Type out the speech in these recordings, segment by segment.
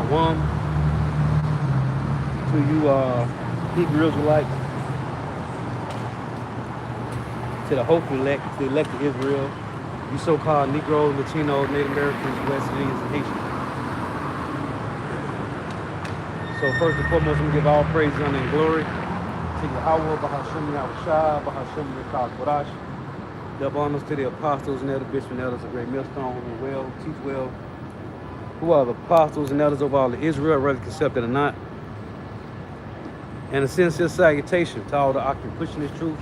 Shalom to you Hebrew Israelites, to the hopeful elect, to the elect of Israel, you so-called Negroes, Latinos, Native Americans, West Indians, and Haitians. So first and foremost, I'm going to give all praise, honor, and glory to Yahweh, Bahashem Yahushua, Bahashem Rekal Kodash. Double honors to the apostles and elders, bishops and elders of Great Millstone, who well, teach well, who are the apostles and elders of all of Israel, whether accepted or not. And a sincere salutation to all the occupants pushing this truth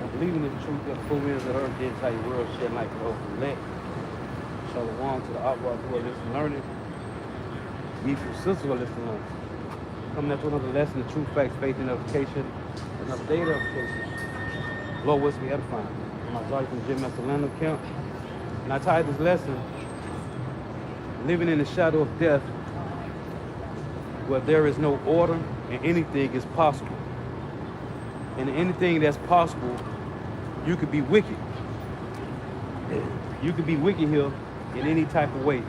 and believing in the truth that the full winds of the earth, the entire world, shed light for those who elect. Shalom to the outlaws who are listening, learning. Ye from sisters who are listening, learning. Coming up to another lesson of truth, facts, faith, and edification. Another day of edification. Lord, what's be edifying? I'm sorry from Jim Master Camp. And I titled this lesson, Living in the Shadow of Death, where there is no order and anything is possible. And anything that's possible, you could be wicked. You could be wicked here in any type of way.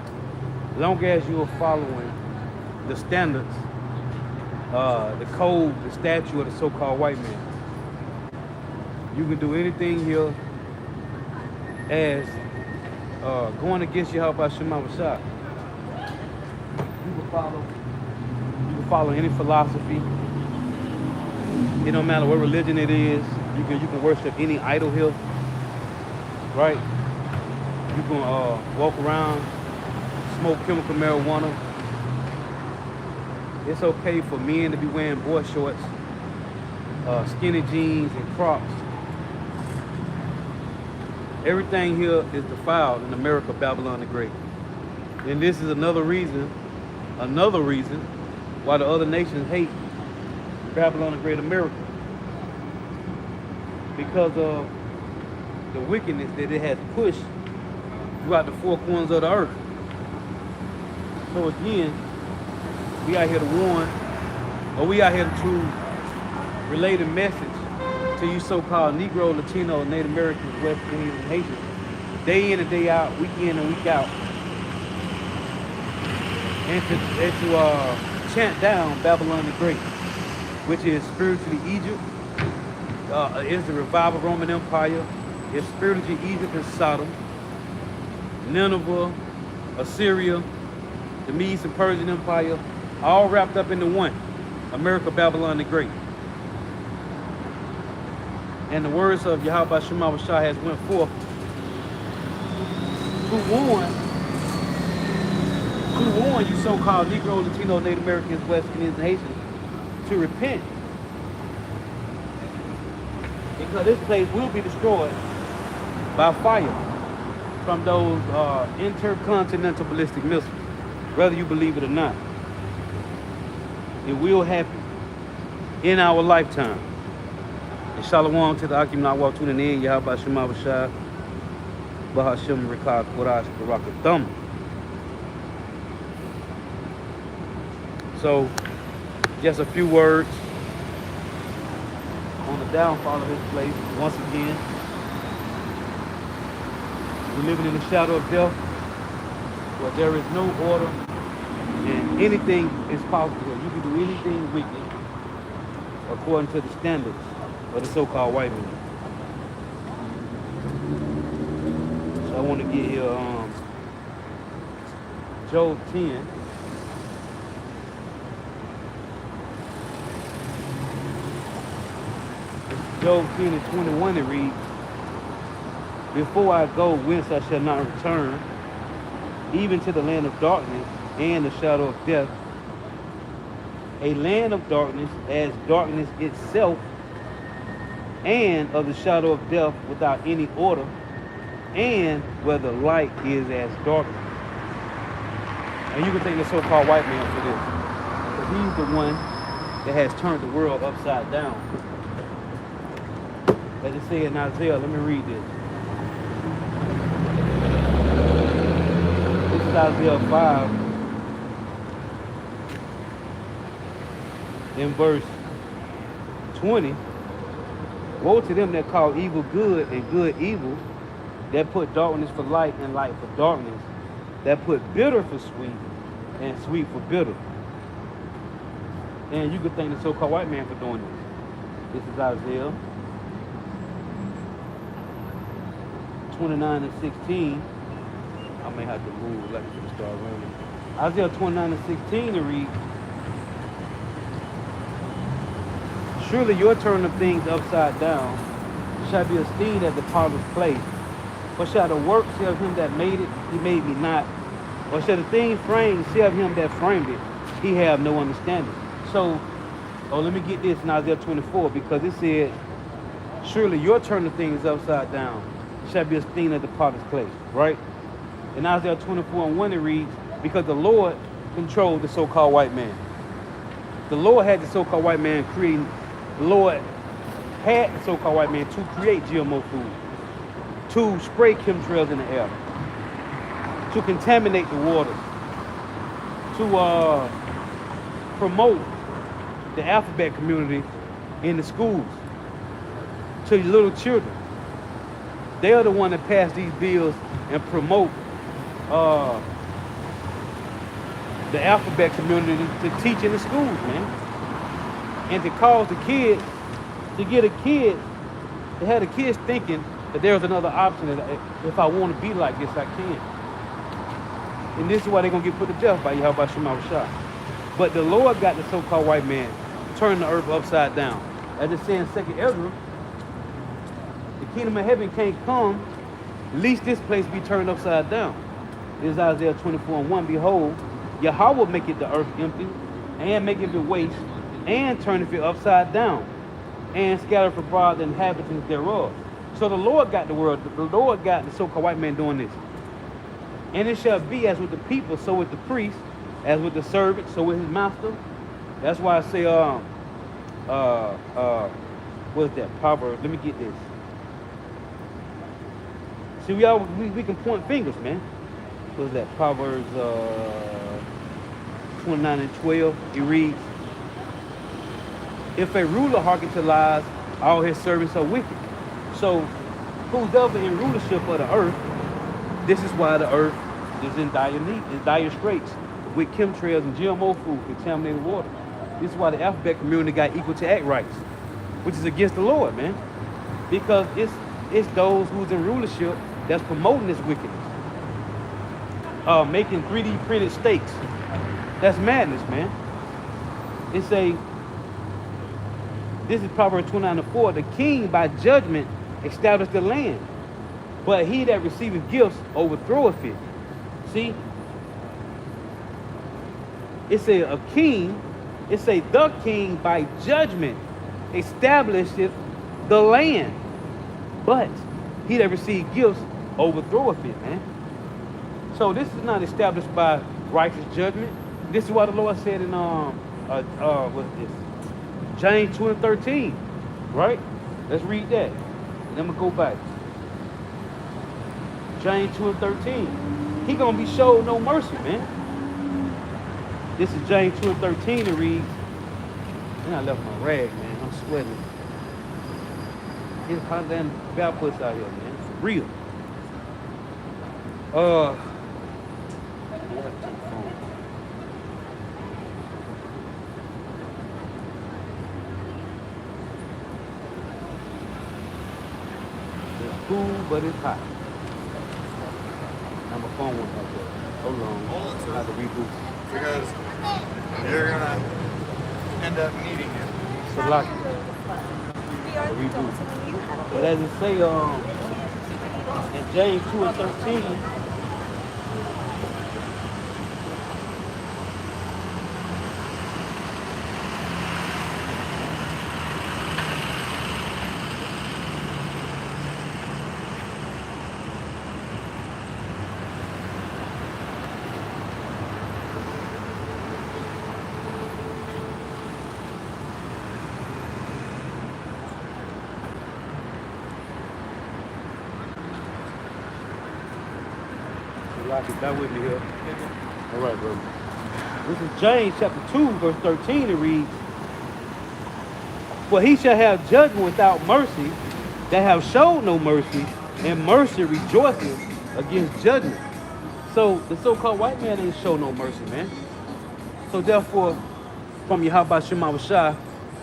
As long as you are following the standards, the code, the statute of the so-called white man. You can do anything here as going against your help by Shema Rashad. You can follow any philosophy. It don't matter what religion it is. You can worship any idol here, right? You can walk around, smoke chemical marijuana. It's okay for men to be wearing boy shorts, skinny jeans, and Crocs. Everything here is defiled in America, Babylon the Great. And this is another reason why the other nations hate Babylon the Great America. Because of the wickedness that it has pushed throughout the four corners of the earth. So again, we out here to warn, or we out here to relay the message to you so-called Negro, Latino, Native Americans, West Indians, and Haitians, day in and day out, week in and week out, and to chant down Babylon the Great, which is spiritually Egypt, is the revived Roman Empire, is spiritually Egypt and Sodom, Nineveh, Assyria, the Medes and Persian Empire, all wrapped up into one, America, Babylon the Great. And the words of Yahweh Shema Rashah has went forth to warn you so-called Negro, Latino, Native Americans, West Indians, and Haitians to repent. Because this place will be destroyed by fire from those intercontinental ballistic missiles, whether you believe it or not. It will happen in our lifetime. And shalom to the Akim Nawal tuning in, Yahweh Shema Rashad, Bahashem Rekal Kodash Barakathum. So, just a few words on the downfall of this place. Once again, we're living in the shadow of death, where there is no order and anything is possible. You can do anything wicked according to the standards of the so-called white man. So I want to get here Job 10. Job 10 and 21 it reads, Before I go whence I shall not return, even to the land of darkness and the shadow of death, a land of darkness as darkness itself, and of the shadow of death without any order, and where the light is as darkness. And you can thank the so-called white man for this, because he's the one that has turned the world upside down. As it says in Isaiah, let me read this. This is Isaiah 5, in verse 20. Woe to them that call evil good and good evil, that put darkness for light and light for darkness, that put bitter for sweet and sweet for bitter. And you could thank the so-called white man for doing this. This is Isaiah 29 and 16. I may have to move like it's start raining. Isaiah 29 and 16 to read, surely your turn of things upside down shall be esteemed at the potter's place. Or shall the works of him that made it, he made me not? Or shall the thing framed say of him that framed it, he have no understanding? So, let me get this in Isaiah 24, because it said, surely your turn of things upside down shall be esteemed at the potter's place, right? In Isaiah 24 and 1 it reads, because the Lord controlled the so-called white man. The Lord had the so-called white man create, the Lord had the so-called white man to create GMO food, to spray chemtrails in the air, to contaminate the waters, to promote the alphabet community in the schools, to little children. They are the one that pass these bills and promote the alphabet community to teach in the schools, man. And to cause the kids, to get a kid, to have the kids thinking that there's another option, that if I want to be like this, I can. And this is why they're going to get put to death by Yahweh Shema Rashah. But the Lord got the so-called white man turn the earth upside down. As it says in 2nd Ezra, the kingdom of heaven can't come, lest this place be turned upside down. This is Isaiah 24 and 1. Behold, Yahweh will make it the earth empty, and make it waste, and turneth it upside down, and scatter abroad the inhabitants thereof. So the Lord got the world, the Lord got the so-called white man doing this. And it shall be as with the people, so with the priest, as with the servant, so with his master. That's why I say, what is that? Proverbs. Let me get this. See, we can point fingers, man. What is that? Proverbs 29 and 12. It reads, if a ruler hearken to lies, all his servants are wicked. So, who's ever in rulership of the earth, this is why the earth is in dire straits with chemtrails and GMO food, contaminated water. This is why the alphabet community got equal to act rights, which is against the Lord, man. Because it's those who's in rulership that's promoting this wickedness. Making 3D printed steaks. That's madness, man. This is Proverbs 29 and 4. The king by judgment established the land, but he that receiveth gifts overthroweth it. See? It say the king by judgment establisheth the land, but he that received gifts overthroweth it, man. So this is not established by righteous judgment. This is what the Lord said in what's this? James 2 and 13, right? Let's read that. And then we'll go back. James 2 and 13. He gonna be showed no mercy, man. This is James 2 and 13 to read. And I left my rag, man. I'm sweating. It's hot damn barefoot out here, man. For real. It's cool, but it's hot. Now my phone went like that. Hold on. I have to reboot. Because you're gonna end up needing it. So lock it. Reboot. But as it say in James 2 and 13, That with me here. All right, bro. This is James chapter 2, verse 13. It reads, for he shall have judgment without mercy, that have showed no mercy, and mercy rejoiceth against judgment. So the so-called white man ain't show no mercy, man. So therefore, from Yahweh Shema Shah,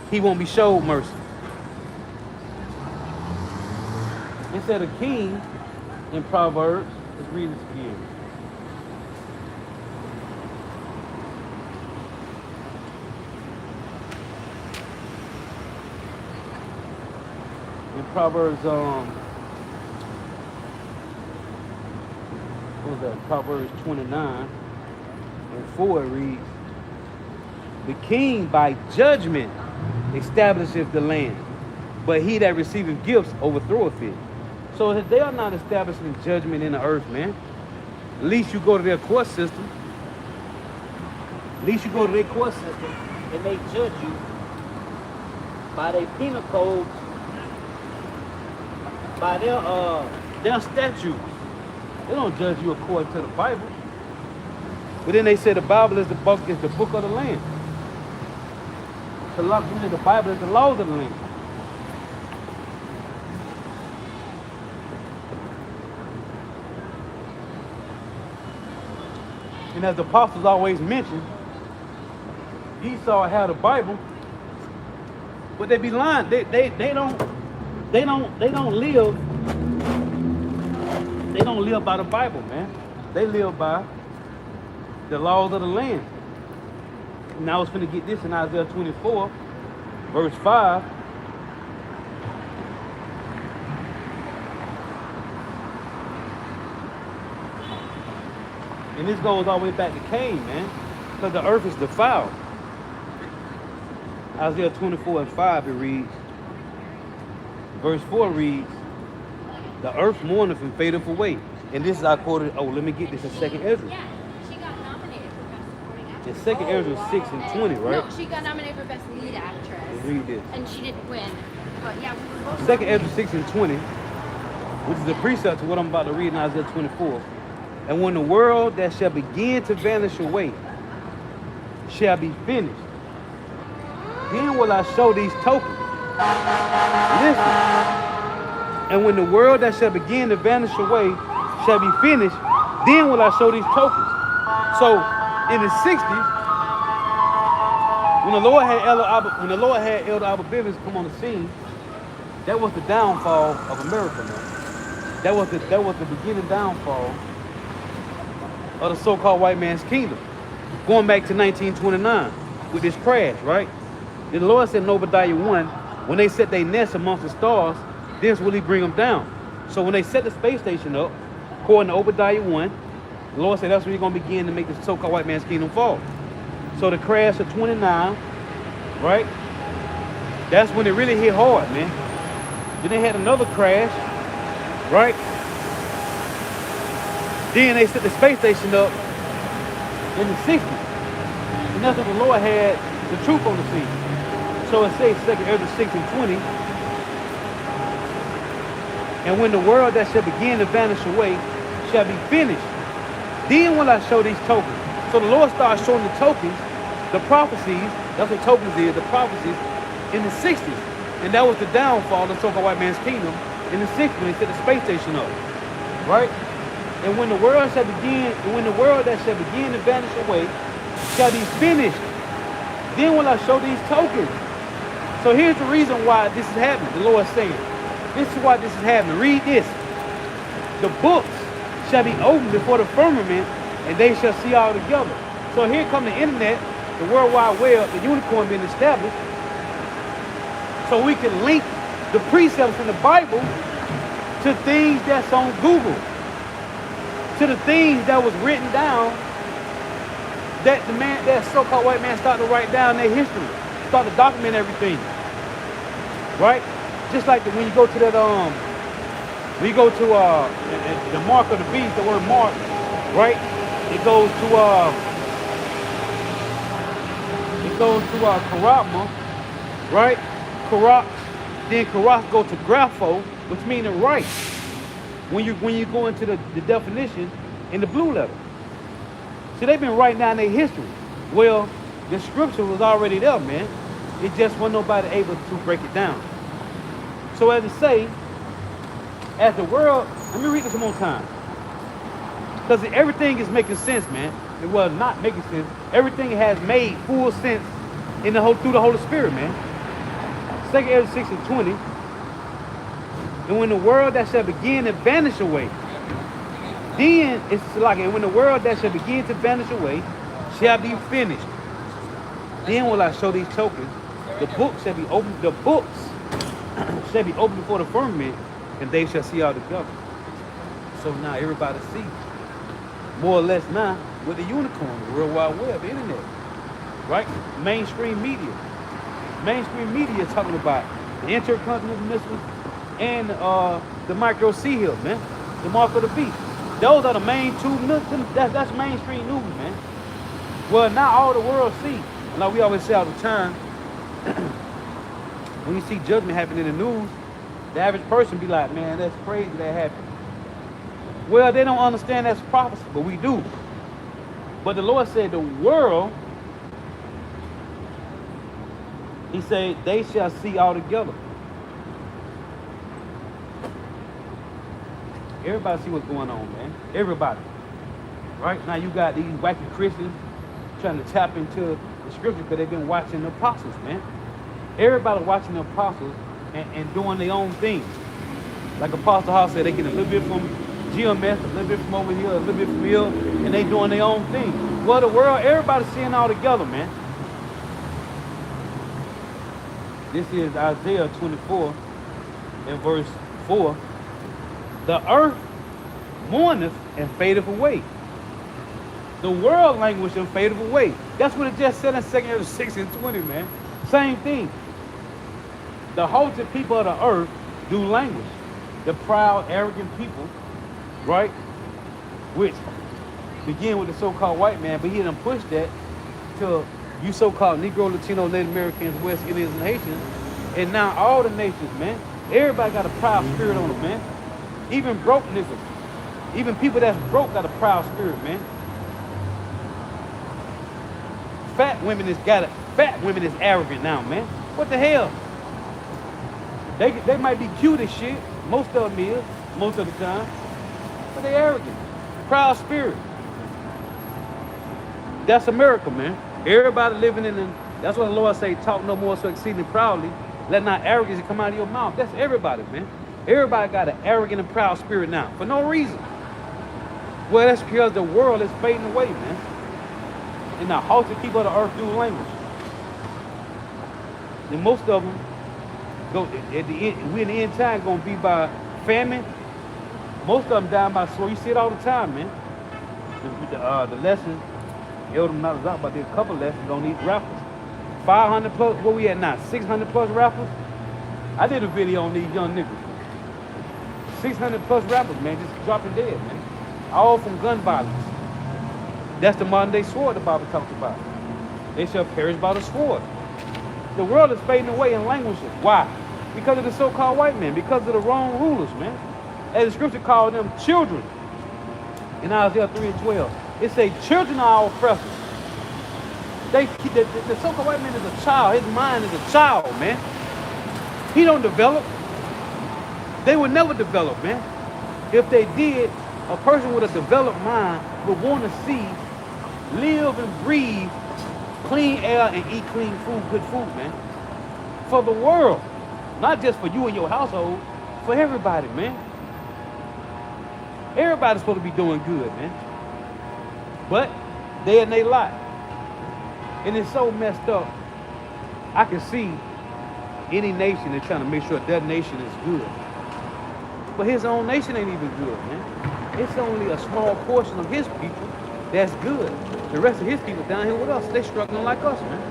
he won't be showed mercy. Instead of king in Proverbs, let's read this again. In Proverbs, what was that? Proverbs 29:4 it reads, the king by judgment establisheth the land, but he that receiveth gifts overthroweth it. So if they are not establishing judgment in the earth, man, at least you go to their court system. At least you go to their court system and they judge you by their penal codes, by their statutes. They don't judge you according to the Bible. But then they say the Bible is the book of the land. The Bible is the laws of the land. And as the apostles always mention, Esau had a Bible, but they be lying. They don't live by the Bible, man. They live by the laws of the land. And I was finna get this in Isaiah 24, verse 5. And this goes all the way back to Cain, man, because the earth is defiled. Isaiah 24:5, it reads, verse 4 reads, the earth mourneth and fadeth away. And this is I quoted, let me get this in 2nd Ezra. Yeah, she got nominated for Best Supporting Actress. In 2nd Ezra 6:20, right? No, she got nominated for Best Lead Actress. Let's read this. And she didn't win. But yeah, we were both 2nd Ezra 6:20, which is a precept to what I'm about to read in Isaiah 24. And when the world that shall begin to vanish away shall be finished, then will I show these tokens. Listen. And when the world that shall begin to vanish away shall be finished, then will I show these tokens. So in the 60s, when the Lord had Elder Abba Bivens come on the scene, that was the downfall of America, man. That was the beginning downfall of the so-called white man's kingdom. Going back to 1929 with this crash, right? The Lord said in Obadiah 1, when they set their nest amongst the stars, this will he bring them down. So when they set the space station up, according to Obadiah 1, the Lord said that's when you're going to begin to make the so-called white man's kingdom fall. So the crash of 29, right? That's when it really hit hard, man. Then they had another crash, right? Then they set the space station up in the 60s. And that's when the Lord had the truth on the scene. So it says 2nd Ezra 6:20. And when the world that shall begin to vanish away shall be finished, then will I show these tokens. So the Lord started showing the tokens, the prophecies, that's what tokens is, the prophecies, in the 60s. And that was the downfall of the so-called white man's kingdom in the 60s when they set the space station up. Right? And when the world that shall begin to vanish away shall be finished, then will I show these tokens. So here's the reason why this is happening. The Lord is saying, this is why this is happening. Read this. The books shall be opened before the firmament, and they shall see all together. So here come the internet, the World Wide Web, the unicorn being established, so we can link the precepts in the Bible to things that's on Google, to the things that was written down, that that so-called white man started to write down their history, started to document everything, right? Just like when you go to that, when you go to the mark of the beast, the word mark, right? It goes to Karama, right? Karak, then Karak go to Grapho, which means right. When you go into the definition in the blue letter. See, they've been writing down their history. Well, the scripture was already there, man. It just wasn't nobody able to break it down. So as it say, as the world, let me read this one more time. Because everything is making sense, man. It was not making sense. Everything has made full sense through the Holy Spirit, man. 2 Ezra 6 and 20. And when the world that shall begin to vanish away, then it's like, and when the world that shall begin to vanish away shall be finished, then will I show these tokens. The books shall be opened. The books shall be opened before the firmament, and they shall see all together. So now everybody see, more or less now, with the unicorn, the World Wide Web, the internet, right? Mainstream media. Mainstream media is talking about the intercontinental missiles and the micro sea hill, man. The mark of the beast. Those are the main two. That's mainstream news, man. Well, now all the world see. Like we always say all the time, when you see judgment happening in the news, the average person be like, man, that's crazy that happened. Well, they don't understand that's prophecy, but we do. But the Lord said the world, he said, they shall see all together. Everybody see what's going on, man. Everybody. Right? Now you got these wacky Christians trying to tap into the scripture because they've been watching the apostles, man. Everybody watching the apostles and doing their own thing. Like Apostle Hall said, they get a little bit from GMS, a little bit from over here, a little bit from here, and they doing their own thing. Well, the world, everybody's seeing all together, man. This is Isaiah 24 and verse 4. The earth mourneth and fadeth away. The world language and fadeth away. That's what it just said in 2 Ezra 6 and 20, man. Same thing. The haughty people of the earth do language. The proud, arrogant people, right? Which begin with the so-called white man, but he done pushed that to you so-called Negro, Latino, Native Americans, West Indians, and Haitians. And now all the nations, man. Everybody got a proud spirit on them, man. Even broke niggas. Even people that's broke got a proud spirit, man. Fat women is arrogant now, man. What the hell? They might be cute as shit. Most of them is, most of the time. But they arrogant. Proud spirit. That's America, man. Everybody living in that's what the Lord say, talk no more so exceeding proudly. Let not arrogance come out of your mouth. That's everybody, man. Everybody got an arrogant and proud spirit now, for no reason. Well, that's because the world is fading away, man. And the haughty people of the earth do language. And most of them go at the end. We in the end time gonna be by famine. Most of them dying by sword. You see it all the time, man. The lesson, Elder not out, but there's a couple lessons on these rappers. 500 plus. Where we at now? 600 plus rappers. I did a video on these young niggas. 600 plus rappers, man, just dropping dead, man. All from gun violence. That's the modern day sword the Bible talks about. They shall perish by the sword. The world is fading away and languishing. Why? Because of the so-called white men, because of the wrong rulers, man. As the scripture called them children. In Isaiah 3 and 12. It say children are our oppressors. The so-called white man is a child. His mind is a child, man. He don't develop. They would never develop, man. If they did, a person with a developed mind would want to see, live and breathe clean air and eat clean food, good food, man. For the world. Not just for you and your household, for everybody, man. Everybody's supposed to be doing good, man. But they in their lot. And it's so messed up. I can see any nation is trying to make sure that nation is good. But his own nation ain't even good, man. It's only a small portion of his people that's good. The rest of his people down here with us, they struggling like us, man.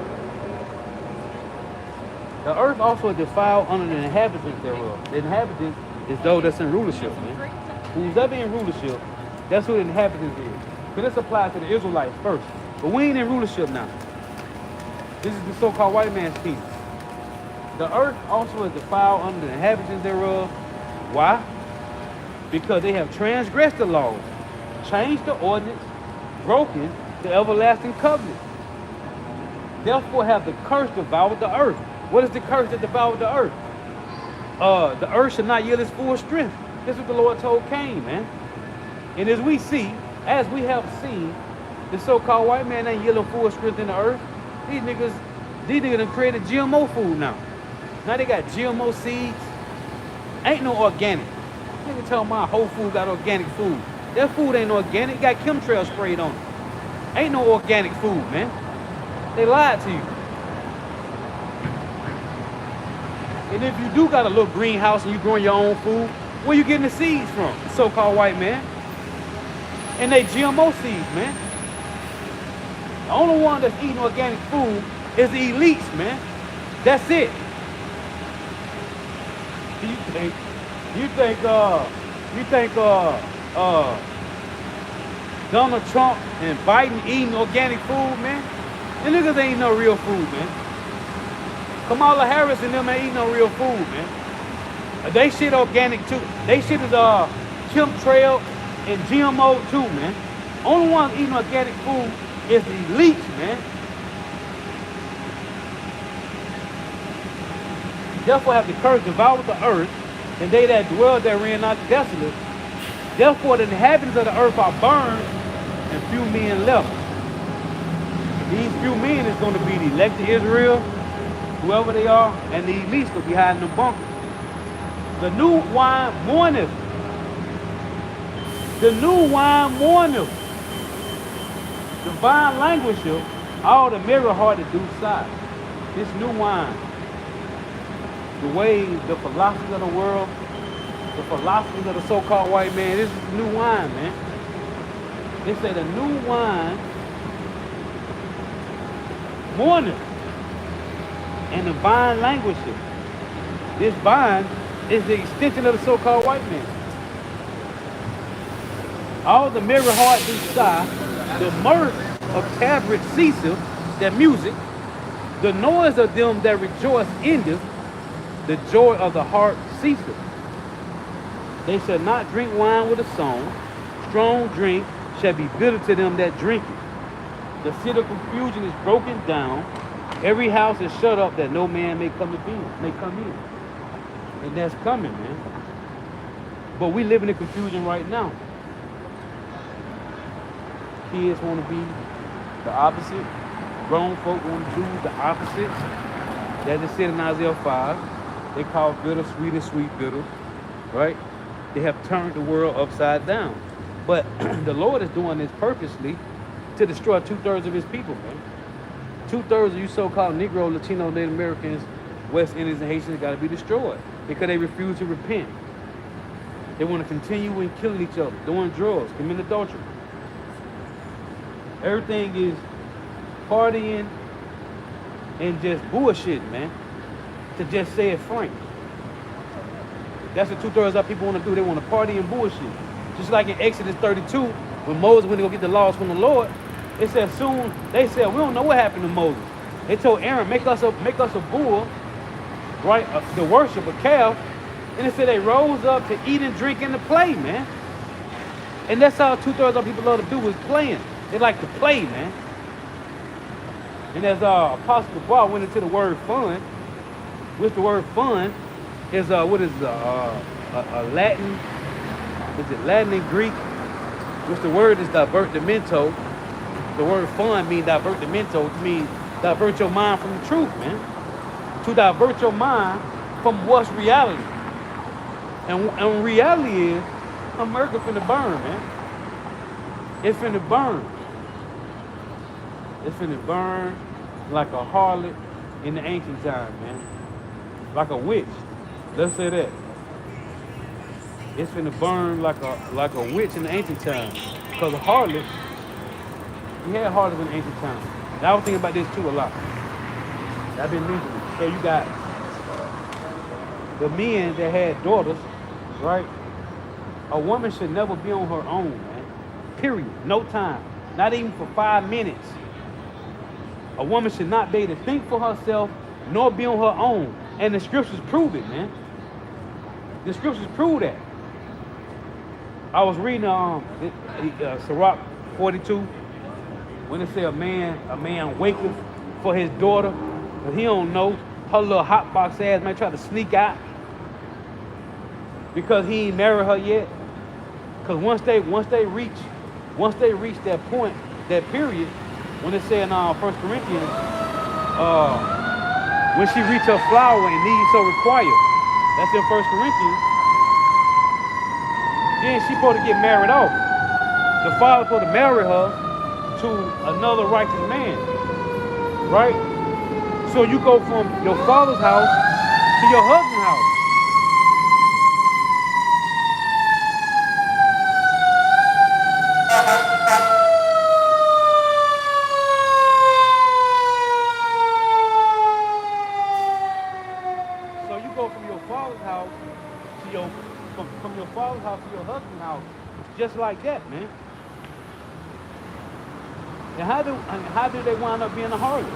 The earth also is defiled under the inhabitants thereof. The inhabitants is those that's in rulership, man. Who's ever in rulership, that's who the inhabitants is. But this applies to the Israelites first. But we ain't in rulership now. This is the so-called white man's people. The earth also is defiled under the inhabitants thereof. Why? Because they have transgressed the laws, changed the ordinance, broken the everlasting covenant. Therefore have the curse devoured the earth. What is the curse that devoured the earth? The earth should not yield its full strength. This is what the Lord told Cain, man. And as we have seen, the so-called white man ain't yielding full strength in the earth. These niggas These niggas done created GMO food now. Now they got GMO seeds. Ain't no organic. Nigga tell my whole food got organic food. That food ain't organic. It got chemtrail sprayed on it. Ain't no organic food, man. They lied to you. And if you do got a little greenhouse and you growing your own food, where you getting the seeds from? So-called white man. And they GMO seeds, man. The only one that's eating organic food is the elites, man. That's it. You think Donald Trump and Biden eating organic food, man? And niggas ain't no real food, man. Kamala Harris and them ain't eating no real food, man. They shit organic too. They shit is chemtrail and GMO too, man. Only one eating organic food is the elites, man. Therefore have the curse devoured the earth, and they that dwell therein are desolate. Therefore the inhabitants of the earth are burned, and few men left. These few men is going to be the elect of Israel, whoever they are, and the elites will be hiding in the bunkers. The new wine mourneth. The new wine mourneth. Divine languisheth, all the merry-hearted do sigh. This new wine, the ways, the philosophies of the world, the philosophies of the so-called white man, this is the new wine, man. They say the new wine mourneth, and the vine languisheth. This vine is the extension of the so-called white man. All the merry heart do sigh, the mirth of tabrets ceaseth, that music, the noise of them that rejoice endeth, the joy of the heart ceaseth. They shall not drink wine with a song, strong drink shall be bitter to them that drink it. The city of confusion is broken down, every house is shut up that no man may come in. And that's coming, man. But we living in confusion right now. Kids want to be the opposite. Grown folk want to do the opposite. That is said in Isaiah 5. They call bitter sweet and sweet bitter, right? They have turned the world upside down. But the Lord is doing this purposely to destroy 2/3 of his people, man. 2/3 of you so-called Negro, Latino, Native Americans, West Indians, and Haitians got to be destroyed because they refuse to repent. They want to continue in killing each other, doing drugs, committing adultery. Everything is partying and just bullshit, man. To just say it frank. That's what 2/3 of people want to do. They want to party and bullshit. Just like in Exodus 32, when Moses went to go get the laws from the Lord, it said soon, they said, we don't know what happened to Moses. They told Aaron, make us a bull, right, to worship, a calf. And it said they rose up to eat and drink and to play, man. And that's how 2/3 of people love to do is playing. They like to play, man. And as Apostle Dubois went into the word fun, which the word fun is a Latin, is it Latin and Greek? Which the word is divertimento. The word fun means divertimento, which means divert your mind from the truth, man. To divert your mind from what's reality. And reality is America finna burn, man. It's finna burn. It's finna burn like a harlot in the ancient time, man. Like a witch. Let's say that. It's finna burn like a witch in the ancient time. Because a harlot, we had harlots in the ancient time. And I was thinking about this too a lot. I've been mentioning it. So you got the men that had daughters, right? A woman should never be on her own, man. Period. No time. Not even for 5 minutes. A woman should not be able to think for herself, nor be on her own. And the scriptures prove it, man. The scriptures prove that. I was reading Sirach 42 when it said a man waketh for his daughter, but he don't know. Her little hot box ass man try to sneak out because he ain't married her yet. Because once they reach that point, that period, when it said in 1 Corinthians when she reached her flower and need so required. That's in 1 Corinthians. Then she supposed to get married off. The father supposed to marry her to another righteous man, right? So you go from your father's house to your husband's house. So you go from your father's house to your from your father's house to your husband's house, just like that, man. And how did they wind up being a harlot?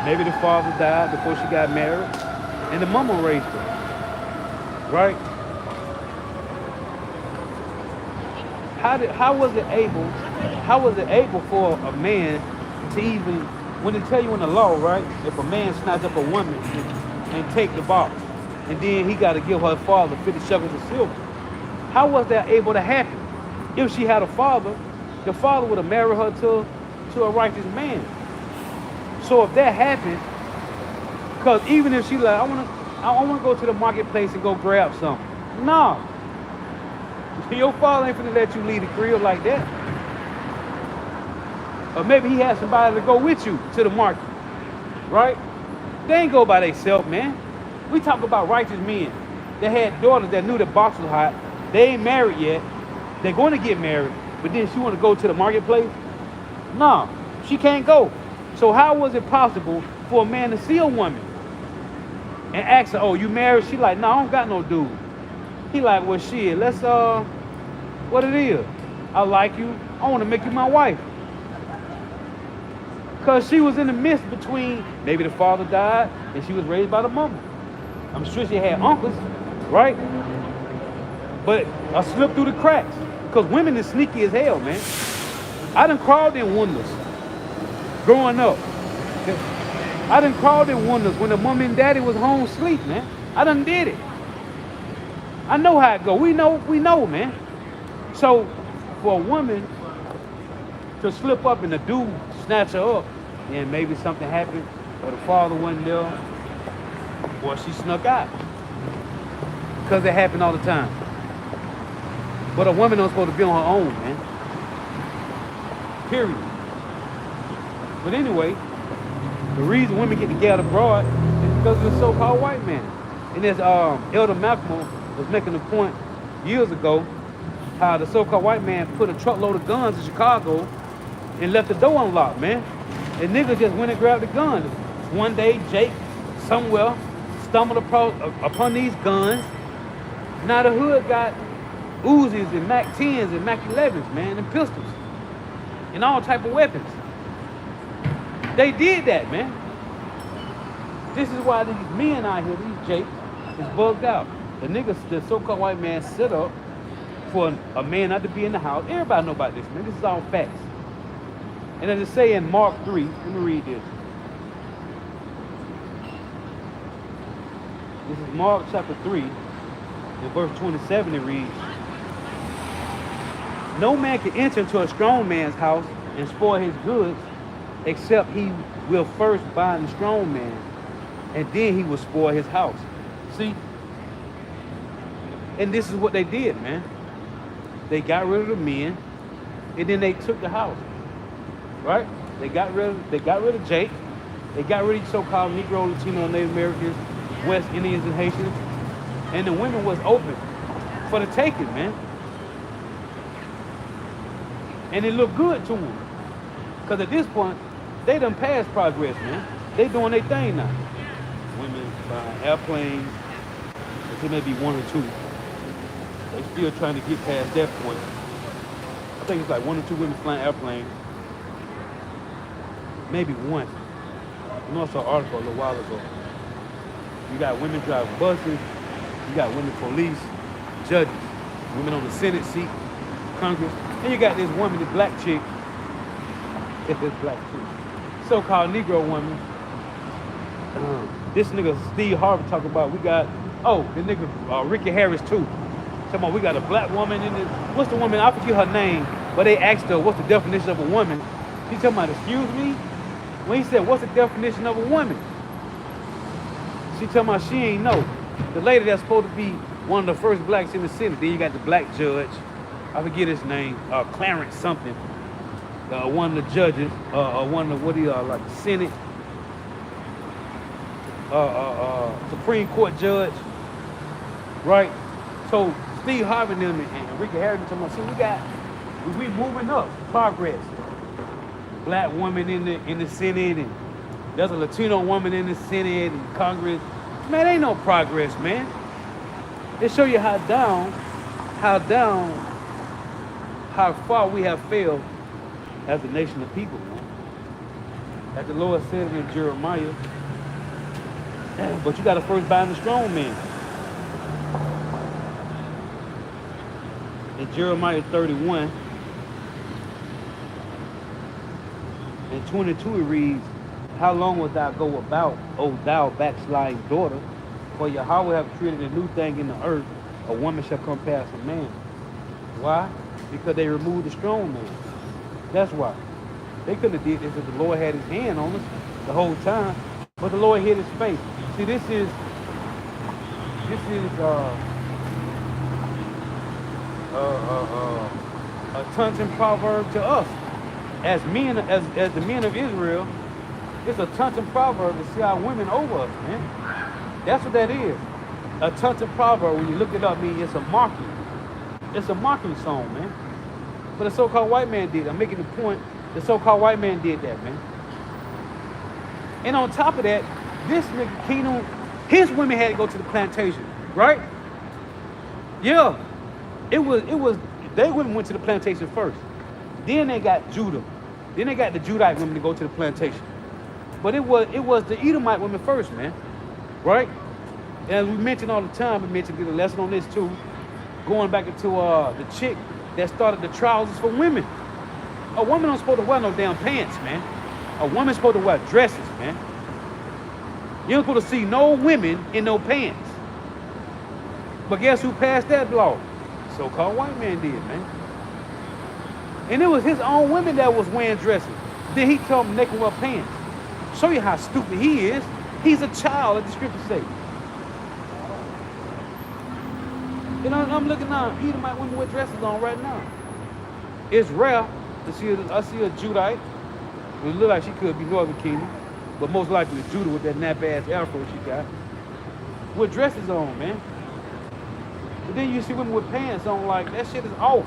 Maybe the father died before she got married, and the mama raised her, right? How was it able for a man to even, when they tell you in the law, right, if a man snatch up a woman and take the box, and then he got to give her father 50 shekels of silver, how was that able to happen? If she had a father, the father would have married her to a righteous man. So if that happened, because even if she like, I want to go to the marketplace and go grab something. Nah. Your father ain't finna let you leave the crib like that. Or maybe he had somebody to go with you to the market, right? They ain't go by themselves, man. We talk about righteous men that had daughters that knew the box was hot. They ain't married yet. They're going to get married, but then she want to go to the marketplace? No, she can't go. So how was it possible for a man to see a woman and ask her, oh, you married? She like, no, I don't got no dude. He like, well, shit, let's, what it is? I like you. I want to make you my wife. Because she was in the midst between, maybe the father died and she was raised by the mama. I'm sure she had uncles, right? But I slipped through the cracks. Because women is sneaky as hell, man. I done crawled in windows growing up. I done crawled in windows when the mom and daddy was home asleep, man. I done did it. I know how it go. We know, man. So for a woman to slip up and the dude snatch her up, and maybe something happened, or the father wasn't there, or she snuck out. Because it happened all the time. But a woman don't supposed to be on her own, man. Period. But anyway, the reason women get together abroad is because of the so-called white man. And as Elder Malcolm was making a point years ago, how the so-called white man put a truckload of guns in Chicago and left the door unlocked, man. And niggas just went and grabbed the guns. One day, Jake, somewhere, stumbled upon these guns. Now the hood got Uzis and Mac 10s and Mac 11s, man, and pistols. And all type of weapons. They did that, man. This is why these men out here, these Jakes, is bugged out. The niggas, the so-called white man set up for a man not to be in the house. Everybody know about this, man. This is all facts. And as it say in Mark 3, let me read this. This is Mark chapter 3, in verse 27 it reads, no man can enter into a strong man's house and spoil his goods, except he will first bind the strong man, and then he will spoil his house. See? And this is what they did, man. They got rid of the men, and then they took the house. Right? They got rid of Jake. They got rid of so-called Negro, Latino, Native Americans, West Indians, and Haitians. And the women was open for the taking, man. And it looked good to them. Because at this point, they done passed progress, man. They doing their thing now. Women buying airplanes. There may be one or two. They still trying to get past that point. I think it's like one or two women flying airplanes. Maybe one. I saw an article a little while ago. You got women driving buses. You got women police, judges, women on the Senate seat, Congress. And you got this woman, this black chick. This black chick. So-called Negro woman. This nigga Steve Harvey talking about we got, the nigga Ricky Harris too. Talking about we got a black woman in this. What's the woman? I forget her name, but they asked her what's the definition of a woman. She talking about, excuse me? When he said, what's the definition of a woman? She tell me she ain't know. The lady that's supposed to be one of the first blacks in the Senate. Then you got the black judge. I forget his name. Clarence something. One of the judges. One of the, what do you like the Senate. Supreme Court judge. Right? So Steve Harvey and them and Ricky Harrison told me, see, we moving up. Progress. Black woman in the Senate, and there's a Latino woman in the Senate and Congress. Man, ain't no progress, man. It show you how far we have failed as a nation of people, man. As the Lord said in Jeremiah, but you got to first bind the strong man. In Jeremiah 31 and 22 it reads, how long wilt thou go about, O thou backsliding daughter? For Yahweh have created a new thing in the earth. A woman shall come past a man. Why? Because they removed the strong man. That's why. They couldn't have did this if the Lord had his hand on us the whole time. But the Lord hid his face. See, this is a taunting proverb to us. As men, as the men of Israel, it's a taunting proverb to see our women over us, man. That's what that is. A taunting proverb, when you look it up, means it's a mocking. It's a mocking song, man. But the so-called white man did. I'm making the point, the so-called white man did that, man. And on top of that, this nigga Keenum, his women had to go to the plantation, right? Yeah. They women went to the plantation first. Then they got Judah. Then they got the Judite women to go to the plantation. But it was the Edomite women first, man. Right? And as we mention all the time, we mentioned a lesson on this too. Going back into the chick that started the trousers for women. A woman don't supposed to wear no damn pants, man. A woman's supposed to wear dresses, man. You don't supposed to see no women in no pants. But guess who passed that law? So-called white man did, man. And it was his own women that was wearing dresses. Then he told them they can wear pants. Show you how stupid he is. He's a child, as the scripture say. You know, I'm looking now, Edomite women with dresses on right now. It's rare to see I see a Judite, who look like she could be Northern Kingdom, but most likely Judah with that nap-ass afro she got, with dresses on, man. But then you see women with pants on, like, that shit is off.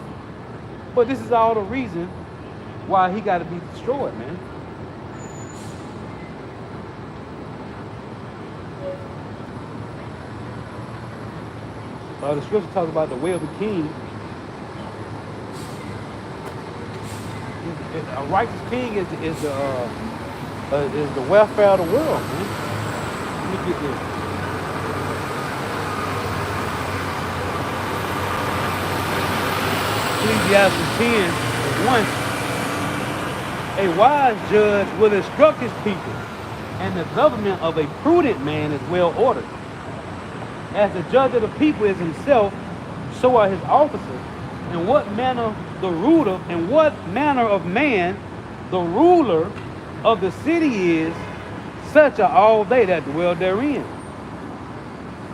But this is all the reason why he got to be destroyed, man. The scripture talks about the way of the king. A righteous king is the welfare of the world, man. Let me get this. Ecclesiastes 10:1. A wise judge will instruct his people, and the government of a prudent man is well ordered. As the judge of the people is himself, so are his officers. And what manner the ruler, and what manner of man the ruler of the city is, such are all they that dwell therein.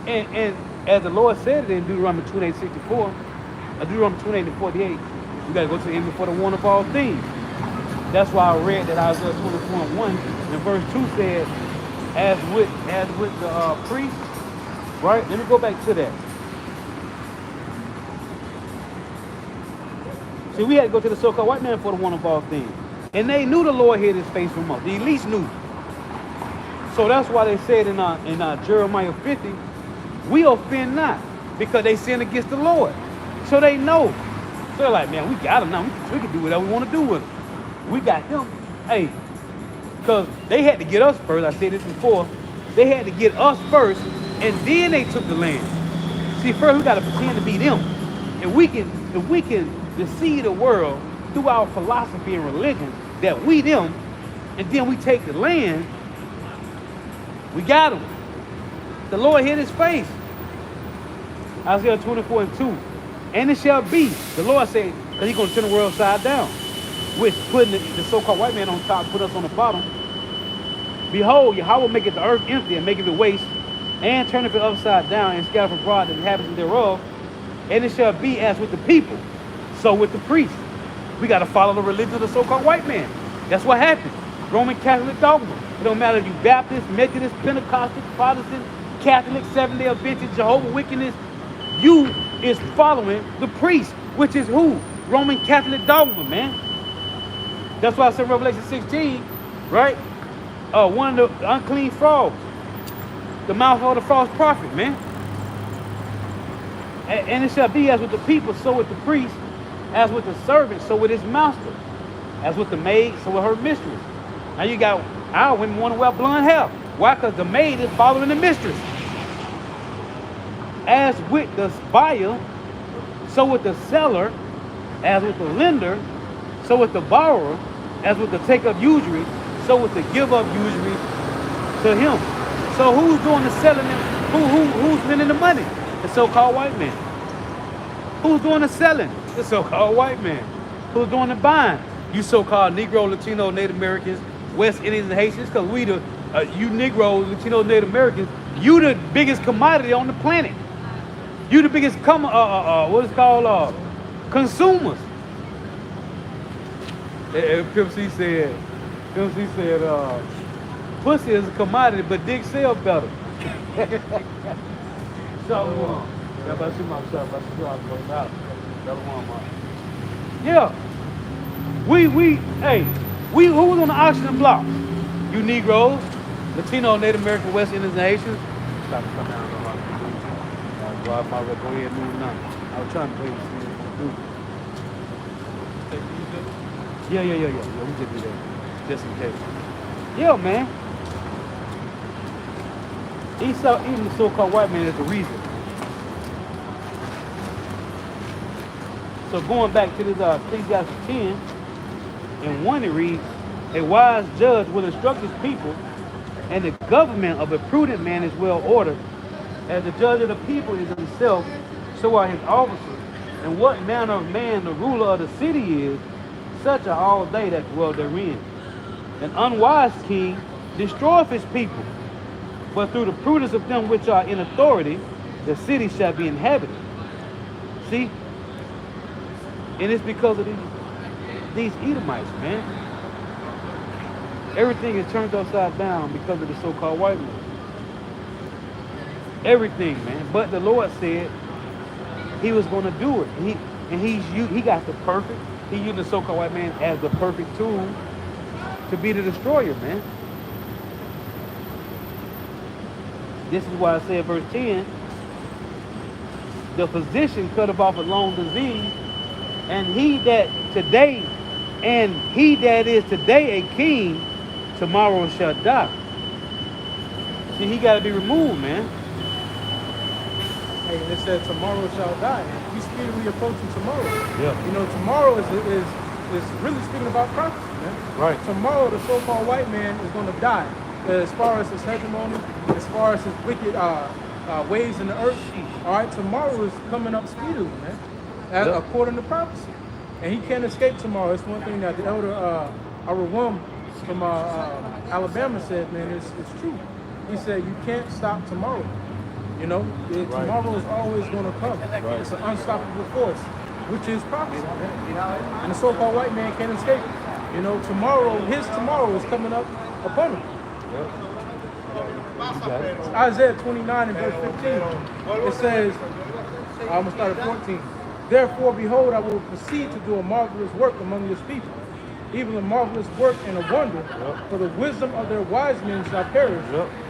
And as the Lord said it in Deuteronomy 28:64, Deuteronomy 28:48, you got to go to the end before the one of all things. That's why I read that Isaiah 24:1 and verse 2 said, as with the priest. Right? Let me go back to that. See, we had to go to the so-called white man for the one of all things. And they knew the Lord hid his face from us. The elites knew. So that's why they said in Jeremiah 50, we offend not, because they sin against the Lord. So they know. So they're like, man, we got them now. We can do whatever we want to do with them. We got them. Hey, because they had to get us first. I said this before. They had to get us first. And then they took the land. See, first we got to pretend to be them. And if we can deceive the world through our philosophy and religion that we them, and then we take the land, we got them. The Lord hid his face. Isaiah 24:2. And it shall be, the Lord said, because he's going to turn the world upside down, which putting the so-called white man on top, put us on the bottom. Behold, Yahweh maketh the earth empty and maketh it waste, and turneth it upside down, and scattereth abroad the inhabitants thereof. And it shall be as with the people, so with the priests. We got to follow the religion of the so-called white man. That's what happened. Roman Catholic dogma. It don't matter if you Baptist, Methodist, Pentecostal, Protestant, Catholic, Seventh-day Adventist, Jehovah's Witness. You is following the priest, which is who? Roman Catholic dogma, man. That's why I said Revelation 16, right? One of the unclean frogs, the mouth of the false prophet, man. And it shall be as with the people, so with the priest, as with the servant, so with his master, as with the maid, so with her mistress. Now you got our women want to wear blonde hair. Why? Because the maid is following the mistress. As with the buyer, so with the seller, as with the lender, so with the borrower, as with the take up usury, so with the give up usury to him. So who's doing the selling? Who's spending the money? The so-called white man. Who's doing the selling? The so-called white man. Who's doing the buying? You so-called Negro, Latino, Native Americans, West Indians, and Haitians, because we you Negroes, Latino, Native Americans, you the biggest commodity on the planet. You the biggest what is called consumers. Pimp C said, pussy is a commodity, but dick sell better. Yeah. We who was on the auction block? You Negroes, Latino, Native American, West Indians, and Haitians. Stop to come down. Go ahead and move now. I was trying to play with you. Yeah. We just do that. Just in case. Yeah, man. Even the so-called white man is the reason. So going back to this Ecclesiastes 10, and 1 it reads, a wise judge will instruct his people, and the government of a prudent man is well ordered. As the judge of the people is himself, so are his officers. And what manner of man the ruler of the city is, such are all they that dwell therein. An unwise king destroyeth his people, but through the prudence of them which are in authority, the city shall be inhabited. See? And it's because of these Edomites, man. Everything is turned upside down because of the so-called white man. Everything, man. But the Lord said he was going to do it. He got the perfect. He used the so-called white man as the perfect tool to be the destroyer, man. This is why I said verse 10, the physician cutteth off a long disease, and he that is today a king, tomorrow shall die. See, he got to be removed, man. Hey, it said tomorrow shall die. We speedily approaching tomorrow. Yeah. You know, tomorrow is really speaking about prophecy, man. Right. Tomorrow, the so-called white man is going to die. As far as his hegemony, as far as his wicked ways in the earth. All right, tomorrow is coming up speedily, man, according to prophecy. And he can't escape tomorrow. It's one thing that the elder Arawam from Alabama said, man, it's true. He said, you can't stop tomorrow. You know, tomorrow is always going to come. Right. It's an unstoppable force, which is prophecy, man. And the so-called white man can't escape it. You know, his tomorrow is coming up upon him. Isaiah 29 and verse 15. It says, I'm going to start at 14. Therefore, behold, I will proceed to do a marvelous work among this people, even a marvelous work and a wonder. For the wisdom of their wise men shall perish,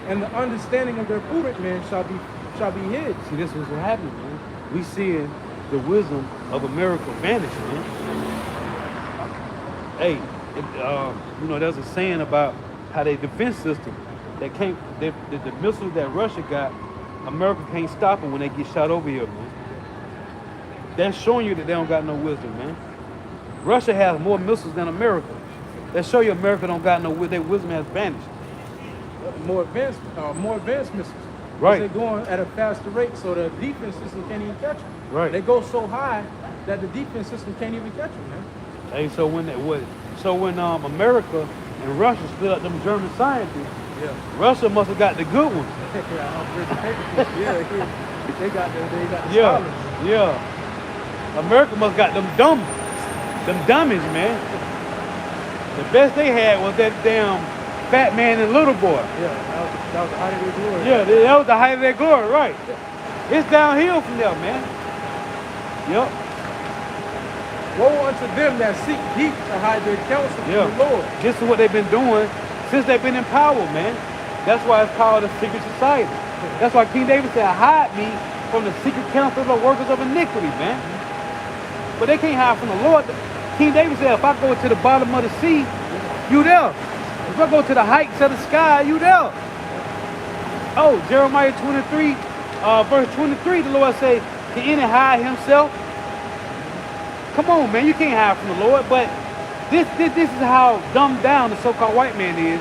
and the understanding of their prudent men shall be hid. See, this is what happens, man. We seeing the wisdom of America vanish, man. Hey, you know, there's a saying about how their defense system, the missiles that Russia got, America can't stop them when they get shot over here, man. That's showing you that they don't got no wisdom, man. Russia has more missiles than America. That show you America don't got no wisdom. Their wisdom has vanished. More advanced missiles. Right. They're going at a faster rate, so the defense system can't even catch them. Right. They go so high that the defense system can't even catch them, man. Hey, so when America and Russia split up them German scientists, Yeah. Russia must have got the good ones. They got the Yeah, scholars. yeah. America must got them dummies, man. The best they had was that damn fat man and little boy. Yeah, that was the height of their glory. Yeah, that was the height of their glory, right? It's downhill from there, man. Yep. Woe unto them that seek deep to hide their counsel from Yeah. the Lord. This is what they've been doing since they've been in power, man. That's why it's called a secret society. That's why King David said, hide me from the secret counsel of the workers of iniquity, man. But they can't hide from the Lord. King David said, if I go to the bottom of the sea, you there. If I go to the heights of the sky, you there. Oh, Jeremiah 23, verse 23, the Lord say, can any hide himself? Come on, man, you can't hide from the Lord. But this is how dumbed down the so-called white man is.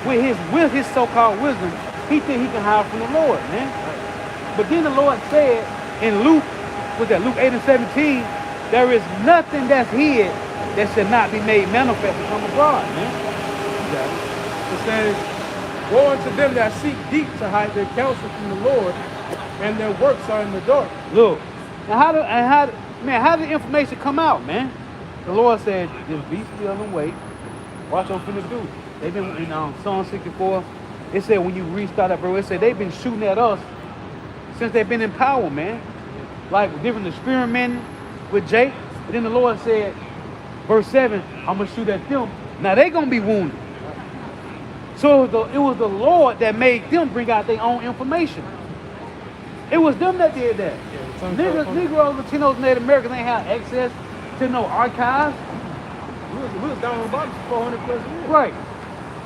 With his so-called wisdom, he think he can hide from the Lord, man. But then the Lord said in Luke, Luke 8 and 17, there is nothing that's hid that shall not be made manifest and come abroad, man. It says, woe unto them that seek deep to hide their counsel from the Lord, and their works are in the dark. Look, how did the information come out, man? The Lord said, just be still and wait. Watch what I'm finna do. They've been in Psalm 64. It said when you restart that, bro, it said they've been shooting at us since they've been in power, man. Like different experimenting with Jake. And then the Lord said, verse 7, I'm gonna shoot at them. Now they gonna be wounded. So it was the Lord that made them bring out their own information. It was them that did that. Negroes, Latinos, Native Americans ain't have access to no archives. We was down on the bottom for 400 plus years. Right.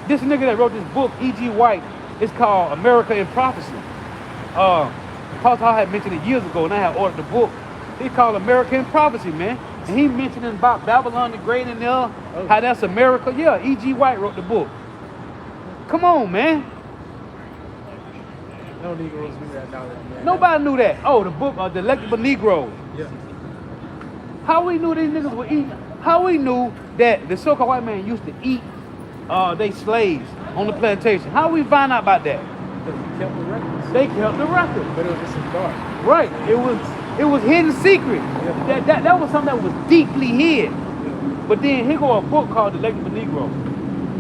This nigga that wrote this book, E.G. White, it's called America in Prophecy. Pastor Hall had mentioned it years ago, and I had ordered the book. It's called America in Prophecy, man. And he mentioned about Babylon the Great in there, how that's America. Yeah, E.G. White wrote the book. Come on, man. No Negroes knew that now, man. Nobody knew that. Oh, the book, Delectable Negroes. Yeah. How we knew these niggas would eat? How we knew that the so-called white man used to eat they slaves on the plantation? How we find out about that? Because he kept the records. They kept the record. But it was just in the dark. Right. It was hidden secret. Yeah. That was something that was deeply hid. But then here go a book called Delectable Negro.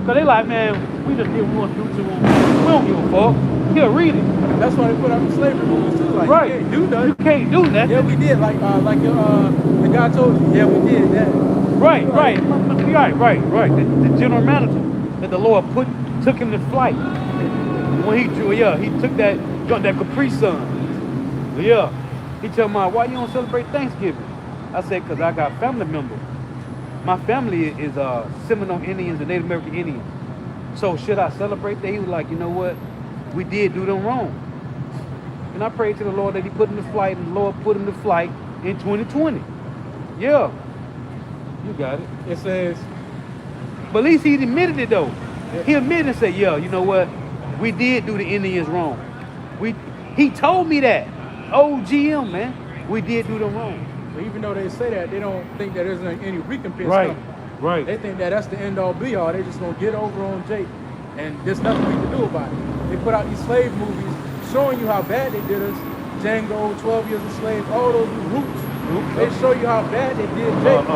Cause they like, man, we just did what we want to do to them. We don't give a fuck. Here, read it. That's why they put out the slavery movies too. Like, Right. you can't do nothing. You can't do that. Yeah, we did. Like the guy told you. Yeah, we did that. Right. The general manager that the Lord took him to flight. When he took that Capri Sun. Yeah. He told me, why you don't celebrate Thanksgiving? I said, because I got family members. My family is Seminole Indians and Native American Indians. So should I celebrate that? He was like, you know what? We did do them wrong. And I prayed to the Lord that he put him to flight, and the Lord put him to flight in 2020. Yeah. You got it. It says, But at least he admitted it though. Yeah. He admitted and said, yeah, you know what? We did do the Indians wrong. He told me that. OGM, man. We did do them wrong. but even though they say that, they don't think that there's any recompense Right. coming. Right. They think that that's the end all be all. They just gonna get over on Jake, and there's nothing we can do about it. They put out these slave movies showing you how bad they did us. Django, 12 Years a Slave, all those roots. They show you how bad they did Jake.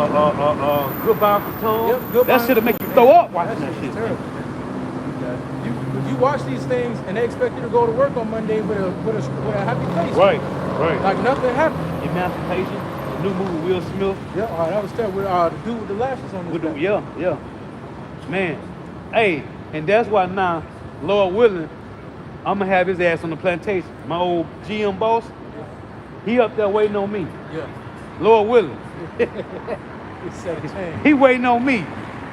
Goodbye, Uncle Tom. Yep, Goodbye, That shit'll make you throw up watching That that shit's shit. terrible. You watch these things and they expect you to go to work on Monday with a happy face. Right. Like nothing happened. Emancipation, new movie, Will Smith. Yeah, that was terrible. With the dude with the lashes on his back. Yeah. Man. Hey, and that's why now, Lord willing, I'm gonna have his ass on the plantation. My old GM boss, he up there waiting on me. Yeah. Lord willing. It's 17. He waiting on me.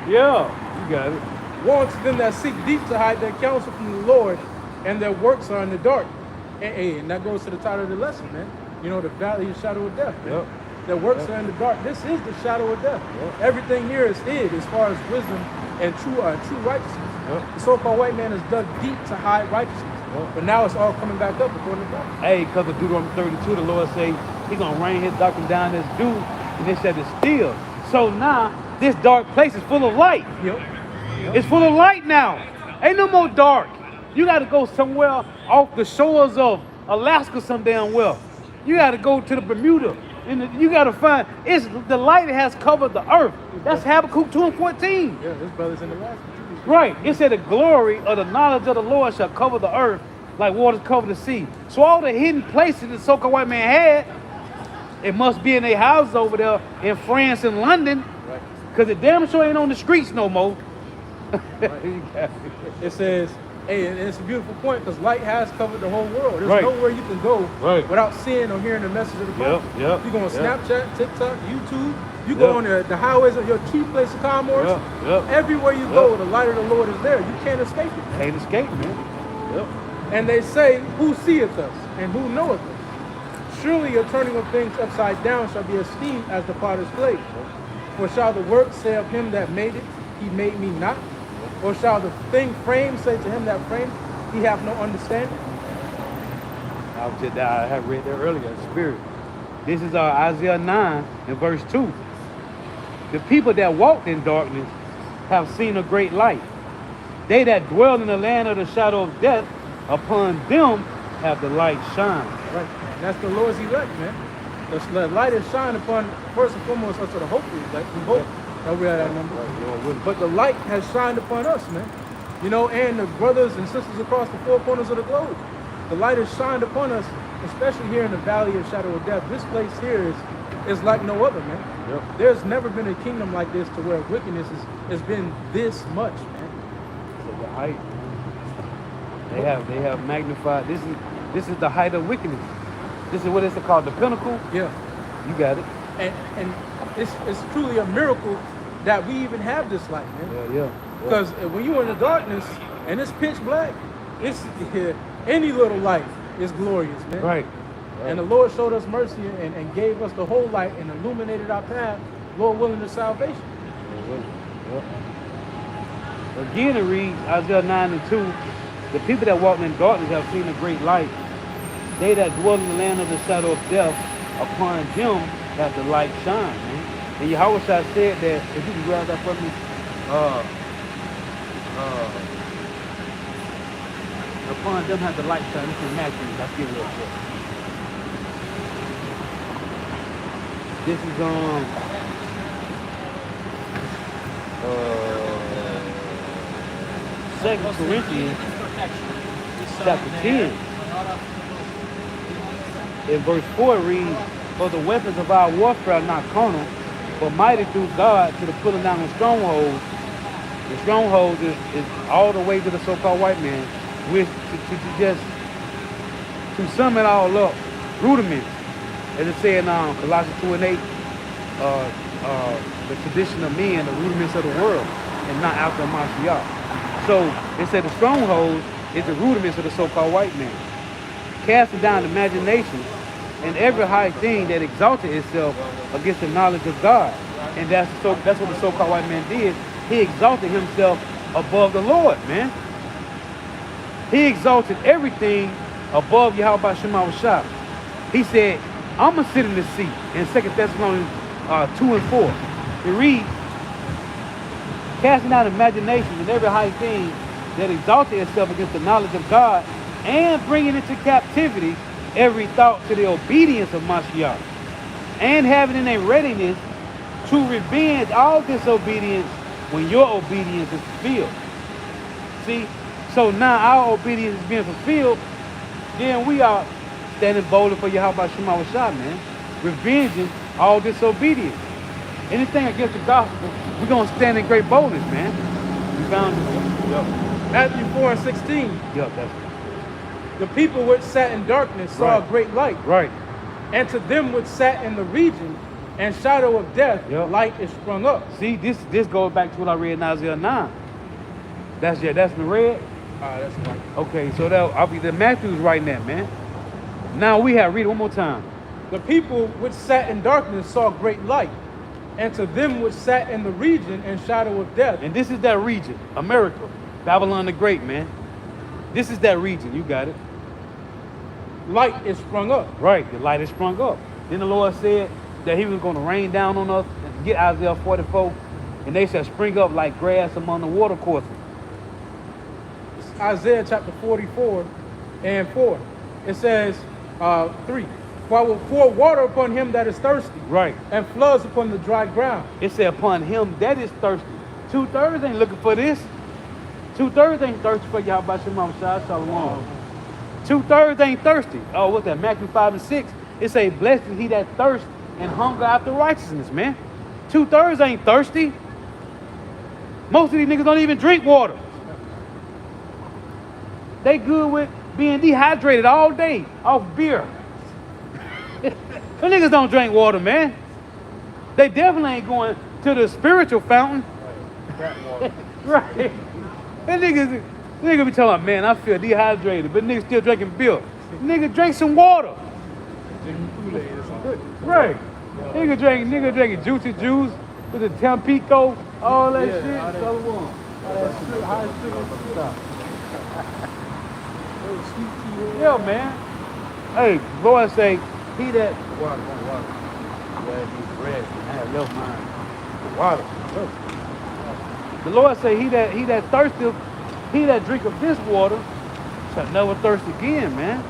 Yeah, you got it. Woe unto them that seek deep to hide their counsel from the Lord, and their works are in the dark. And that goes to the title of the lesson, man. You know, the valley of shadow of death. Man. Yep. Their works are in the dark. This is the shadow of death. Yep. Everything here is hid as far as wisdom and true righteousness. Yep. The so-called white man has dug deep to hide righteousness. Yep. But now it's all coming back up according to God. Hey, because of Deuteronomy 32, the Lord say he gonna rain his doctrine down this dew, and it said it's still. So now, this dark place is full of light. Yep. It's full of light now. Ain't no more dark. You got to go somewhere off the shores of Alaska some damn well. You got to go to the Bermuda. And you got to find, it's the light has covered the earth. That's Habakkuk 2:14. Yeah, this brother's in Alaska too. Right. It said the glory of the knowledge of the Lord shall cover the earth like waters cover the sea. So all the hidden places the so-called white man had, it must be in their houses over there in France and London. Right. Because it damn sure ain't on the streets no more. It says, hey, and it's a beautiful point because light has covered the whole world. There's Right. nowhere you can go Right. without seeing or hearing the message of the gospel. Yep. You go on Yep. Snapchat, TikTok, YouTube. You go on the highways of your chief place of commerce. Yep. Everywhere you go, the light of the Lord is there. You can't escape it. Can't escape, man. Yep. And they say, who seeth us and who knoweth us? Surely a turning of things upside down shall be esteemed as the potter's clay. For shall the work say of him that made it, he made me not? Or shall the thing framed say to him that framed, he have no understanding? I had read that earlier, spirit. This is Isaiah 9 and verse 2. The people that walked in darkness have seen a great light. They that dwell in the land of the shadow of death, upon them have the light shine. Right. That's the Lord's elect, man. The light is shining upon, first and foremost, us to the hopeful elect. We hope that we're at that number. But the light has shined upon us, man. You know, and the brothers and sisters across the four corners of the globe. The light has shined upon us, especially here in the valley of shadow of death. This place here is like no other, man. Yep. There's never been a kingdom like this to where wickedness has been this much, man. So the height. They have magnified. This is the height of wickedness. This is what it's called, the pinnacle. Yeah. You got it. And it's truly a miracle that we even have this light, man. Yeah. Because when you're in the darkness and it's pitch black, it's any little light is glorious, man. Right. And the Lord showed us mercy and gave us the whole light and illuminated our path, Lord willing, to salvation. Again, it reads Isaiah 9 and 2. The people that walk in darkness have seen a great light. They that dwell in the land of the shadow of death, upon them have the light shine, man. And Yahweh said that, if you can grab that for me, upon them have the light shine. This is Matthew. Let's get it real quick. This is 2 Corinthians chapter 10. In verse 4 it reads, for the weapons of our warfare are not carnal, but mighty through God to the pulling down of strongholds. The stronghold is all the way to the so-called white man, which to sum it all up, rudiments. As it said in Colossians 2 and 8, the tradition of men, the rudiments of the world, and not after Mashiach. So it said the stronghold is the rudiments of the so-called white man. Casting down imagination and every high thing that exalted itself against the knowledge of God. And that's what the so-called white man did. He exalted himself above the Lord, man. He exalted everything above Yahweh Shema Shah. He said, I'm going to sit in this seat in 2 Thessalonians 2 and 4. It reads, casting out imaginations and every high thing that exalted itself against the knowledge of God, and bringing into captivity every thought to the obedience of Mashiach, and having in a readiness to revenge all disobedience when your obedience is fulfilled. See, so now our obedience is being fulfilled, then we are standing boldly for Yahweh Shema Shah, man, revenging all disobedience. Anything against the gospel, we're going to stand in great boldness, man. You found it? Yep. Matthew 4 and 16. Yep, that's it. The people which sat in darkness saw Right. a great light. Right. And to them which sat in the region and shadow of death, Yep. light is sprung up. See, this goes back to what I read in Isaiah 9. That's in the red? That's right. Okay, so the Matthew's writing that, man. Now we have, read it one more time. The people which sat in darkness saw great light. And to them which sat in the region and shadow of death. And this is that region, America, Babylon the Great, man. This is that region, you got it. Light is sprung up. Right, the light is sprung up. Then the Lord said that he was going to rain down on us, and get Isaiah 44, and they shall spring up like grass among the water courses. Isaiah chapter 44 and 4. It says, 3. For I will pour water upon him that is thirsty, Right. and floods upon the dry ground. It said upon him that is thirsty. 2/3 ain't looking for this. 2/3 ain't thirsty for y'all about your mama Shah Shalom. 2/3 ain't thirsty. Oh, what's that? Matthew 5 and 6. It say, blessed is he that thirsts and hunger after righteousness, man. 2/3 ain't thirsty. Most of these niggas don't even drink water. They good with being dehydrated all day off beer. Them niggas don't drink water, man. They definitely ain't going to the spiritual fountain. Right. That nigga be talking about, man, I feel dehydrated, but niggas still drinking beer. Nigga, drink some water. Right. Nigga drinking juicy juice with the Tampico, all that shit. Shalom. High sugar stuff. Sweet tea. Yeah, man. Hey, Lord say, he that Water. well, he's bread. I have left mine. Water. The Lord say, he that thirsteth, he that drinketh this water shall never thirst again, man.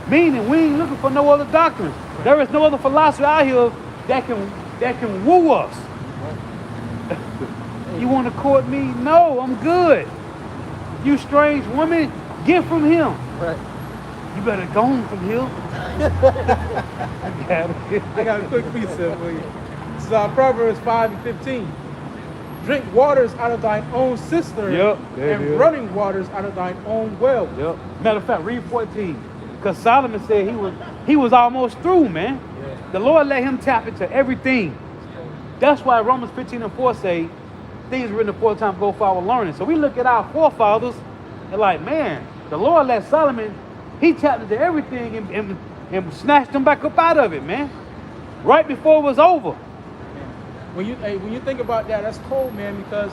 Meaning we ain't looking for no other doctrine. There is no other philosophy out here that can woo us. You want to court me? No, I'm good. You strange woman, get from him. Right. You better go home from here. I got a quick precept for you. This is Proverbs 5 and 15. Drink waters out of thine own cistern, Yep, there it and is. running waters out of thine own well. Yep. Matter of fact, read 14. Because Solomon said he was almost through, man. Yeah. The Lord let him tap into everything. That's why Romans 15 and 4 say, things written aforetime go for our learning. So we look at our forefathers and like, man, the Lord let Solomon, he tapped into everything and snatched them back up out of it, man. Right before it was over. When you think about that, that's cold, man, because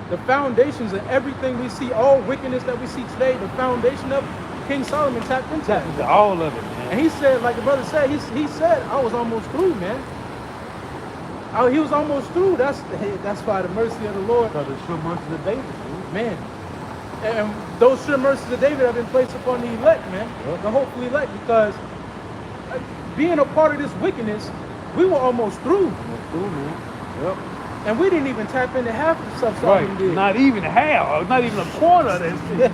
the foundations of everything we see, all wickedness that we see today, the foundation of King Solomon tapped into Tapped that. into all of it, man. And he said, like the brother said, he said, I was almost through, man. He was almost through. That's why the mercy of the Lord, Because the sure mercies of David, dude. man. And those sure mercies of David have been placed upon the elect, man. Yep. The hopefully elect, because being a part of this wickedness, we were almost through. That's cool, man. Yep. And we didn't even tap into half the stuff Right. Solomon did. Not even half, not even a quarter of that shit.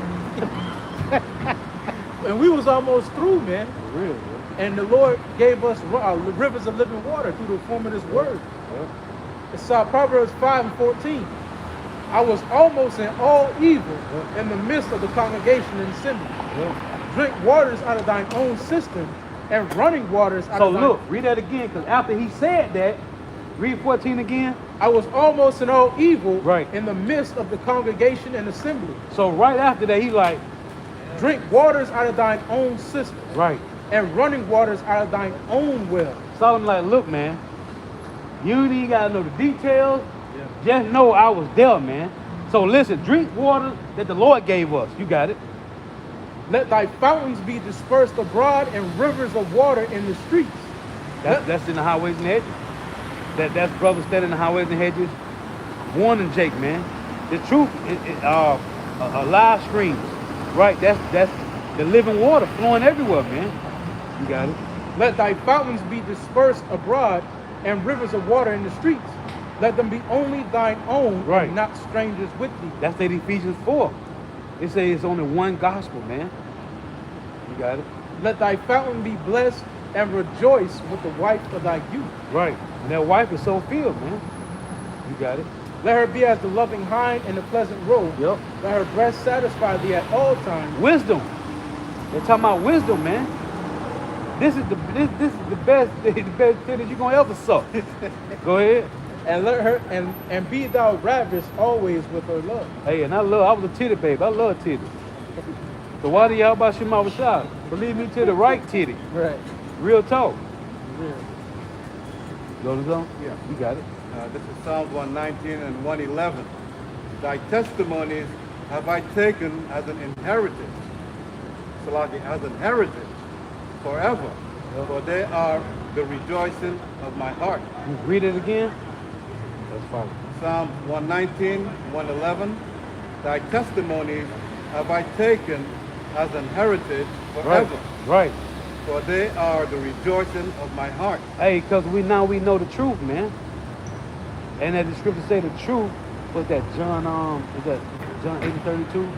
And we was almost through, man. For real, man. And the Lord gave us rivers of living water through the form of this word. Yep. It's Proverbs 5 and 14. I was almost in all evil in the midst of the congregation and assembly. Yep. Drink waters out of thine own cistern, and running waters out So of thine... look, read that again, because after he said that, read 14 again. I was almost in all evil Right. in the midst of the congregation and assembly. So right after that, he like, Drink waters out of thine own cistern, right. and running waters out of thine own well. Solomon like, look, man, you ain't even gotta know the details. Just know I was there, man. So listen, drink water that the Lord gave us. You got it. Let thy fountains be dispersed abroad, and rivers of water in the streets. That's in the highways and hedges. That's brothers standing in the highways and hedges, warning Jake, man. The truth, live streams, right? That's the living water flowing everywhere, man. You got it. Let thy fountains be dispersed abroad, and rivers of water in the streets. Let them be only thine own, Right. and not strangers with thee. That's the Ephesians 4. It says it's only one gospel, man. You got it. Let thy fountain be blessed, and rejoice with the wife of thy youth. Right. And that wife is so filled, man. You got it. Let her be as the loving hind in the pleasant robe. Yep. Let her breast satisfy thee at all times. Wisdom. They're talking about wisdom, man. This is the best titties you're gonna ever suck. Go ahead. And let her and be thou ravished always with her love. Hey, and I was a titty babe. I love titties. So why do y'all about Shema Rashad? Believe me to the right titty. Right. Real talk. Yeah. Go to zone? Yeah. You got it. This is Psalms 119 and 111. Thy testimonies have I taken as an inheritance, Salaki, as an heritage forever, for they are the rejoicing of my heart. Read it again. That's fine. Psalms 119, 111. Thy testimonies have I taken as an heritage forever. Right. For they are the rejoicing of my heart. Hey, because we know the truth, man. And as the scripture say the truth, was that John 8:32?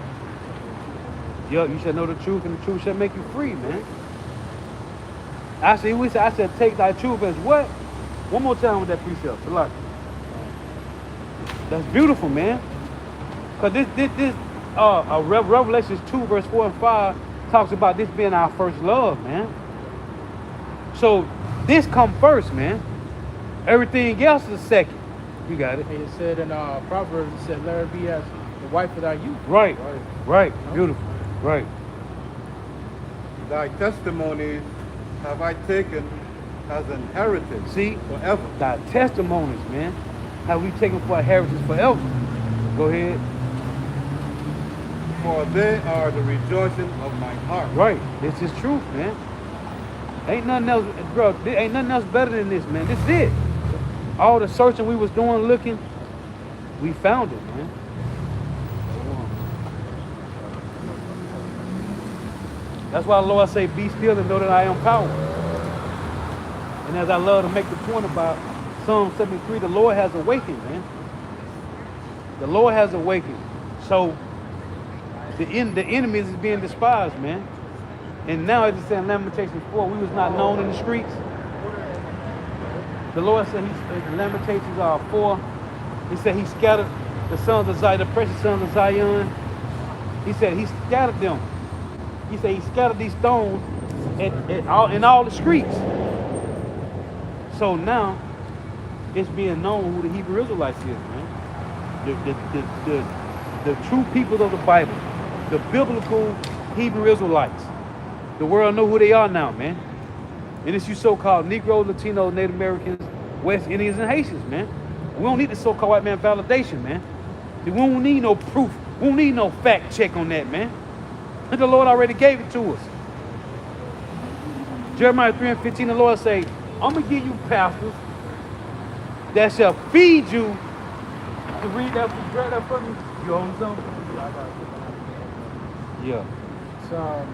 Yo, you shall know the truth, and the truth shall make you free, man. I said, take thy truth as what? One more time with that precept. Like, that's beautiful, man. Because this Revelations 2, verse 4 and 5 talks about this being our first love, man. So this come first, man. Everything else is second. You got it. And it said in Proverbs, it said, let her be as the wife of thy youth. Right. Beautiful. Right. Thy testimonies have I taken as an heritage. See? Forever. Thy testimonies, man. Have we taken for a heritage forever? Go ahead. For they are the rejoicing of my heart. Right. This is truth, man. Ain't nothing else, bro. Ain't nothing else better than this, man. This is it. All the searching we was doing, looking, we found it, man. That's why the Lord say, be still and know that I am power. And as I love to make the point about Psalm 73, the Lord has awakened, man. The Lord has awakened. So the enemy is being despised, man. And now it's saying Lamentations 4, we was not known in the streets. The Lord said, in Lamentations 4, he said he scattered the sons of Zion, the precious sons of Zion. He said he scattered them. He said he scattered these stones in all the streets. So now it's being known who the Hebrew Israelites is, man. The true people of the Bible, the biblical Hebrew Israelites. The world know who they are now, man. And it's you so-called Negroes, Latinos, Native Americans, West Indians, and Haitians, man. We don't need the so-called white man validation, man. We don't need no proof. We don't need no fact check on that, man. The Lord already gave it to us. Jeremiah 3:15, the Lord say, I'm going to give you pastors that shall feed you. And read that for me. You own something? Yeah. So,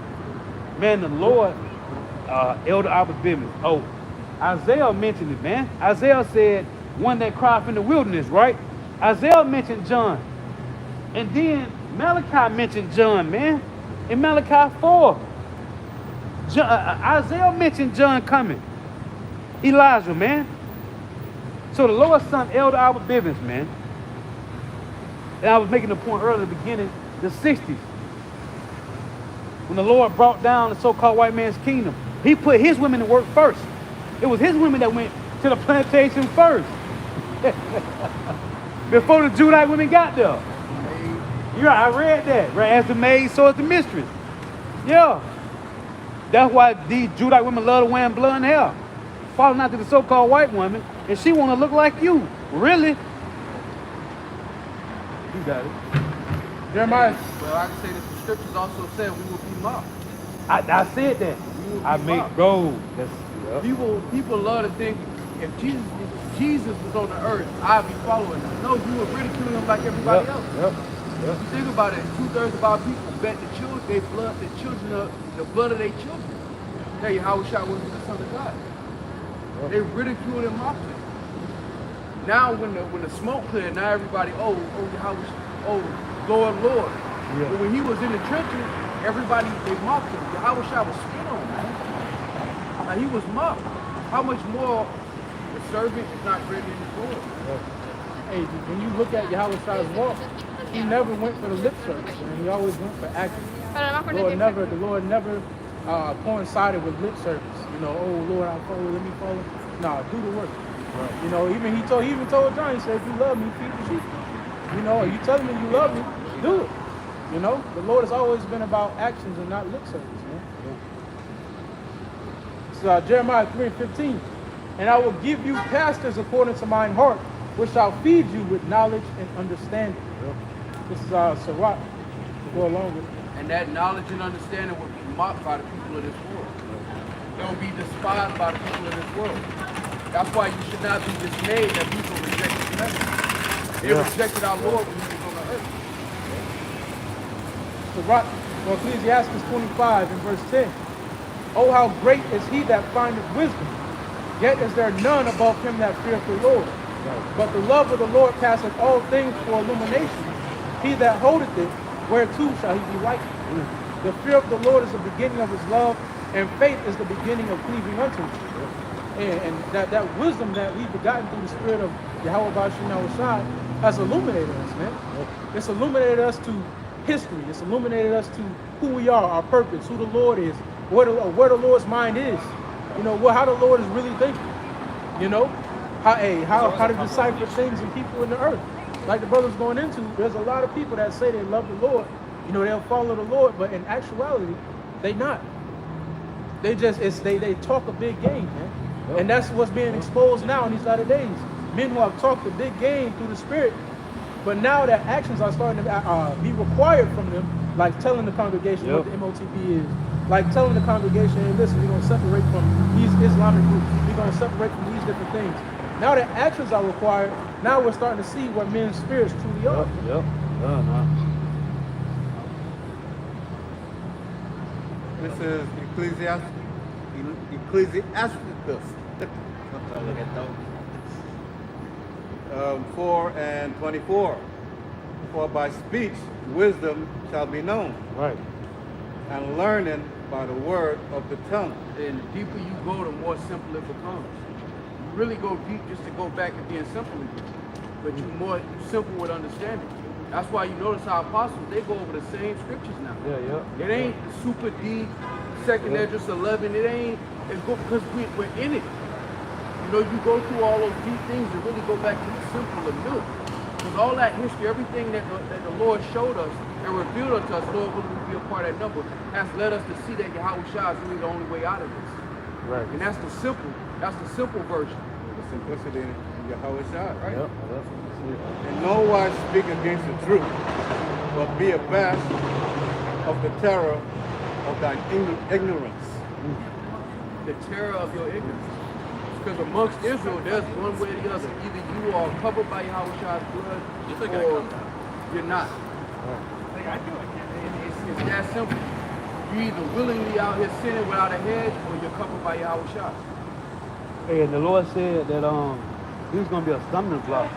man, the Lord, Elder Albert Bivens. Oh, Isaiah mentioned it, man. Isaiah said, one that cried from the wilderness, right? Isaiah mentioned John. And then Malachi mentioned John, man. In Malachi 4. Isaiah mentioned John coming. Elijah, man. So the Lord's son, Elder Albert Bivens, man. And I was making the point earlier at the beginning, the 60s. When the Lord brought down the so-called white man's kingdom, he put his women to work first. It was his women that went to the plantation first. Before the Judite women got there. Yeah, I read that. Right, as the maid, so is the mistress. Yeah. That's why these Judite women love to wear blood and hair. Falling out to the so-called white woman, and she want to look like you. Really? You got it. Jeremiah. Well, I can say that the scriptures also said we will be mocked. I said that. I made go. People love to think if Jesus was on the earth, I'd be following him. No, you would ridicule him like everybody else. If you think about it, 2/3 of our people bet the blood of their children. Tell you how Shah was the son of God. They ridiculed and mocked him. Now when the smoke cleared, now everybody, Lord. Yeah. But when he was in the trenches, everybody, they mocked him. Yahweh Shah was spit on, man. Now he was mocked. How much more the servant is not ready in his Lord? Hey, when you look at Yahweh Shah's walk, he never went for the lip service, and he always went for action. The Lord never coincided with lip service. You know, oh Lord, I'll follow, let me follow. No, do the work. Right. You know, he even told John, he said, if you love me, feed the sheep. You know, you telling me you love me, do it. You know, the Lord has always been about actions and not lip service, man. So Jeremiah 3:15, and I will give you pastors according to mine heart, which shall feed you with knowledge and understanding. This is Sirach to go along with it. And that knowledge and understanding will be mocked by the people of this world. It will be despised by the people of this world. That's why you should not be dismayed that people rejected the message. They rejected our Lord when he was on the earth. So Ecclesiastes 25 and verse 10. Oh, how great is he that findeth wisdom, yet is there none above him that feareth the Lord. But the love of the Lord passeth all things for illumination. He that holdeth it, whereto shall he be likened? The fear of the Lord is the beginning of his love, and faith is the beginning of cleaving unto him. And that wisdom that we've begotten through the spirit of Yahweh Bashim Yahushai has illuminated us, man. It's illuminated us to history. It's illuminated us to who we are, our purpose, who the Lord is, where the Lord's mind is. You know, how the Lord is really thinking. You know, how to decipher things and people in the earth. Like the brother's going into, there's a lot of people that say they love the Lord. You know, they'll follow the Lord, but in actuality, they not. They talk a big game, man. And that's what's being exposed now in these latter days. Men who have talked a big game through the spirit, but now their actions are starting to be required from them, like telling the congregation what the MOTB is, like telling the congregation, hey, listen, we're going to separate from these Islamic groups. We're going to separate from these different things. Now that actions are required, now we're starting to see what men's spirits truly are. This is Ecclesiasticus 4 and 24. For by speech wisdom shall be known, Right. and learning by the word of the tongue. And the deeper you go, the more simple it becomes. You really go deep just to go back and being simple again. But you're more simple with understanding. That's why you notice how apostles, they go over the same scriptures now. It ain't the super deep, second Esdras 11. It ain't, it's go because we're in it. You know, you go through all those deep things to really go back to the simple and milk. Because all that history, everything that the Lord showed us and revealed unto us, Lord, will we be a part of that number, has led us to see that Yahweh Shah is really the only way out of this. Right. And that's the simple version. The simplicity in Yahweh Shah, right? Yep. That's what it And no wise speak against the truth, but be abashed of the terror of thine ignorance. The terror of your ignorance. Because amongst Israel, there's one way or the other. Either you are covered by Yahweh Shah's blood, or you're not. It's that simple. You're either willingly out here sinning without a head, or you're covered by Yahweh Shah. Hey, and the Lord said that he was going to be a stumbling block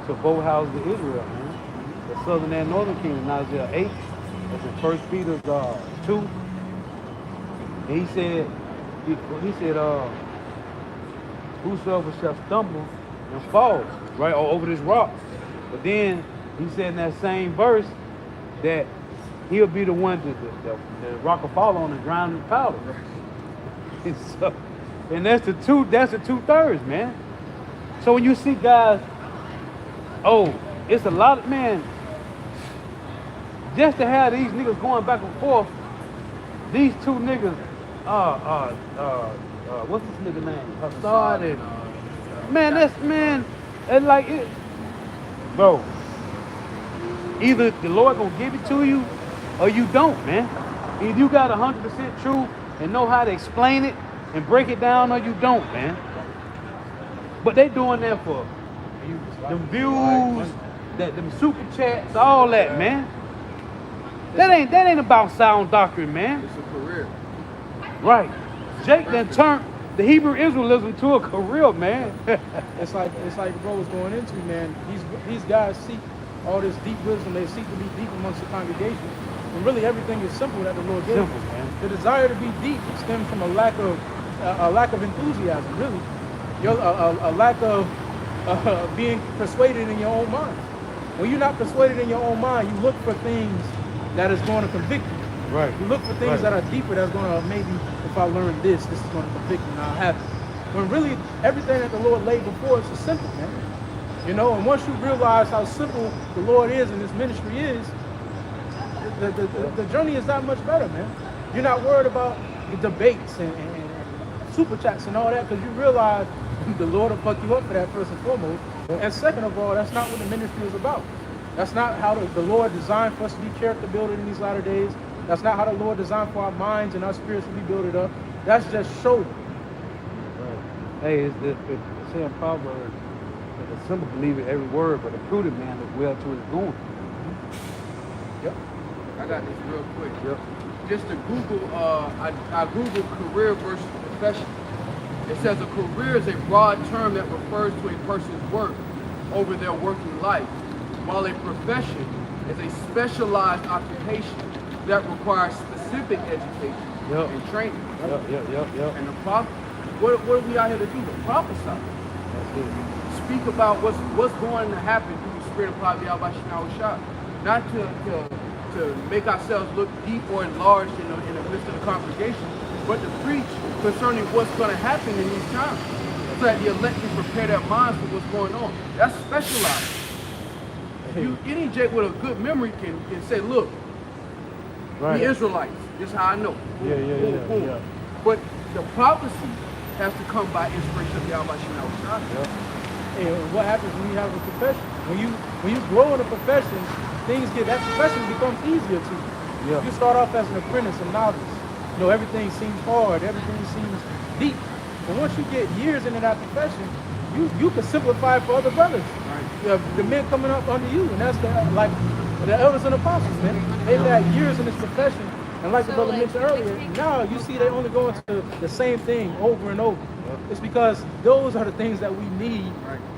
to both houses of Israel, man. The southern and northern kingdom, Isaiah 8, that's in 1 Peter 2. And he said, whosoever shall stumble and fall, right, or over this rock. But then he said in that same verse that he'll be the one the rock will fall on and drown in powder. And that's the 2/3, man. So when you see guys, it's a lot of, man, just to have these niggas going back and forth, these two niggas, what's this nigga name? Hassad and, and like it, bro, either the Lord gonna give it to you or you don't, man. Either you got 100% truth and know how to explain it and break it down, or you don't, man. But they doing that for them views, them super chats, all that, man. That ain't about sound doctrine, man. It's a career. Right. Jake then turned the Hebrew Israelism to a career, man. It's like the bro was going into, man. These guys seek all this deep wisdom. They seek to be deep amongst the congregation. And really everything is simple that the Lord gave. Simple, man. The desire to be deep stems from a lack of enthusiasm, really. A lack of being persuaded in your own mind. When you're not persuaded in your own mind, you look for things that is going to convict you. Right. You look for things that are deeper that's going to, maybe if I learn this is going to convict me and I'll have it. When really everything that the Lord laid before us is simple, man. You know, and once you realize how simple the Lord is and His ministry is, the journey is that much better, man. You're not worried about the debates and super chats and all that, because you realize the Lord will fuck you up for that, first and foremost. And second of all, that's not what the ministry is about. That's not how the Lord designed for us to be character building in these latter days. That's not how the Lord designed for our minds and our spirits to be built up. That's just show. Right. Hey, it's saying Proverbs that the simple believe in every word, but the prudent man is well to his going. Yep. I got this real quick. Yep. Just to Google, I Googled career versus profession. It says a career is a broad term that refers to a person's work over their working life, while a profession is a specialized occupation that requires specific education Yep. and training. Yep. And what are we out here to do? To prophesy. That's it. Speak about what's going to happen through the spirit of power shot. Not to make ourselves look deep or enlarged in the midst of the congregation, but to preach concerning what's going to happen in these times, so that the elect can prepare their minds for what's going on. That's specialized. Any Jake with a good memory can say, look, Right. the Israelites, this is how I know. Boom. Yeah. But the prophecy has to come by inspiration of Yahweh Shah. Yep. Hey, what happens when you have a profession? When you grow in a profession, that profession becomes easier to you. Yeah. You start off as an apprentice, a novice. Everything seems hard, everything seems deep. But once you get years into that profession, you can simplify it for other brothers. Right. The men coming up under you, and that's the elders and apostles, man. They've had years in this profession, and like the brother mentioned earlier, now you see they only go into the same thing over and over. Yep. It's because those are the things that we need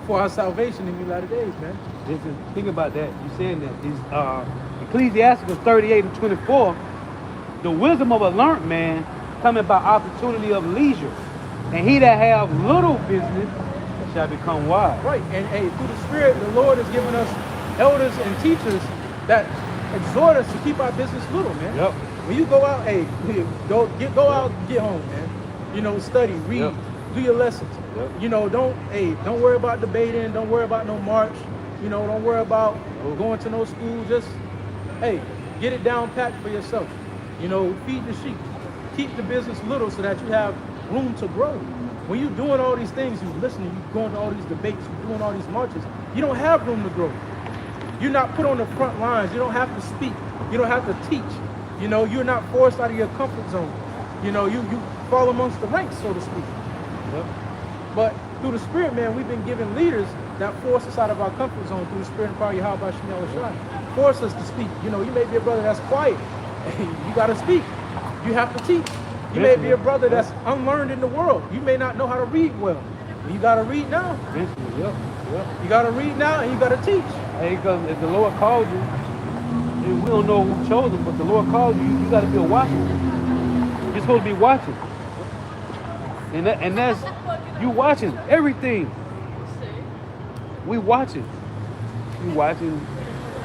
for our salvation in the latter days, man. Think about that. You saying that these Ecclesiastes 38 and 24, the wisdom of a learned man coming by opportunity of leisure, and he that have little business shall become wise. Right, and hey, through the Spirit, the Lord has given us elders and teachers that exhort us to keep our business little, man. Yep. When you go out, hey, go out, get home, man. Study, read, Yep. do your lessons. Yep. Don't worry about debating, don't worry about no march, don't worry about going to no school. Just, hey, get it down packed for yourself. Feed the sheep. Keep the business little so that you have room to grow. When you're doing all these things, you're listening, you're going to all these debates, you're doing all these marches, you don't have room to grow. You're not put on the front lines. You don't have to speak. You don't have to teach. You're not forced out of your comfort zone. You fall amongst the ranks, so to speak. Yep. But through the Spirit, man, we've been given leaders that force us out of our comfort zone through the Spirit and power of Yahweh Shah. Force us to speak. You may be a brother that's quiet. You got to speak. You have to teach. You may be a brother that's unlearned in the world. You may not know how to read well. You got to read now. Yep. You got to read now and you got to teach. Hey, because if the Lord called you, and we don't know who chose him, but the Lord called you, you got to be a watcher. You're supposed to be watching. And that's, you watching everything. We watching. You watching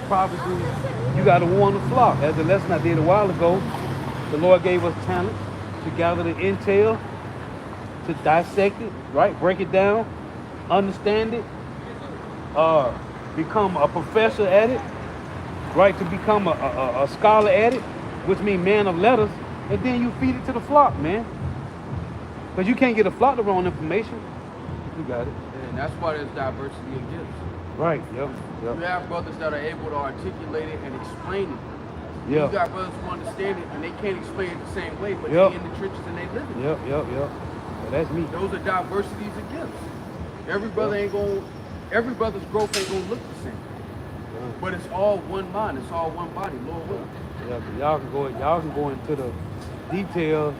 prophecy. You got to warn the flock. As the lesson I did a while ago, the Lord gave us talent to gather the intel, to dissect it, right? Break it down, understand it, become a professor at it, right? To become a scholar at it, which means man of letters, and then you feed it to the flock, man. Because you can't get a flock the wrong information. You got it. And that's why there's diversity of gifts. Right, yep. You have brothers that are able to articulate it and explain it. Yeah. You got brothers who understand it and they can't explain it the same way, but Yep. they're in the trenches and they live it. Yep. Well, that's me. Those are diversities of gifts. Every brother's growth ain't gonna look the same. But it's all one mind, it's all one body, Lord willing. Yeah, but y'all can go into the details.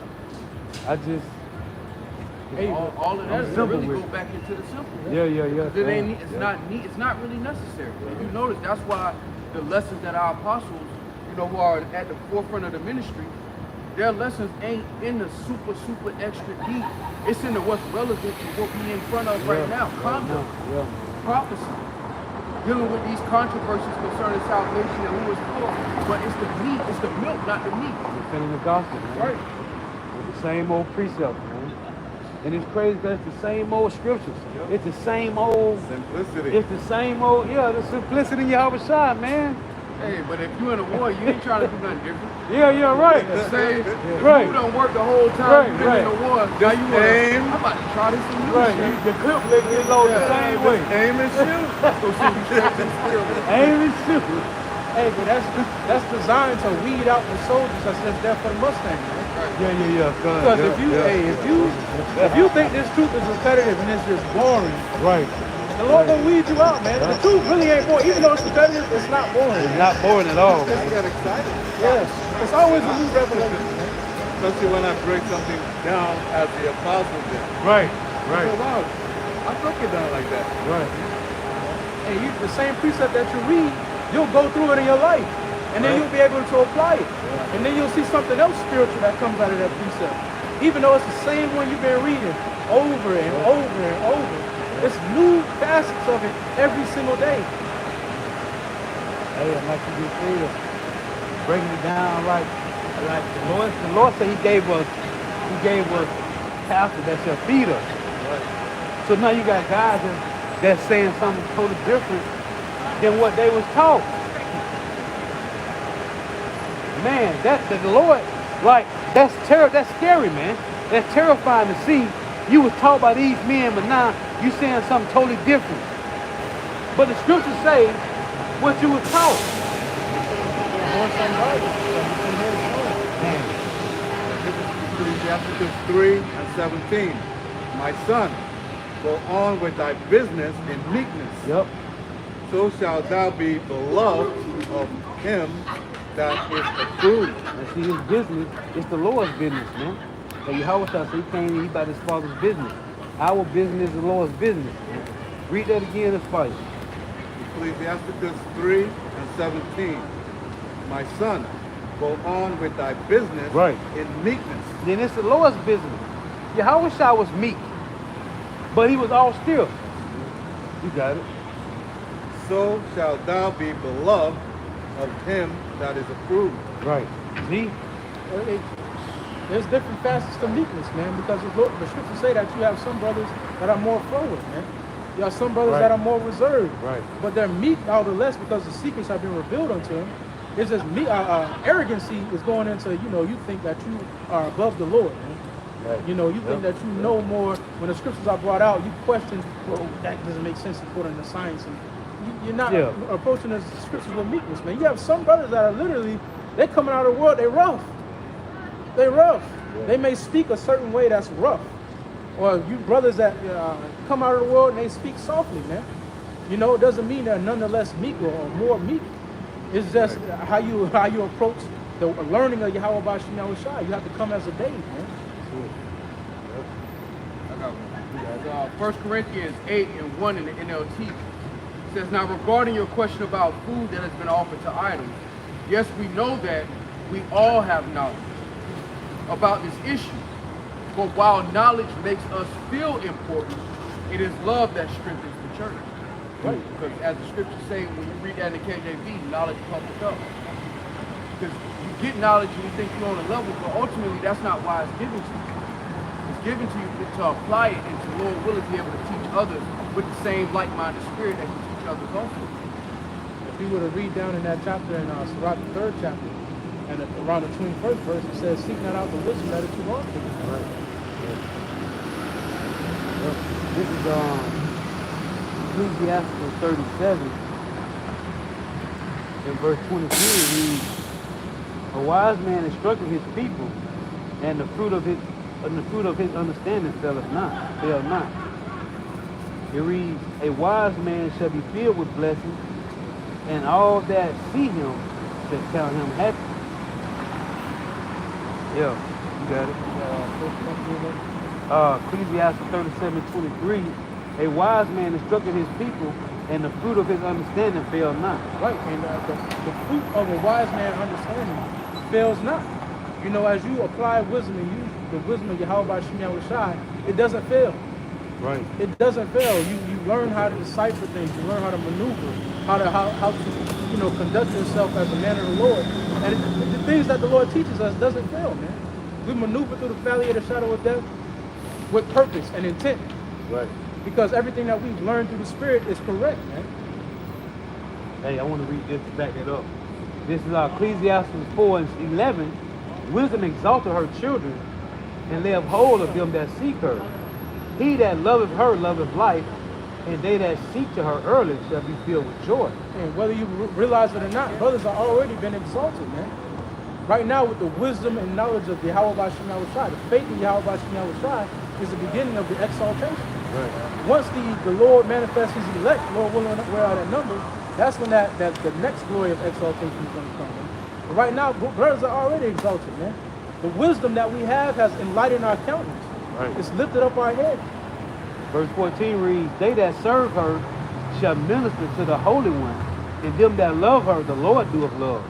All of that I'm is simple really with go back into the simple. Yeah. It's not really necessary. If you notice, that's why the lessons that our apostles, who are at the forefront of the ministry, their lessons ain't in the super extra deep. It's in the what's relevant to what we in front of right now. Conduct, prophecy, dealing with these controversies concerning salvation and who is for. But it's the meat, it's the milk, not the meat. Defending the gospel, man. Right. With the same old precepts, man. And it's crazy because it's the same old scriptures. It's the same old Simplicity. It's the same old, the simplicity in Yahweh Shai, man. Hey, but if you're in a war, you ain't trying to do nothing different. Yeah, right. Say, Right. you done work the whole time you've been Right. in the war. Now you want aim. I'm about to try this some new Right. shit. The clip they load the same way. Aim and shoot. Go see you straight to the field. Aim and shoot. Hey, but that's designed to weed out the soldiers that's there for the Mustang, man. Yeah. Because if you think this truth is repetitive and it's just boring, Right. The Lord gonna weed you out, man. The truth really ain't boring. Even though it's competitive, it's not boring. It's not boring at all, Just man. get excited. Yes. It's always a new revelation, man. Especially when I break something down as the apostle did. Right, So, wow, I broke it down like that. right. And the same precept that you read, you'll go through it in your life. And then Right. you'll be able to apply it. And then you'll see something else spiritual that comes out of that precept. Even though it's the same one you've been reading over and over and over. It's new facets of it every single day. Hey, and like you just said, breaking it down like the Lord said He gave us pastors that shall feed us. So now you got guys that's saying something totally different than what they was taught. Man, the Lord, like, that's scary, man. That's terrifying to see. You was taught by these men, but now you saying something totally different. But the scriptures say what you was taught. Man. Ecclesiastes 3 and 17. My son, go on with thy business in meekness. Yep. So shalt thou be beloved of him that is approved. And see, his business, it's the Lord's business, man. So Yahweh said he came, he about his father's business. Our business is the Lord's business, man. Read that again, it's fire. Ecclesiastes 3 and 17. My son, go on with thy business Right. in meekness. Then it's the Lord's business. Yahweh Shah was meek, but he was all still. You got it. So shalt thou be beloved of him that is approved. Right. See? There's different facets to meekness, man, because the scriptures say that you have some brothers that are more forward, man. You have some brothers Right. that are more reserved. Right. But they're meek nevertheless because the secrets have been revealed unto them. It's just arrogancy is going into, you think that you are above the Lord, man. Right. You think that you know more. When the scriptures are brought out, you question, well, that doesn't make sense according to science. And you're not approaching the scriptures with meekness, man. You have some brothers that are literally, they're coming out of the world, they're rough. They're rough. Yeah. They may speak a certain way that's rough. Or you brothers that come out of the world and they speak softly, man. It doesn't mean they're nonetheless meek or more meek. It's just how you approach the learning of Yahweh Bashim Yahushua. You have to come as a Dave, man. I got one. 1 Corinthians 8 and 1 in the NLT says, now regarding your question about food that has been offered to idols, yes, we know that we all have knowledge about this issue. But while knowledge makes us feel important, it is love that strengthens the church. Right? Because as the scriptures say, when you read that in the KJV, knowledge puffeth up. Because you get knowledge and you think you're on a level, but ultimately that's not why it's given to you. It's given to you to apply it and to Lord willing be able to teach others with the same like-minded spirit that you teach others also. If you were to read down in that chapter in Sirach, the 3rd chapter, and around the 21st verse, it says, seek not out the wisdom that is too long for you. Right. This is Ecclesiastes 37. In verse 23 it reads, a wise man instructed his people, and the fruit of his understanding faileth not. It reads, a wise man shall be filled with blessings, and all that see him shall count him happy. Yeah, you got it. Ecclesiastes 37:23. A wise man instructed his people, and the fruit of his understanding fail not. Right, and the fruit of a wise man understanding fails not. As you apply wisdom and use the wisdom of Yahweh Bashim Yahushua, it doesn't fail. Right. It doesn't fail. You learn how to decipher things. You learn how to maneuver, how to conduct yourself as a man of the Lord. And the things that the Lord teaches us doesn't fail, man. We maneuver through the valley of the shadow of death with purpose and intent. Right. Because everything that we've learned through the Spirit is correct, man. Hey, I want to read this to back that up. This is Ecclesiastes 4:11. Wisdom exalteth her children, and layeth hold of them that seek her. He that loveth her loveth life, and they that seek to her early shall be filled with joy. And whether you realize it or not, brothers are already been exalted, man. Right now, with the wisdom and knowledge of Yahweh Bashim Yahushua, the faith in Yahweh Bashim Yahushua is the beginning of the exaltation. Right. Once the Lord manifests his elect, Lord willing, we're out of number, that's when that the next glory of exaltation is going to come. Man. But right now, brothers are already exalted, man. The wisdom that we have has enlightened our countenance. Right. It's lifted up our head. Verse 14 reads, they that serve her shall minister to the Holy One, and them that love her, the Lord doeth love.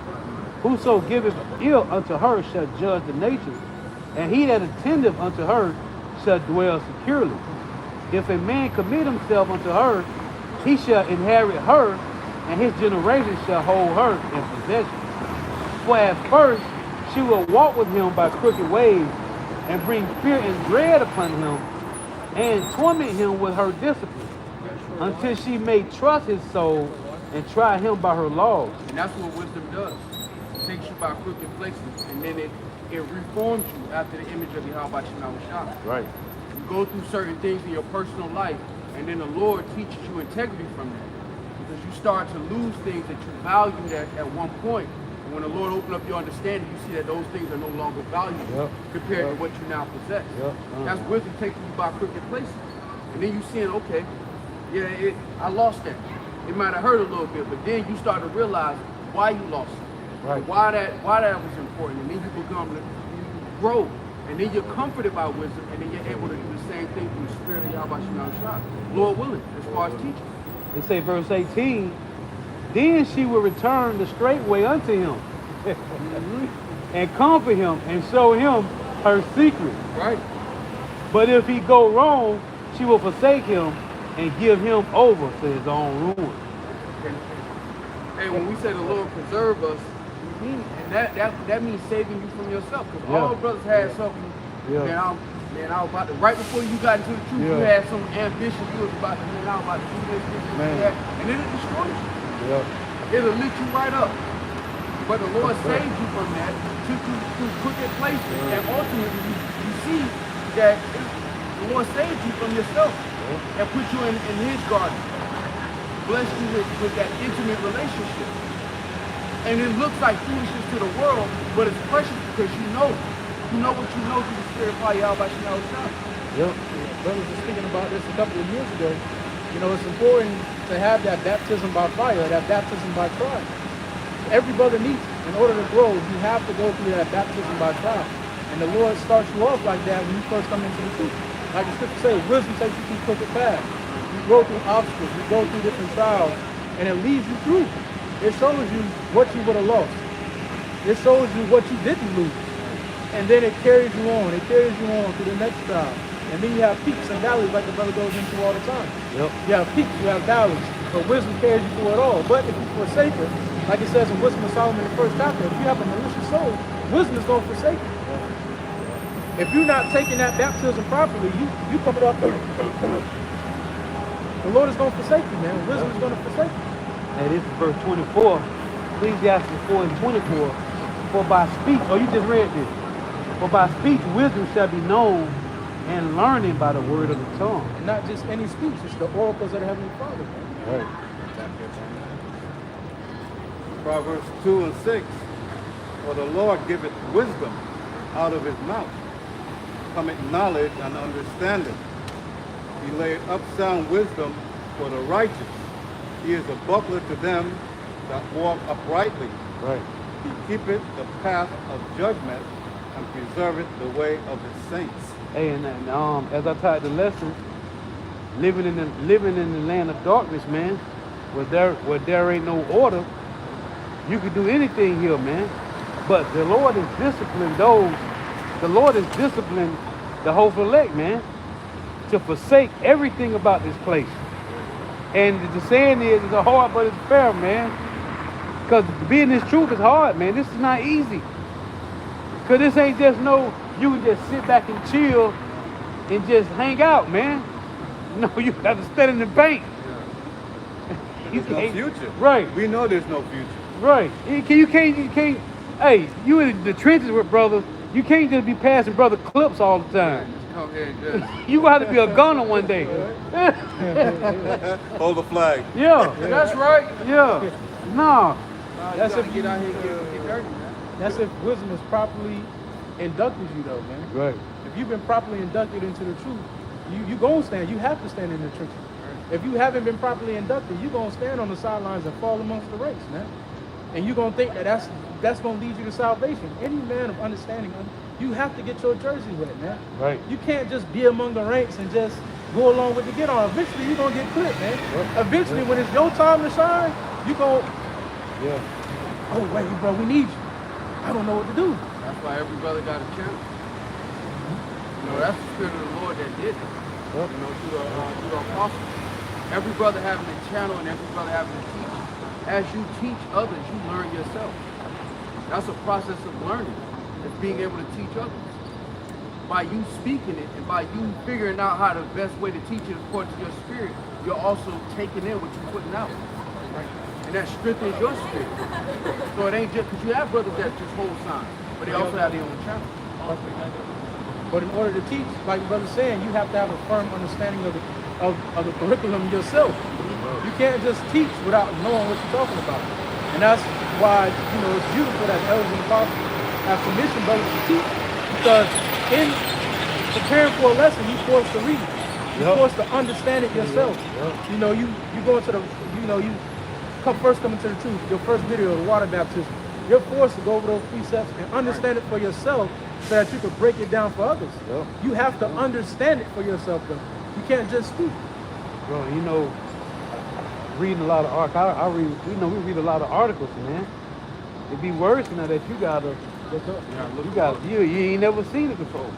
Whoso giveth ill unto her shall judge the nations, and he that attendeth unto her shall dwell securely. If a man commit himself unto her, he shall inherit her, and his generation shall hold her in possession. For at first she will walk with him by crooked ways, and bring fear and dread upon him, and torment him with her discipline, until she may trust his soul and try him by her laws. And that's what wisdom does. It takes you by crooked places, and then it reforms you after the image of Yahweh Shah. Right. You go through certain things in your personal life, and then the Lord teaches you integrity from that. Because you start to lose things that you valued at one point. And when the Lord opens up your understanding, you see that those things are no longer valuable compared to what you now possess. That's wisdom taking you by crooked places. And then you seeing, okay, yeah, I lost that. It might have hurt a little bit, but then you start to realize why you lost it. Right. Why that was important. And then you you grow. And then you're comforted by wisdom, and then you're able to do the same thing through the spirit of Yahweh Shah. Lord willing, as far as teaching. It say verse 18, then she will return the straight way unto him, and comfort him, and show him her secret. Right. But if he go wrong, she will forsake him, and give him over to his own ruin. Hey, when we say the Lord preserve us, and that means saving you from yourself. Because all brothers had something. Man, I was about to, right before you got into the truth, you had some ambition. You was about to, I was about to do this, that. And then it destroys you. It'll lift you right up. But the Lord saved you from that, took you through crooked places, and ultimately you see that the Lord saved you from yourself and put you in his garden. Blessed you with that intimate relationship. And it looks like foolishness to the world, but it's precious because you know what you know through the spirit of Yahweh Shah. Brothers were speaking about this a couple of years ago. You know, it's important to have that baptism by fire, that baptism by trial. Every brother needs it. In order to grow, you have to go through that baptism by trial. And the Lord starts you off like that when you first come into the truth. Like the scripture says, wisdom takes you through crooked paths. You go through obstacles, you go through different trials, and it leads you through. It shows you what you would have lost. It shows you what you didn't lose. And then it carries you on. It carries you on to the next trial. And then you have peaks and valleys like the brother goes into all the time. You have peaks, you have valleys. But wisdom carries you through it all. But if you forsake it, like it says in Wisdom of Solomon in the first chapter, if you have a malicious soul, wisdom is going to forsake you. If you're not taking that baptism properly, you come it up. The Lord is going to forsake you, man. Wisdom is going to forsake you. And this is verse 24, Ecclesiastes 4 and 24. For by speech, you just read this. For by speech wisdom shall be known, and learning by the word of the tongue. And not just any speech, it's the oracles of the Heavenly Father. Right. Proverbs 2 and 6. For the Lord giveth wisdom out of his mouth, cometh knowledge and understanding. He laid up sound wisdom for the righteous. He is a buckler to them that walk uprightly. Right. He keepeth the path of judgment and preserveth the way of his saints. Hey, and as I taught the lesson, living in the land of darkness, man, where there ain't no order, you can do anything here, man. But the Lord is disciplining those. The Lord is disciplining the whole elect, man, to forsake everything about this place. And the saying is, it's hard, but it's fair, man. Because being this truth is hard, man. This is not easy. Because this ain't just you can just sit back and chill and just hang out, man. No, you have to stand in the bank. There's no future. Right. We know there's no future. Right. You can't. Hey, you in the trenches with brothers. You can't just be passing brother clips all the time. Come here and just You gonna have to be a gunner one day. Hold the flag. Yeah. that's right. Yeah. No. That's if Get out here and get dirty, man. That's if wisdom is properly inducted you, though, man. Right. If you've been properly inducted into the truth, you gonna stand. You have to stand in the trenches. If you haven't been properly inducted, you're gonna stand on the sidelines and fall amongst the ranks, man. And you're gonna think that that's gonna lead you to salvation. Any man of understanding, you have to get your jersey wet, man. Right. You can't just be among the ranks and just go along with the get on. Eventually, you're gonna get clipped, man. Yep. Eventually, when it's your time to shine, you go, Yeah. oh wait, bro, we need you. I don't know what to do. That's why every brother got a channel. You know, that's the Spirit of the Lord that did it. Yep. You know, through the apostles. Every brother having a channel and every brother having to teach. As you teach others, you learn yourself. That's a process of learning. It's being able to teach others. By you speaking it and by you figuring out how the best way to teach it according to your spirit, you're also taking in what you're putting out. Right? And that strengthens your spirit. So it ain't just because you have brothers that just hold signs, but they also have their own channel. But in order to teach, like your brother's saying, you have to have a firm understanding of the curriculum yourself. You can't just teach without knowing what you're talking about. And that's why, it's beautiful that elders and apostles have commissioned brothers to teach, because in preparing for a lesson, you're forced to read. You're forced to understand it yourself. You go into the, you first come into the truth, your first video, the water baptism. You're forced to go over those precepts and understand it for yourself so that you can break it down for others. You have to understand it for yourself, though. You can't just speak. Bro, reading a lot of articles. We read a lot of articles, man. It be worse than that you gotta look up. You ain't never seen it before.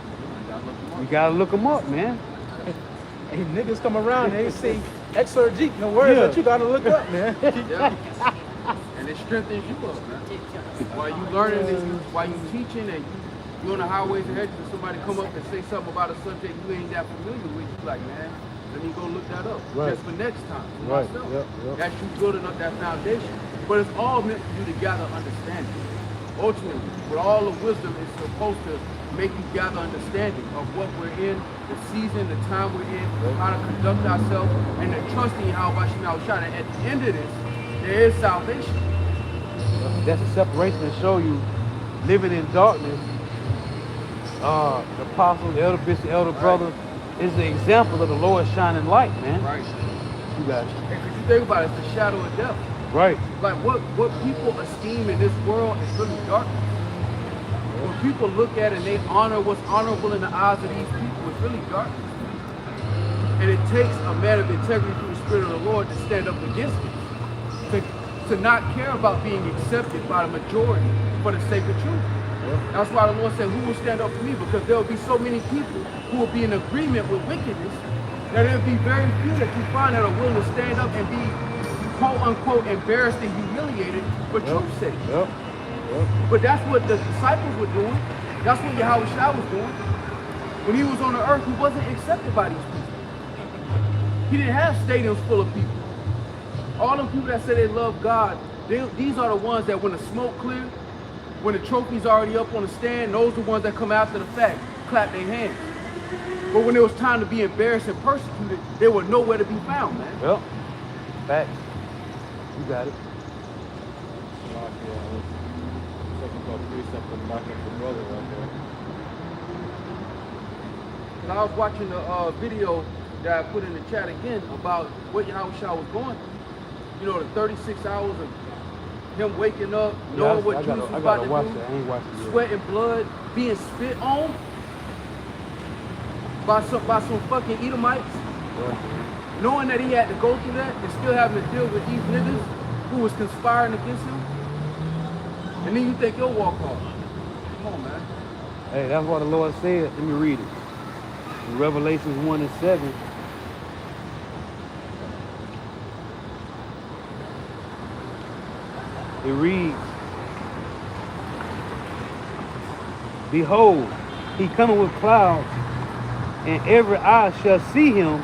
You gotta look them up, man. Hey, niggas come around and they say exegete, no words that you gotta look up, man. And it strengthens you up, man. While you learning this, while you teaching and you on the highways and hedges, and somebody come up and say something about a subject you ain't that familiar with, you like, man, let me go look that up. Right. Just for next time, for Right. myself. Yep. That's you building up that foundation. But it's all meant for you to gather understanding. Ultimately, with all the wisdom, it's supposed to make you gather understanding of what we're in, the season, the time we're in, how to conduct ourselves, and the trust in Yahweh Shah. And at the end of this, there is salvation. That's a separation to show you living in darkness. The apostles, the elder bishop, the elder brother is the example of the Lord shining light, man. Right. You got it. And if you think about it, it's the shadow of death. Right. Like what people esteem in this world is really darkness. When people look at it and they honor what's honorable in the eyes of these people, it's really darkness. And it takes a man of integrity through the Spirit of the Lord to stand up against it. To not care about being accepted by the majority for the sake of truth. That's why the Lord said, who will stand up for me? Because there will be so many people who will be in agreement with wickedness that there will be very few that you find that are willing to stand up and be quote unquote embarrassed and humiliated for truth's sake. But that's what the disciples were doing. That's what Yahweh Shah was doing. When he was on the earth, he wasn't accepted by these people. He didn't have stadiums full of people. All them people that say they love God, these are the ones that when the smoke clears, when the trophy's already up on the stand, those are the ones that come after the fact, clap their hands. But when it was time to be embarrassed and persecuted, they were nowhere to be found, man. Yep. Facts. You got it. And I was watching the video that I put in the chat again about what Yahweh Shah was going through. The 36 hours of him waking up, knowing what Jesus was about to do, sweat and blood, being spit on by some fucking Edomites, knowing that he had to go through that and still having to deal with these niggas who was conspiring against him. And then you think you'll walk off. Come on, man. Hey, that's what the Lord said. Let me read it. In Revelations 1:7. It reads, behold, he coming with clouds, and every eye shall see him,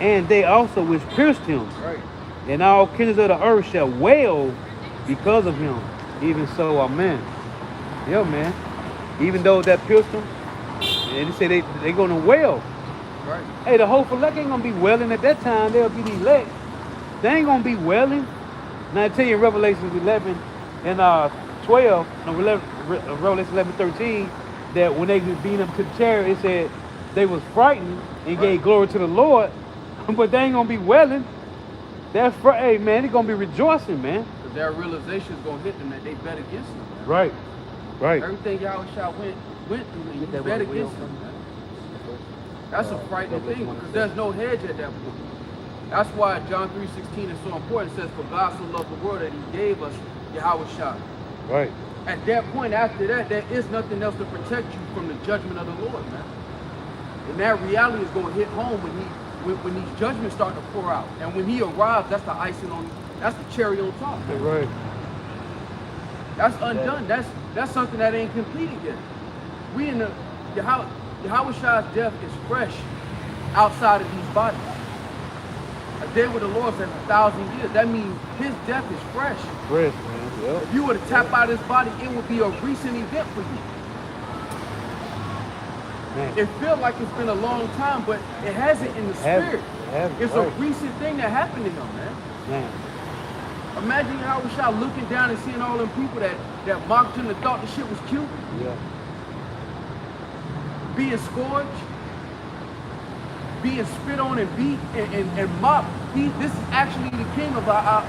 and they also which pierced him. Right. And all kindreds of the earth shall wail because of him. Even so, amen. Yeah, man. Even though that pierced him, and they say they gonna wail. Right. Hey, the hopeful elect ain't gonna be wailing at that time. They'll be the elect. They ain't gonna be wailing. Now I tell you in Revelation 11 and 12, no, Revelation 11:13, that when they was being up to the chariot, it said they was frightened and gave glory to the Lord, but they ain't gonna be wailing. Hey man, they're gonna be rejoicing, man. Because their realization is going to hit them that they bet against him. Man. Right. Right. Everything Yahushua went through, and you bet against him. Man. That's a frightening thing because there's no hedge at that point. That's why John 3:16 is so important. It says, for God so loved the world that he gave us Yahushua. Right. At that point, after that, there is nothing else to protect you from the judgment of the Lord, man. And that reality is going to hit home when these judgments start to pour out. And when he arrives, that's the icing on, that's the cherry on top. Man. Right. That's undone. That's something that ain't completed yet. We in the Yahushua's death is fresh outside of these bodies. A day with the Lord says 1,000 years. That means his death is fresh. Fresh, man. Yep. If you were to tap out his body, it would be a recent event for you. Man. It feels like it's been a long time, but it hasn't in the spirit. It's a recent thing that happened to him, man. Man. Imagine Yahushua looking down and seeing all them people that mocked him and thought the shit was cute. Yeah. Being scourged, being spit on and beat and mocked. This is actually the king of us.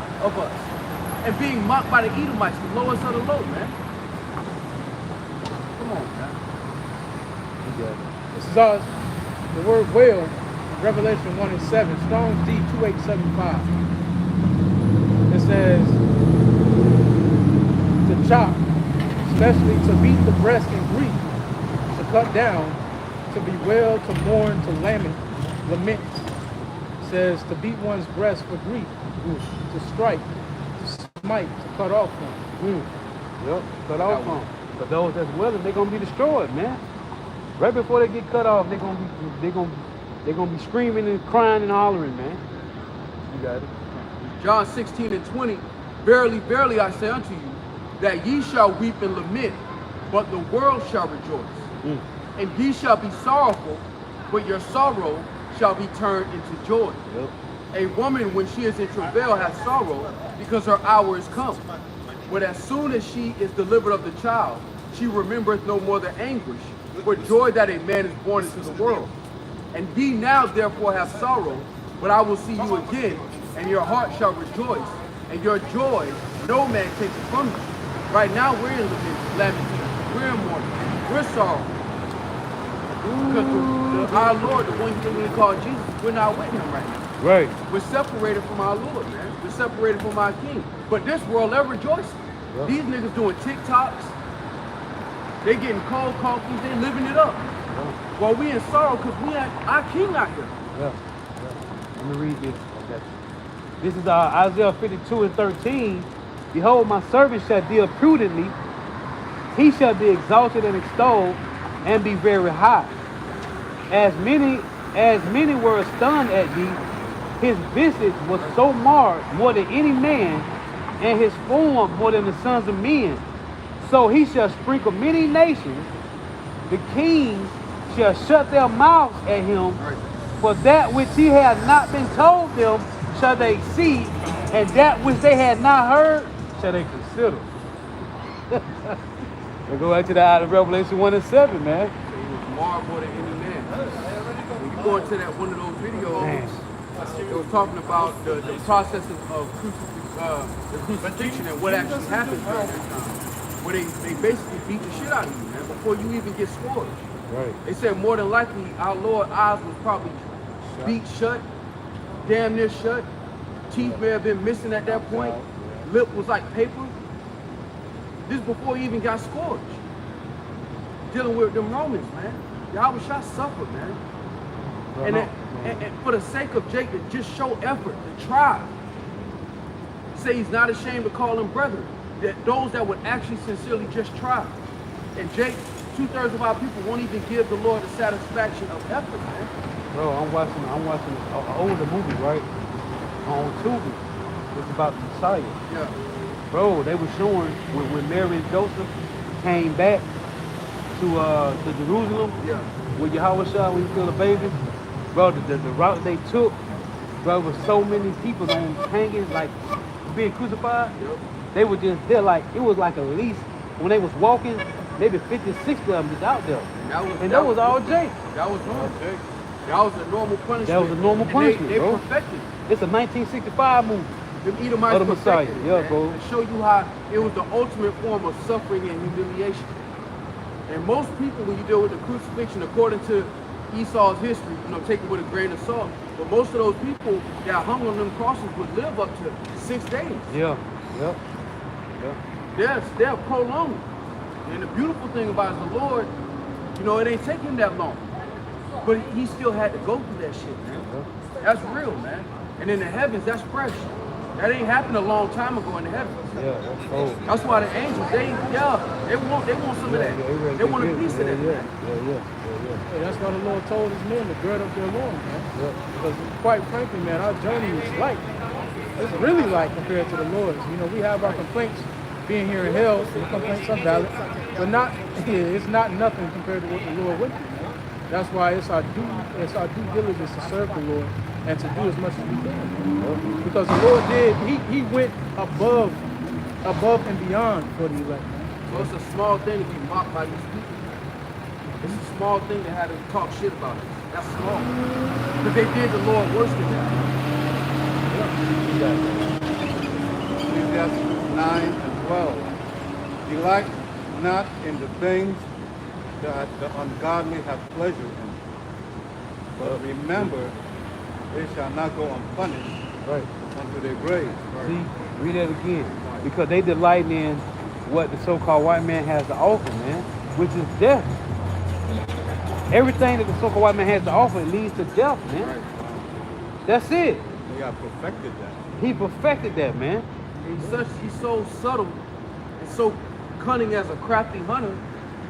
And being mocked by the Edomites, the lowest of the low, man. Come on, man. This is us. The word well, Revelation 1:7, Strong's D 2875. It says to chop, especially to beat the breast in grief, to cut down, to bewail, to mourn, to lament. It says to beat one's breast for grief, to strike, to smite, to cut off from. Yep, cut off from. But those that's willing, they're gonna be destroyed, man. Right before they get cut off, they're gonna be screaming and crying and hollering, man. You got it. John 16:20, verily, verily, I say unto you, that ye shall weep and lament, but the world shall rejoice. And ye shall be sorrowful, but your sorrow shall be turned into joy. Yep. A woman, when she is in travail, has sorrow, because her hour is come. But as soon as she is delivered of the child, she remembereth no more the anguish, for joy that a man is born into the world. And ye now therefore have sorrow, but I will see you again, and your heart shall rejoice, and your joy no man takes it from you. Right now we're in lamentation, we're in mourning, we're sorrowful. Because our Lord, the one we call Jesus, we're not with him right now. Right. We're separated from our Lord, man. We're separated from our King. But this world, they're rejoicing. Yep. These niggas doing TikToks. They getting cold coffees. They living it up. Yeah. Well, we in sorrow because we had our King out here. Yeah. Let me read this. Okay. This is Isaiah 52:13. Behold, my servant shall deal prudently. He shall be exalted and extolled and be very high. As many were stunned at thee, his visage was so marred more than any man, and his form more than the sons of men. So he shall sprinkle many nations. The kings shall shut their mouths at him. For that which he had not been told them shall they see, and that which they had not heard shall they consider. We go back to the Revelation 1:7, man. So he was marred more than any man. When you go into that one of those videos, it was talking about the process of the crucifixion and what actually happened during that time. Where they basically beat the shit out of you, man, before you even get scourged. Right. They said more than likely our Lord's eyes was probably beat shut, damn near shut. Teeth may have been missing at that point. Lip was like paper. This before he even got scourged. Dealing with them Romans, man. Yahushua suffered, man. And for the sake of Jake, to just show effort, to try. Say he's not ashamed to call them brethren. That those that would actually sincerely just try. And Jake, 2/3 of our people won't even give the Lord the satisfaction of effort, man. Bro, I'm watching an older movie, right? On Tubi. It's about the Messiah. Yeah. Bro, they were showing when Mary and Joseph came back to Jerusalem, Yeah. with Yahushua when he killed a baby. Bro, the route they took, bro, with so many people on hanging, like being crucified. Yep. They were just there, like it was like at least when they was walking, maybe 50, 60 of them just out there. And that was all Jake. That was normal. That was a normal punishment. That was a normal And punishment, they bro. perfected it. It's a 1965 movie. Them Edomites Of the Messiah. perfected it, Yeah, man, bro. to show you how it was the ultimate form of suffering and humiliation. And most people, when you deal with the crucifixion, according to Esau's history, take it with a grain of salt. But most of those people that hung on them crosses would live up to 6 days. Yeah. They're prolonged. And the beautiful thing about it is the Lord, it ain't taking him that long. But he still had to go through that shit, man. That's real, man. And in the heavens, that's fresh. That ain't happened a long time ago in the heavens. Yeah, that's cold. That's why the angels, they want some of that. They want a piece of that. Hey, that's why the Lord told his men to gird up their loins, man. Because quite frankly, man, our journey is light. It's really light compared to the Lord's. We have our complaints being here in hell, so the complaints are valid, but it's not nothing compared to what the Lord went through, man. That's why it's our due diligence to serve the Lord and to do as much as we can. Because the Lord he went above and beyond for the elect. So it's a small thing to be mocked by these people. It's a small thing to have to talk shit about it. That's small. But they did the Lord worse than that. Ecclesiastes 9 and 12. Delight not in the things that the ungodly have pleasure in, but remember, they shall not go unpunished unto their graves. See, read that again. Because they delight in what the so-called white man has to offer, man, which is death. Everything that the so-called white man has to offer leads to death, man. That's it. They have perfected that. He perfected that, man. He's so subtle and so cunning as a crafty hunter.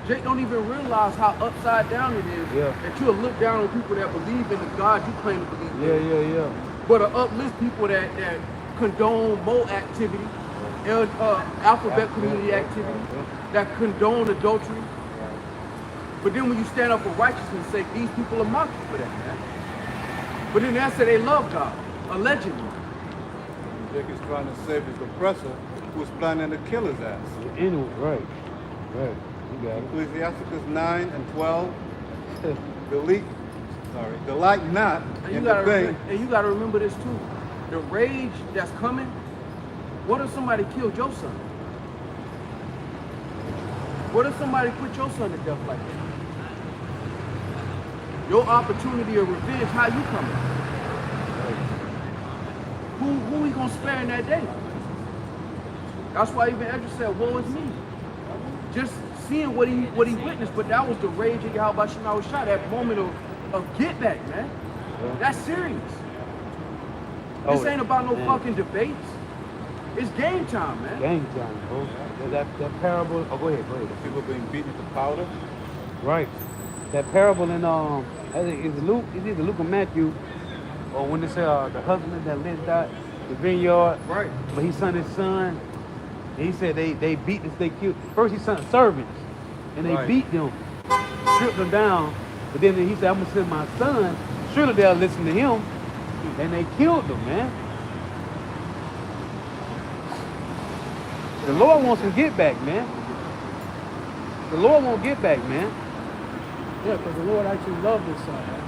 Jake don't even realize how upside down it is that you'll look down on people that believe in the God you claim to believe in. Yeah. But to uplift people that condone mole activity, alphabet community activity, that condone adultery. But then when you stand up for righteousness' sake, these people are mocked for that, man. But then they say they love God, allegedly. Jake is trying to save his oppressor who's planning to kill his ass. Anyway, right. You got it. Ecclesiastes 9 and 12. Delight not in the thing. And you gotta remember this too. The rage that's coming, what if somebody killed your son? What if somebody put your son to death like that? Your opportunity of revenge, how you coming? Who we gonna spare in that day? That's why even Ezra said, woe is me. Just seeing what he witnessed, but that was the rage of Yahweh Shema was shot, that moment of get back, man. That's serious. This ain't about no fucking debates. It's game time, man. Game time, bro. That parable. Oh, go ahead. People being beaten to powder. Right. That parable in I think it's Luke. It's either Luke or Matthew, or when they say the husband that lived out the vineyard. Right. But he sent his son. And he said they beat this, they killed. First he sent servants, and they beat them, stripped them down. But then he said, I'm gonna send my son. Surely they'll listen to him. And they killed them, man. The Lord wants some get back, man. The Lord won't get back, man. Yeah, because the Lord actually loved his son, man.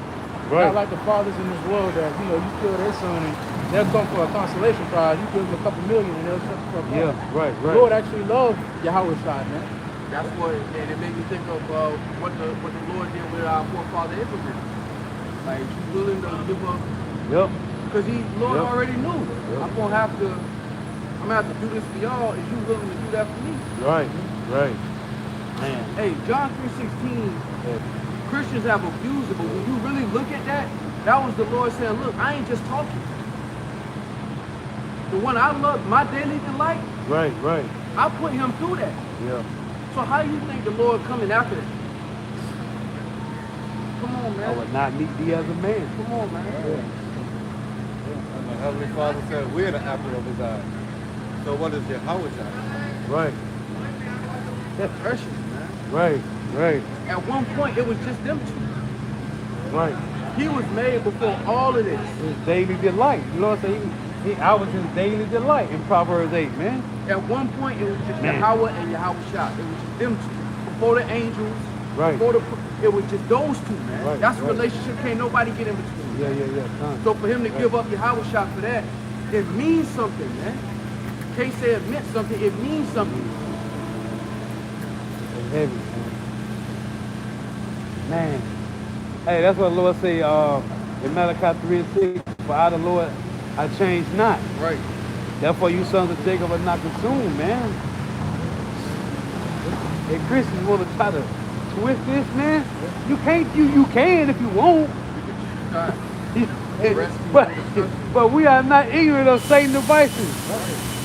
Right. Not like the fathers in this world that, you kill their son and they'll come for a consolation prize. You give them a couple million and they'll come for a prize. Yeah, right. The Lord actually loved Yahweh Shai, man. That's what, and it made me think of what the Lord did with our forefather Abraham. Like, he's willing to give up. Yep. Because Lord already knew. I'm gonna have to do this for y'all. Is you willing to do that for me? Right. Man. Hey, John 3:16, Christians have abused it, but when you really look at that, that was the Lord saying, look, I ain't just talking. The one I love, my daily delight, Right. I put him through that. Yeah. So how do you think the Lord coming after that? Come on, I man. would not meet thee as a man. Come on, man. And the Heavenly Father said, we're the apple of his eye. So what is Yahweh Shai? Right. That's precious, man. Right. At one point, it was just them two. Right. He was made before all of this. His daily delight. The Lord said I was his daily delight in Proverbs 8, man. At one point, it was just Man. Yahweh and Yahweh Shai. It was just them two. before the angels, Right. before it was just those two, man. Right, That's a right. relationship, can't nobody get in between. Yeah. Con. So for him to Right. give up Yahweh shot for that, it means something, man. Can't say it meant something, it means something. It's heavy, man. Hey, that's what the Lord say in Malachi 3:6. For I, the Lord, I change not. Right. Therefore, you sons of Jacob are not consumed, man. And Christians want to try to twist this, man. You can't. You can if you want. But we are not ignorant of Satan's devices.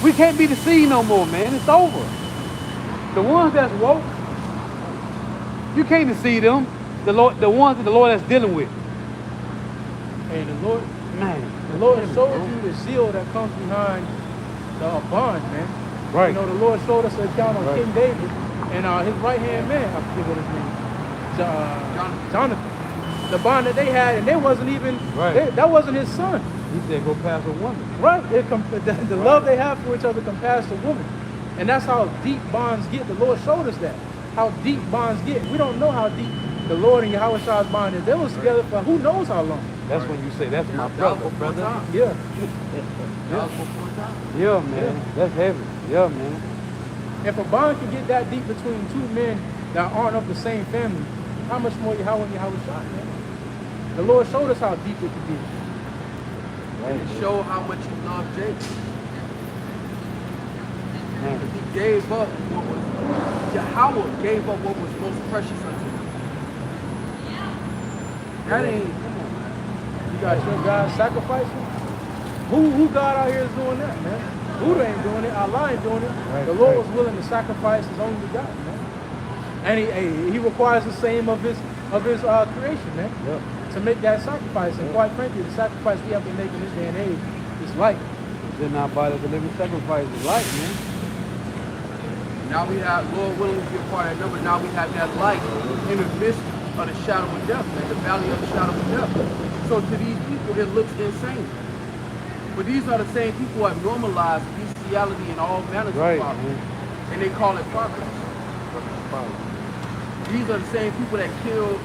We can't be deceived no more, man. It's over. The ones that's woke, you can't deceive them. The ones that the Lord is dealing with. And the Lord Man. showed you the zeal that comes behind the bond, man. Right. You know, the Lord showed us an account on Right. King David and his right-hand man, I forget what his name is, Jonathan. The bond that they had, and they wasn't even, Right. that wasn't his son. He said, go past a woman. Right. The love they have for each other compares to woman. And that's how deep bonds get. The Lord showed us that. How deep bonds get. We don't know how deep the Lord and Yahweh Shah's bond is. They was together for who knows how long. That's when you say, that's my brother, brother. Yeah. Yeah, man. That's heavy. Yeah, man. If a bond can get that deep between two men that aren't of the same family, how much more Yahweh and Yahweh Shah, man? The Lord showed us how deep it could be. And it showed how much he loved Jacob. Man. He gave up what was, Yahweh gave up what was most precious unto him. That ain't, come on, man. You got your God sacrificing? Who God out here is doing that, man? Buddha ain't doing it. Allah ain't doing it. Right, The Lord right. was willing to sacrifice his only begotten, man. And he requires the same of his creation, man. Yep. To make that sacrifice. And quite frankly, the sacrifice we have to make in this day and age is life. Then our body the living sacrifice is life, man. Now we have, Lord willing to be a part of that number, now we have that light in the midst of the shadow of death, man, the valley of the shadow of death. So to these people, it looks insane. But these are the same people who have normalized bestiality and all manners Right, of problems. man. And they call it progress. These are the same people that kill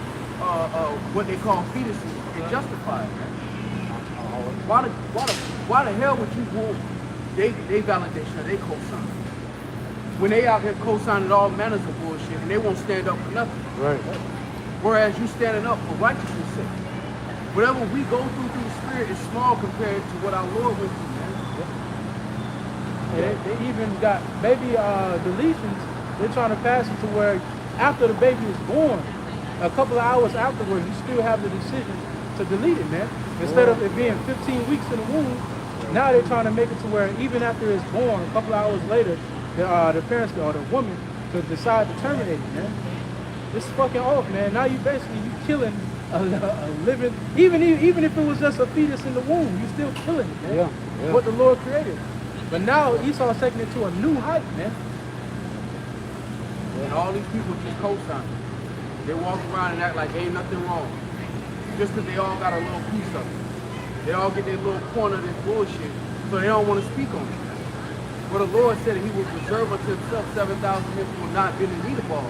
what they call fetuses and justify it, man. Why the hell would you want they validation or they co-sign? When they out here co-signing all manners of bullshit and they won't stand up for nothing. Right. Whereas you standing up for righteousness' sake. Whatever we go through the spirit is small compared to what our Lord went through, man. And they even got baby deletions. They're trying to pass it to where after the baby is born, a couple of hours afterwards, you still have the decision to delete it, man. Instead of it being 15 weeks in the womb, now they're trying to make it to where even after it's born, a couple of hours later, the parents or the woman could decide to terminate it, man. This is fucking off, man. Now you killing a living, even if it was just a fetus in the womb, you still killing it, man. Yeah. What the Lord created. But now Esau's taking it to a new height, man. And all these people just co-sign. They walk around and act like ain't nothing wrong. Just because they all got a little piece of it. They all get their little corner of this bullshit, so they don't want to speak on it. But the Lord said that he will preserve unto himself 7,000 men who will not bend the knee to Baal.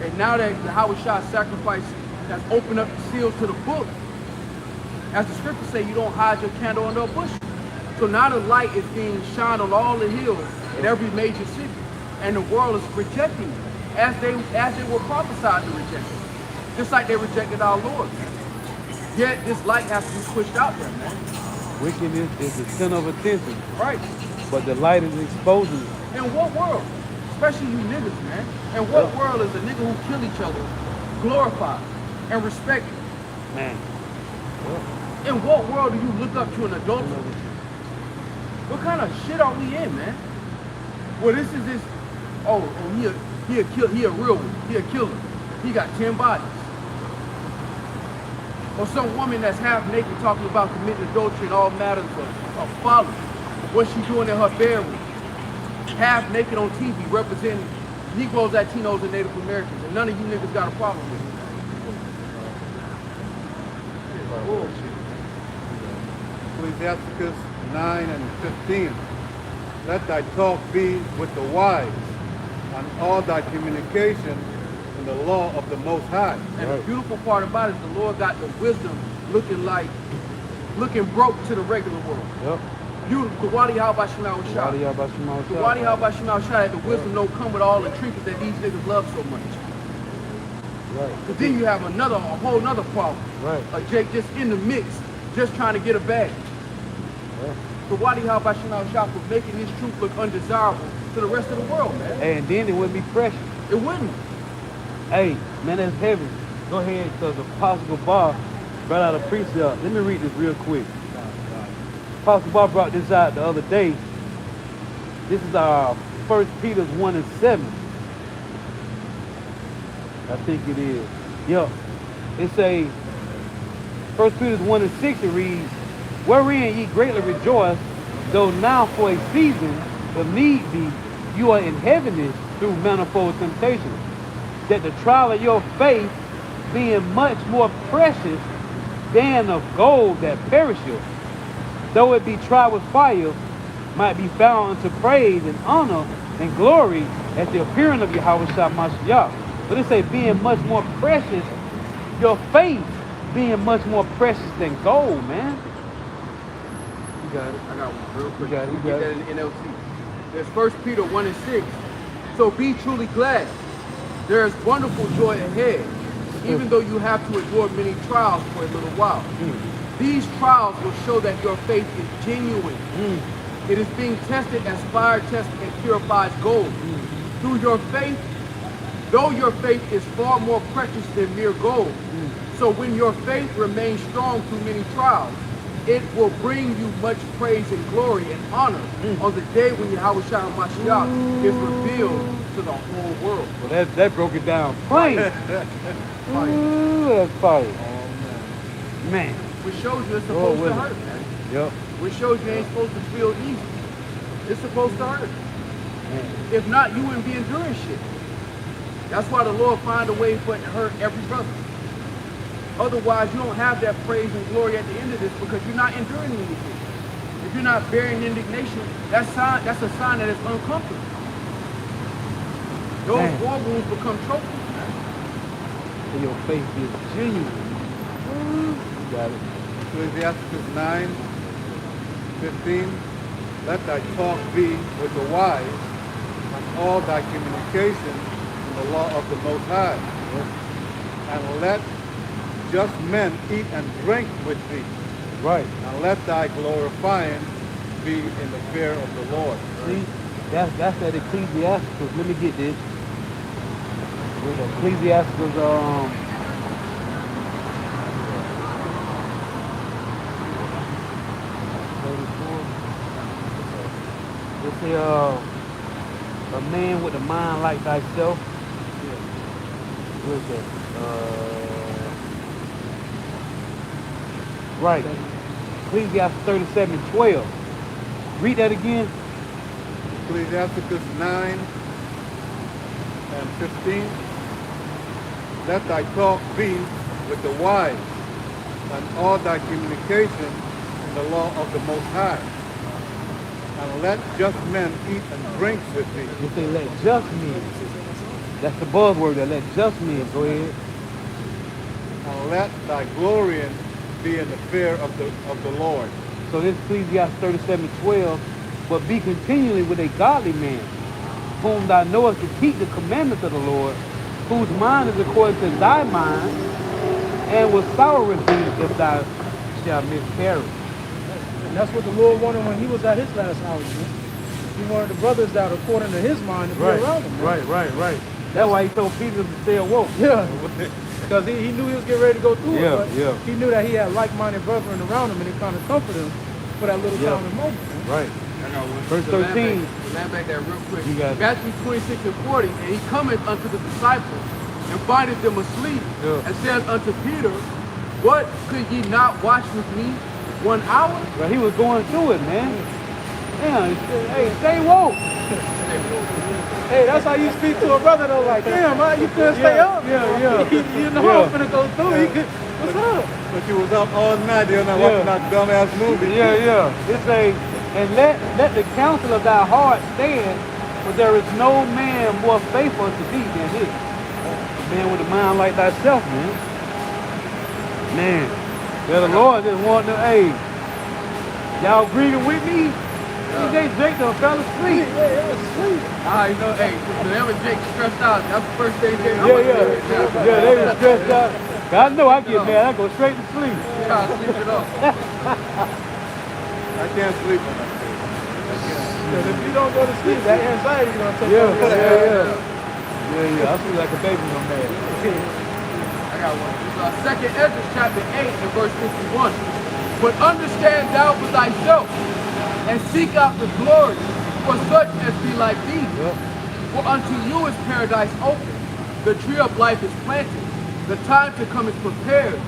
And now that the Yahweh Shah sacrifice has opened up the seals to the book, as the scriptures say, you don't hide your candle under a bushel. So now the light is being shined on all the hills in every major city. And the world is rejecting it as they were prophesied to reject it. Just like they rejected our Lord. Yet this light has to be pushed out there, man. Wickedness is the sin of attention, Right. but the light is exposing it. In what world? Especially you niggas, man. In what world is a nigga who kill each other glorified and respected? Man. In what world do you look up to an adulterer? What kind of shit are we in, man? Well, this is this. Oh, he a real one. He a killer. He got 10 bodies. Or some woman that's half naked talking about committing adultery and all matters of folly. What's she doing in her bedroom? Half naked on TV representing Negroes, Latinos, and Native Americans. And none of you niggas got a problem with it. Bullshit. Ecclesiasticus 9 and 15. Let thy talk be with the wise, and all thy communication in the law of the Most High. And the beautiful part about it is the Lord got the wisdom looking broke to the regular world. Yep. You, the Wadi Halbashimau Shah. Wadi Halbashimau The Shah. Wadi Halbashimau Shah, the wisdom don't come with all the trinkets that these niggas love so much. Right. But then you have a whole nother problem. Right. A Jake just in the mix, just trying to get a bag. Yeah. The Wadi Halbashimau Shah for making this truth look undesirable to the rest of the world, man. And then it wouldn't be precious. It wouldn't. Hey, man, that's heavy. Go ahead, because Apostle Bar brought out a precept. Let me read this real quick. Apostle Bar brought this out the other day. This is our 1 Peter 1 and 7. I think it is. Yup. It say, 1 Peter 1 and 6, it reads, wherein ye greatly rejoice, though now for a season, if need be, you are in heaviness through manifold temptations, that the trial of your faith, being much more precious than of gold that perisheth, though it be tried with fire, might be found unto praise and honor and glory at the appearing of Yahweh Shah Mashiach. But it say being much more precious, your faith being much more precious than gold, man. You got it. I got one real quick. You got it, you Get got that it. in NLT. There's 1 Peter 1 and 6. So be truly glad. There is wonderful joy ahead, even though you have to endure many trials for a little while. These trials will show that your faith is genuine. It is being tested as fire tests and purifies gold. Through your faith, though your faith is far more precious than mere gold. So when your faith remains strong through many trials, it will bring you much praise and glory and honor on the day when Yahweh Shah Mashiach is revealed to the whole world. Well, that broke it down plain. Ooh, that's fire. Man. Which shows you it's supposed to Lord hurt, man. Yep. Which shows you ain't supposed to feel easy. It's supposed to hurt. Man. If not, you wouldn't be enduring shit. That's why the Lord find a way for it to hurt every brother. Otherwise, you don't have that praise and glory at the end of this because you're not enduring anything. If you're not bearing indignation, that's a sign that it's uncomfortable. Those war wounds become trophies. And your faith is genuine. You got it. Ecclesiastes 9:15. Let thy talk be with the wise, and all thy communication in the law of the Most High. And let just men eat and drink with thee. Right. And let thy glorifying be in the fear of the Lord. See, that's that Ecclesiasticus. Let me get this. With Ecclesiasticus, Let's say, a man with a mind like thyself. What is that? Right. Ecclesiastes 37:12. Read that again. Ecclesiastes 9:15. Let thy talk be with the wise, and all thy communication in the law of the Most High. And let just men eat and drink with thee. You say let just men. That's the buzzword there. Let just men. Go ahead. And let thy glorying be in the fear of the Lord. So this Ecclesiastes 37:12. But be continually with a godly man, whom thou knowest to keep the commandments of the Lord, whose mind is according to thy mind, and will sorrow thee if thou shalt miscarry. And that's what the Lord wanted when he was at his last hour, man. He wanted the brothers that according to his mind to be around him, man. Right. That's why he told Peter to stay awoke. Yeah. Because he knew he was getting ready to go through it, but Yeah. he knew that he had like-minded brethren around him, and it kind of comforted him for that little time and moment, man. Right. I got one. Verse 13. Land back that real quick. You got it. Matthew 26 and 40. And he cometh unto the disciples and findeth them asleep, and says unto Peter, what, could ye not watch with me 1 hour? But he was going through it, man. Damn, he said, hey, stay woke. Hey, that's how you speak to a brother, though. Like, damn, man, you couldn't stay up. Yeah. You know I'm finna go through. He could, what's up? But you was up all night, you're not watching that dumbass movie. Yeah. It say, and let the counsel of thy heart stand, But there is no man more faithful to thee than this. A man with a mind like thyself, man. Man. Yeah, the Lord just want to, hey, y'all breathing with me? They Jake done fell asleep. I know, hey, whenever Jake stressed out, that's the first thing they Yeah, they were stressed out. I know I get mad, I go straight to sleep. Try to sleep it off. I can't sleep on that day. Because if you don't go to sleep, that anxiety is gonna take Yeah, over. I feel like a baby no man. I got one. Second Ezra chapter 8 and verse 51. But understand thou for thyself, and seek out the glory for such as be like thee. For unto you is paradise open, the tree of life is planted, the time to come is prepared,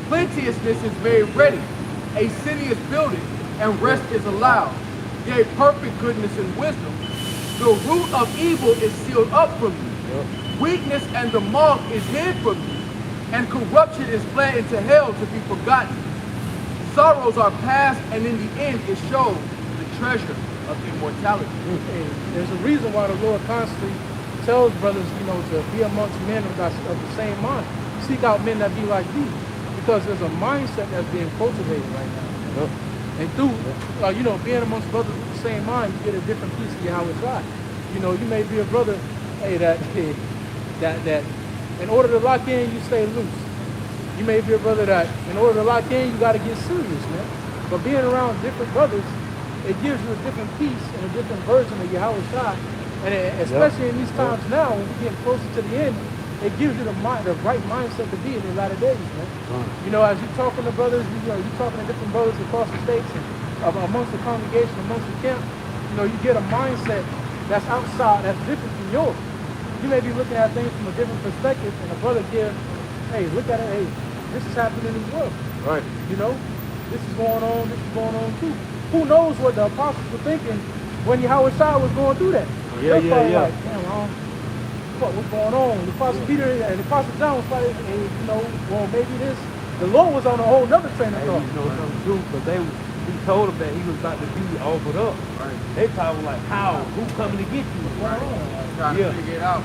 plenteousness is made ready, a city is builded, and rest is allowed. Yea, perfect goodness and wisdom. The root of evil is sealed up from you. Weakness and the moth is hid from you, and corruption is fled into hell to be forgotten. Sorrows are past, and in the end is shown the treasure of immortality. Hey, there's a reason why the Lord constantly tells brothers, to be amongst men of the same mind. Seek out men that be like thee. Because there's a mindset that's being cultivated right now. And through, being amongst brothers with the same mind, you get a different piece of Yahweh's life. You may be a brother, that in order to lock in, you stay loose. You may be a brother that in order to lock in, you got to get serious, man. But being around different brothers, it gives you a different piece and a different version of Yahweh's God. And especially in these times now, when we're getting closer to the end, it gives you the right mindset to be in the latter days, man. As you're talking to brothers, you're talking to different brothers across the states and amongst the congregation, amongst the camp, you get a mindset that's outside, that's different from yours. You may be looking at things from a different perspective, and a brother gives, hey, look at it, hey, this is happening in the world. Right. This is going on too. Who knows what the apostles were thinking when Yahweh Shai was going through that? Yeah. Like, damn, what's going on? The Apostle Peter and the Apostle John was like, hey, well, maybe this. The Lord was on a whole nother train of thought. Something too, but he told them that he was about to be offered up. Right. They probably like, how? Who coming to get you? Trying to figure it out.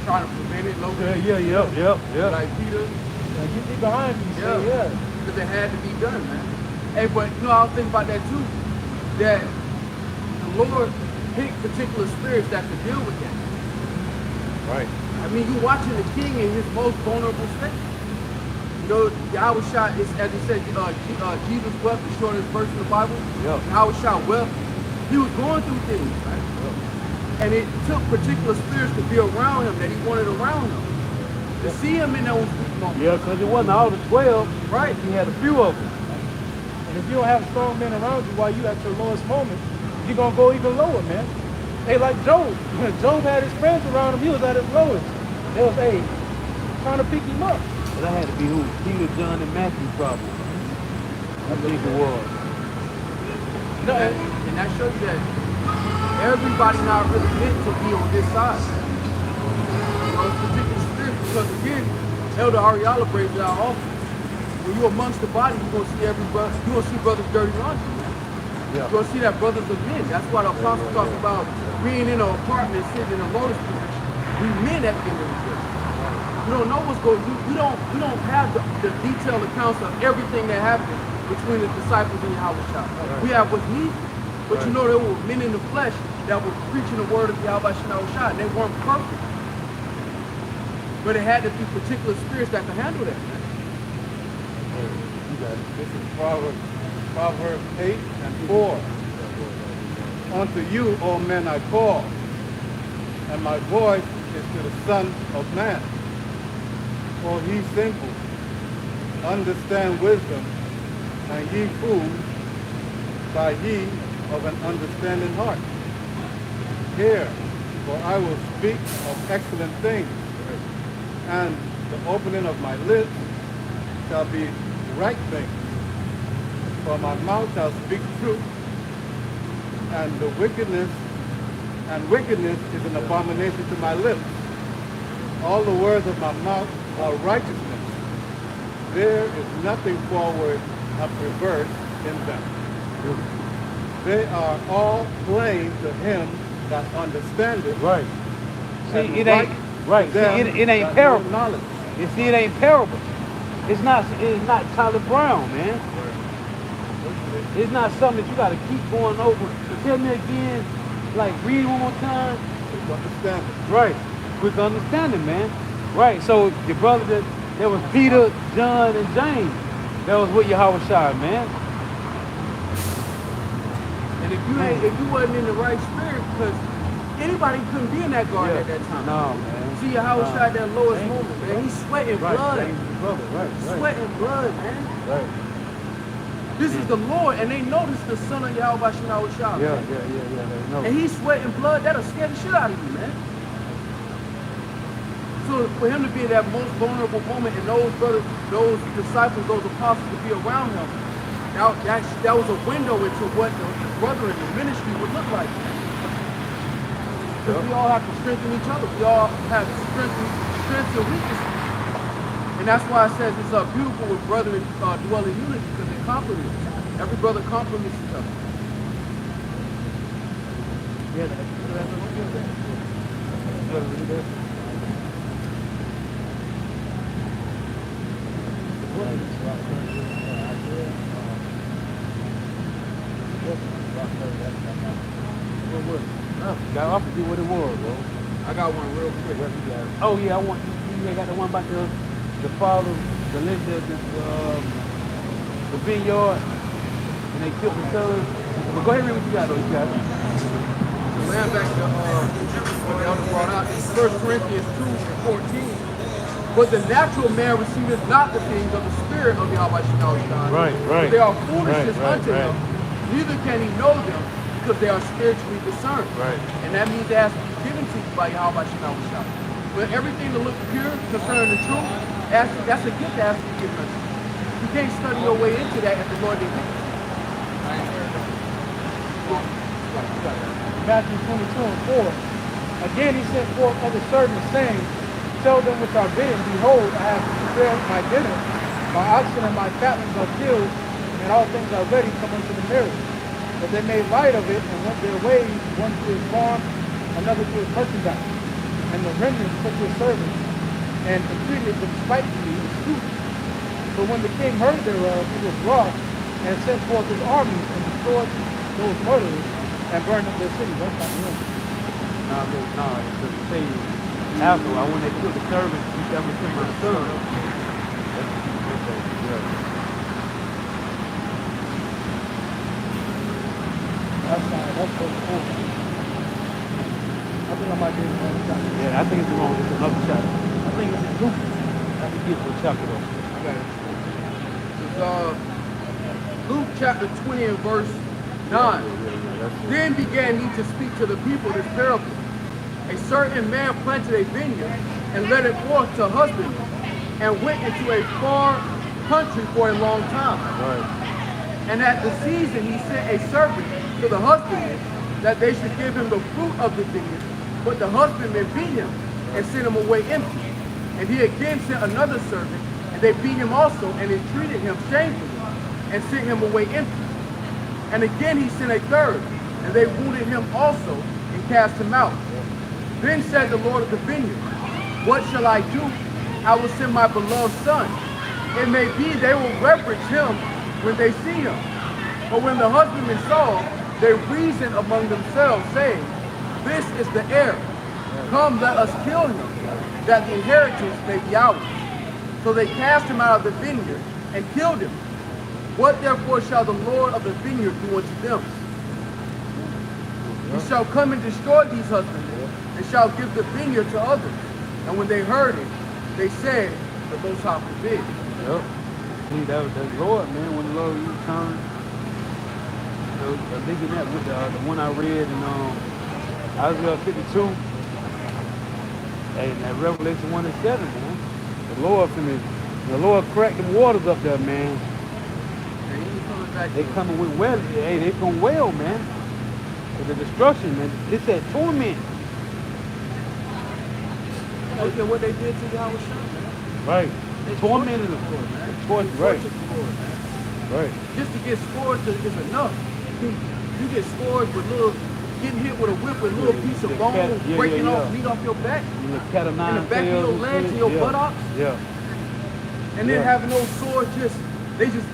Trying to prevent it, locate it. Yeah. Like Peter. Get me behind me. Because it had to be done, man. Hey, but I was thinking about that too. That the Lord picked particular spirits that could deal with that. Right. I mean, you're watching the king in his most vulnerable state. Yahweh Shai, as he said, Jesus wept, the shortest verse in the Bible. Yahweh Shai wept. He was going through things, right? And it took particular spirits to be around him that he wanted around him. To see him in those moments. Yeah, because it wasn't all the 12. Right. He had a few of them. And if you don't have strong men around you while you at your lowest moment, you're going to go even lower, man. Hey, like Job. When Job had his friends around him, he was at his lowest. They was, trying to pick him up. But that had to be who? Peter, John, and Matthew probably. I think it was. And that shows you that everybody not really meant to be on this side. It's particular spirit, because again, Elder Ariala brings it out often. When you're amongst the body, you're gonna see brothers dirty laundry. You're gonna see that brothers are men. That's why the apostle talks about being in an apartment, sitting in a lotus position. We men at the end of the day. You don't know what's going on. You don't have the detailed accounts of everything that happened between the disciples and Yahweh Shai. We have what's needed. But there were men in the flesh that were preaching the word of Yahweh Shai, and they weren't perfect. But it had to be particular spirits that could handle that. This is Proverbs 8 and 4. Unto you, O men, I call, and my voice is to the Son of Man. For ye simple, understand wisdom, and ye fools, by ye of an understanding heart. Hear, for I will speak of excellent things, and the opening of my lips shall be right things. For my mouth shall speak truth, and wickedness is an abomination to my lips. All the words of my mouth are righteousness. There is nothing forward and perverse in them. They are all plain to him that understand it. Right. See, and it ain't right. See, them it ain't that parable. know knowledge. You see, it ain't parable. It's not Tyler Brown, man. It's not something that you gotta keep going over. Tell me again, like read one more time. It's understanding. Right. Quick understanding, man. Right. So your brother there was Peter, John, and James. That was with Yahweh Shai, man. And if you wasn't in the right spirit, because anybody couldn't be in that garden at that time. No, man. See how shot at that lowest moment, man. He's sweating blood. Brother, right. Sweating blood, man. Right. This is the Lord, and they know this is the son of Yahweh Shah. Yeah. They know. And he's sweating blood, that'll scare the shit out of you, man. So for him to be in that most vulnerable moment, and those brothers, those disciples, those apostles to be around him, that was a window into what the brother in the ministry would look like. Because we all have to strengthen each other. We all have strengths and weaknesses. And that's why it says it's beautiful with brethren dwell in unity, because they complement. Every brother complements each other. I forget what it was, bro. I got one real quick. Oh yeah, I want you got the one about the father, the vineyard, and they killed the son. But go ahead and read what you got though. You got it. So land back to what the elder brought out is 1 Corinthians 2:14. But the natural man receiveth not the things of the spirit of Yahweh Shah. Right. They are foolishness unto right. him. Neither can he know them, because they are spiritually discerned. Right. And that means they have to be given to you by Yahweh Shah. But everything to look pure concerning the truth, that's a gift that has to be given us. You can't study your way into that if the Lord didn't give it to you. Matthew 22:4. Again he sent forth other servants, saying, tell them which are bidden, behold, I have prepared my dinner. My oxen and my fatlings are killed, and all things are ready, come unto the marriage. But they made light of it and went their ways, one to his farm, another to his merchandise. And the remnant took his servants, and entreated them spitefully and stupid. But when the king heard thereof, he was wroth, and sent forth his armies, and destroyed those murderers, and burned up their city. That's not the end. No, it's the same. After when they killed the servants, you got me to my son. That's so cool. I think I might be in the wrong chapter. Yeah, I think it's wrong. It's another chapter. I think it's in Luke. I can get to a chapter though. Okay. It's Luke chapter 20 and verse 9. Then began he to speak to the people this parable. A certain man planted a vineyard and led it forth to husbandry, and went into a far country for a long time. Right. And at the season he sent a servant to the husbandman that they should give him the fruit of the vineyard. But the husbandman beat him and sent him away empty. And he again sent another servant, and they beat him also and entreated him shamefully and sent him away empty. And again he sent a third, and they wounded him also and cast him out. Then said the Lord of the vineyard, what shall I do? I will send my beloved son. It may be they will reverence him when they see him. But when the husbandmen saw, they reasoned among themselves, saying, this is the heir. Come, let us kill him, that the inheritance may be ours. So they cast him out of the vineyard and killed him. What therefore shall the Lord of the vineyard do unto them? He shall come and destroy these husbandmen, and shall give the vineyard to others. And when they heard it, they said, the Most High forbid. Yep. See, that was the Lord, man. When the Lord returned, thinking that with the one I read in Isaiah 52, and that Revelation 1 and 7, man. The Lord cracked them waters up there, man. They coming with well. Hey, they come well, man. For the destruction, man. It said torment. Look at what they did to Yahweh Shah, man. Right. They Tormented tortured them. the Lord, man. Tortured, They right. tortured the Lord, man. Right. Just to get scourged is enough. You get scourged with little getting hit with a whip with a little piece of bone, breaking off meat off your back, You look cat of in nine the back of your tails legs shit. and your Yeah. buttocks, Yeah. and then having those swords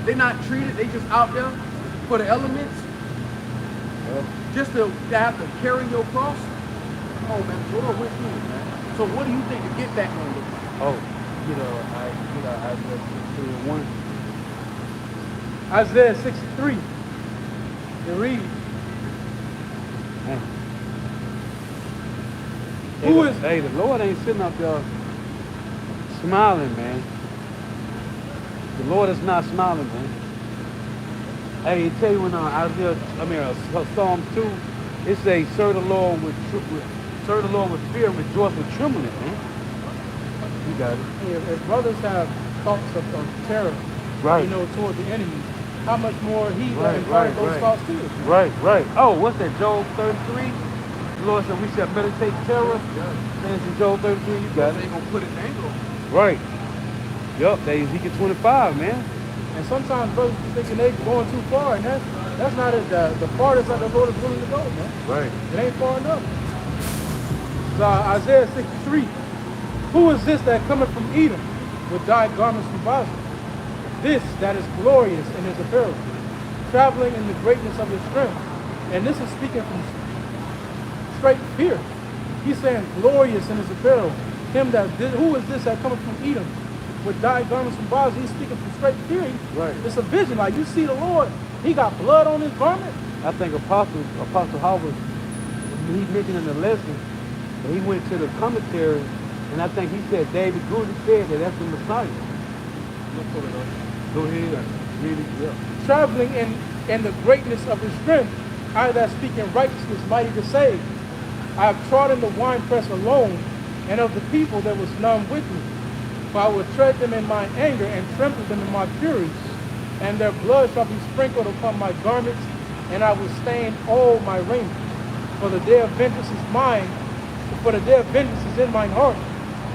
they not treated, they just out there for the elements, just to have to carry your cross. Oh man, the Lord went through it, man. So what do you think the get back gonna look like? Oh, I just 1. Isaiah 63. You read. Man. Who is- Hey, the Lord ain't sitting up there smiling, man. The Lord is not smiling, man. Hey, tell you when Psalm 2, it says, serve the Lord with fear and rejoice with trembling, man. You got it. If brothers have thoughts of terror, Right. you know, toward the enemy, how much more he that Right, imparted right, those right. thoughts to us? Right. Oh, what's that? Job 33? The Lord said we shall meditate terror. Says in Job 33, you got They it. gonna put his anger on you. Right. Yup, that Ezekiel 25, man. And sometimes brothers be thinking they going too far, and that's not it. The farthest that the Lord is willing to go, man. Right. It ain't far enough. So Isaiah 63. Who is this that cometh from Edom with dyed garments from Basra? This that is glorious in his apparel, traveling in the greatness of his strength. And this is speaking from straight fear. He's saying glorious in his apparel. Who is this that cometh from Edom with dyed garments from Basra? He's speaking from straight fear. Right. It's a vision. Like, you see the Lord, he got blood on his garment. I think Apostle Howard, he mentioned in the lesson, that he went to the commentary, and I think he said David Goody said that that's the Messiah. Go ahead. Read it. Yeah. Traveling in the greatness of his strength, I that speak in righteousness, mighty to save. I have trodden the winepress alone, and of the people there was none with me. For I will tread them in mine anger, and trample them in my fury. And their blood shall be sprinkled upon my garments, and I will stain all my raiment. For the day of vengeance is mine, for the day of vengeance is in mine heart,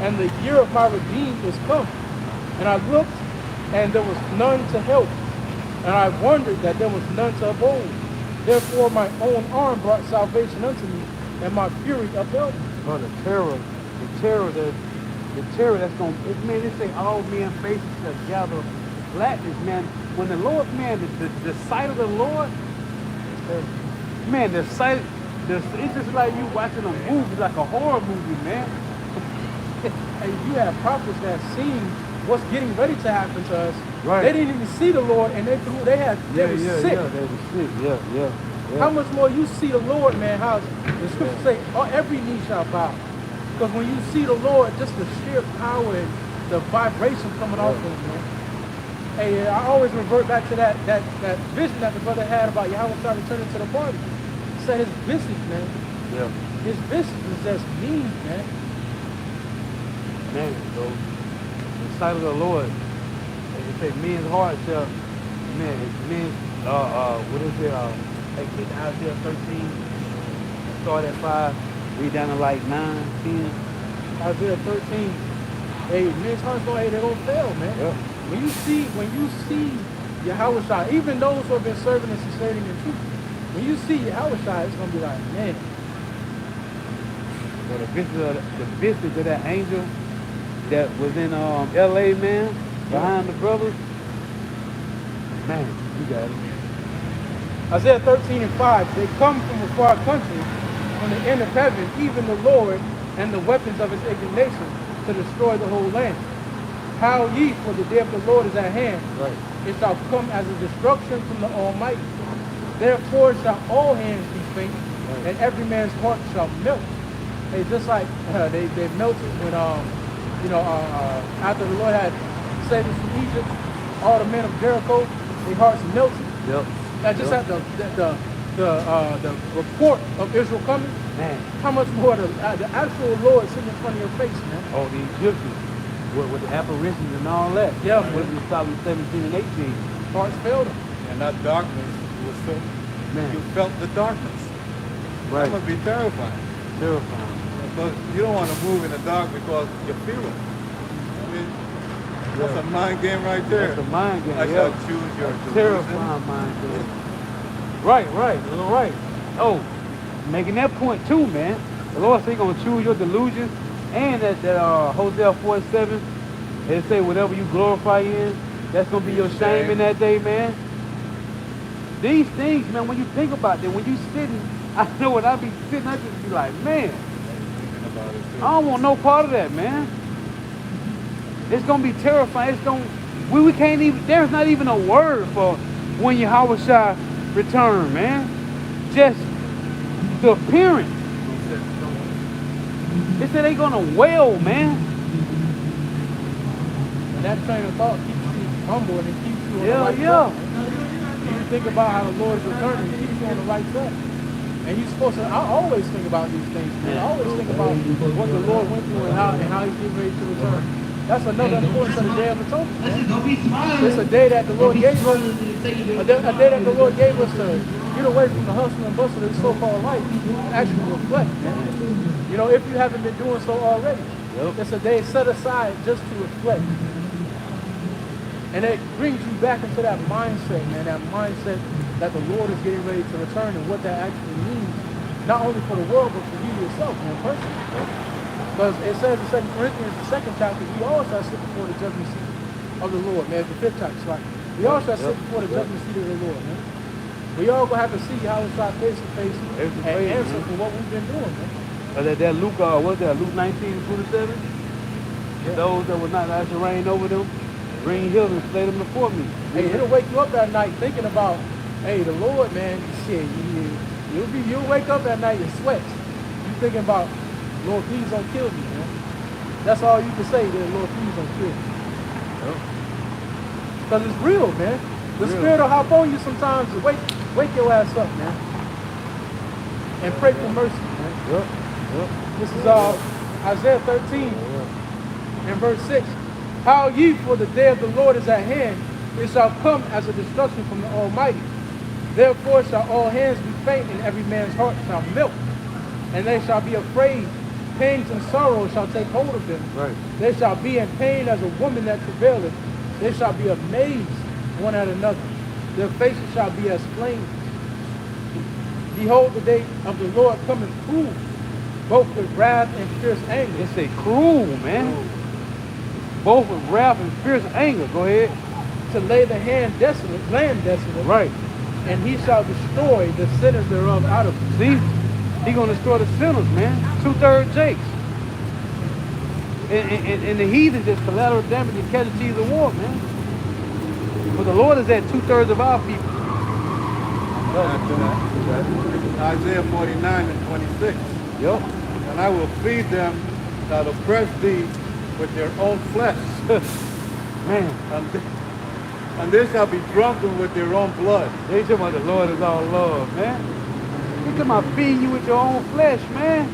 and the year of my redeemed is come. And I looked, and there was none to help, and I wondered that there was none to uphold. Therefore my own arm brought salvation unto me, and my fury upheld me. Oh, the terror that's going to, man, they say all men faces shall gather blackness, man. When the Lord, man, the sight of the Lord, man, the sight, it's just like you watching a movie, like a horror movie, man. And you have prophets that seen what's getting ready to happen to us. Right. They didn't even see the Lord, and they were sick. They were sick, yeah. How much more you see the Lord, man? How the scriptures say, oh, every knee shall bow. Because when you see the Lord, just the sheer power and the vibration coming off of him, man. Hey, I always revert back to that vision that the brother had about Yahweh trying to turn into the party. He said his visage, man. Yeah. His visage is just mean, man. Man, so the sight of the Lord, they say men's hearts shall, what is it, they get Isaiah 13, start at 5, read down to like 9, 10. Isaiah 13. Hey, men's hearts they're gonna fail, man. Yeah. When you see Yahweh, even those who have been serving and sustaining the truth, when you see Yahweh, it's gonna be like, man. So the visage of that angel that was in LA, man, behind the brothers, man, you got it. Isaiah 13 and 5, they come from a far country, from the end of heaven, even the Lord, and the weapons of his indignation, to destroy the whole land. Howl ye, for the day of the Lord is at hand. Right. It shall come as a destruction from the Almighty. Therefore shall all hands be faint, and every man's heart shall melt. It's just like they melted when after the Lord had saved us from Egypt, all the men of Jericho, their hearts melted. Yep. That just had the report of Israel coming. Man. How much more the actual Lord sitting in front of your face, man? Oh, the Egyptians with the apparitions and all that. Yeah, With the Psalm 17 and 18. Hearts failed them. And that darkness was so, Man. you felt the darkness. Right. That must be terrifying. Terrifying. Because you don't want to move in the dark because you feel it. I mean, that's a mind game right there. That's a mind game. I yeah. shall choose your Terrifying mind game. Right. Oh, making that point too, man. The Lord say He gonna choose your delusion, and that Hosea 4:7, it say whatever you glorify in, that's gonna be your shame in that day, man. These things, man, when you think about them, when you sitting, I know when I be sitting, I just be like, man, I don't want no part of that, man. It's gonna be terrifying. It's gonna, we can't even, there's not even a word for when Yahweh shall return, man. Just the appearance. They said they gonna wail, man. And that train of thought keeps you humble and it keeps you on the right Yeah. track. And you think about how the Lord is returning, it keeps you on the right track. And you're supposed to, I always think about these things, man. I always think about what the Lord went through and how He's getting ready to return. That's another importance of the Day of Atonement, man. It's a day that the Lord gave us, a day that the Lord gave us to get away from the hustle and bustle of this so-called life and actually reflect, man. You know, if you haven't been doing so already, it's a day set aside just to reflect. And it brings you back into that mindset, man, that mindset that the Lord is getting ready to return and what that actually means, not only for the world, but for you yourself, man, personally. Because it says in 2 Corinthians, the 2nd chapter, we all shall sit before the judgment seat of the Lord, man. The 5th chapter, like, we all shall sit before the judgment seat of the Lord, man. We all gonna have to see how it's our face to face and answer for what we've been doing, man. That Luke, what's that, Luke 19:27? Those that will not let it rain over them, bring healing and slay them before me. Hey, it'll wake you up at night thinking about, hey, the Lord, man, shit, you'll wake up at night in sweats. You thinking about, Lord, please don't kill me, man. That's all you can say, that Lord, please don't kill me. Because it's real, man. The Spirit will hop on you sometimes to wake your ass up, man. And pray for mercy, man. This is Isaiah 13 and verse 6. How ye, for the day of the Lord is at hand, it shall come as a destruction from the Almighty. Therefore shall all hands be faint, and every man's heart shall melt. And they shall be afraid. Pains and sorrow shall take hold of them. Right. They shall be in pain as a woman that travaileth. They shall be amazed one at another. Their faces shall be as flames. Behold, the day of the Lord cometh cruel, both with wrath and fierce anger. They say cruel, man. Both with wrath and fierce anger. Go ahead. To lay the land desolate. Right. And he shall destroy the sinners thereof out of it. See? He gonna destroy the sinners, man. 2/3 Jakes. And the heathen just collateral damage and casualties of war, man. But the Lord is at 2/3 of our people. After that, Isaiah 49 and 26. Yep. And I will feed them that oppress thee with their own flesh. Man. And they shall be drunken with their own blood. They talking about the Lord is all love, man. He talking about feeding you with your own flesh, man.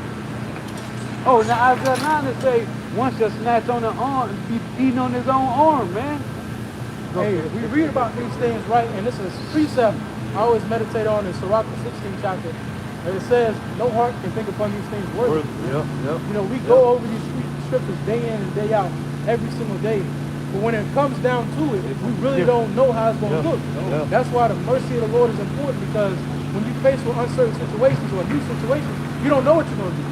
Oh, now Isaiah 9 to say, one shall snatch on the arm and be eating on his own arm, man. Hey, we read about these things, right? And this is a precept I always meditate on in Sirach, the 16th chapter. And it says, no heart can think upon these things worthy. Yep. You know, we go over these scriptures day in and day out, every single day. But when it comes down to it, we really don't know how it's going to look. That's why the mercy of the Lord is important, because when you face with uncertain situations or new situations, you don't know what you're going to do.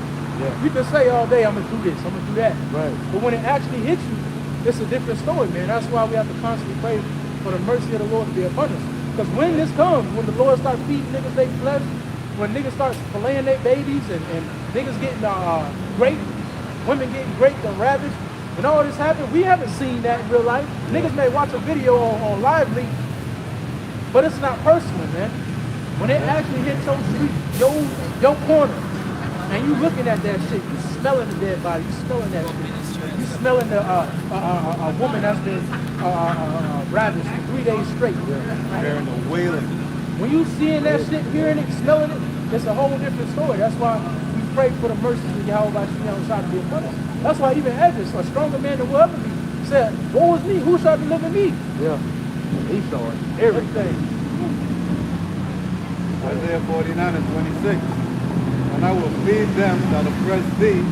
You can say all day, I'm going to do this, I'm going to do that. Right. But when it actually hits you, it's a different story, man. That's why we have to constantly pray for the mercy of the Lord to be upon us. Because when this comes, when the Lord starts feeding niggas their flesh, when niggas start filleting their babies and niggas getting raped, women getting raped and ravaged, when all this happened, we haven't seen that in real life. Niggas may watch a video on live leak, but it's not personal, man. When it actually hits your street, your corner, and you looking at that shit, you smelling the dead body, you smelling that shit. You smelling the a woman that's been ravaged for 3 days straight. Hearing the wailing. When you seeing that shit, hearing it, smelling it, it's a whole different story. That's why we pray for the mercies of Yahweh by Shemiah to be upon us. That's why even Edris, a stronger man than will ever be, said, woe is me, who shall deliver me? Yeah. He saw it. Everything. Isaiah 49 and 26. And I will feed them that oppress thee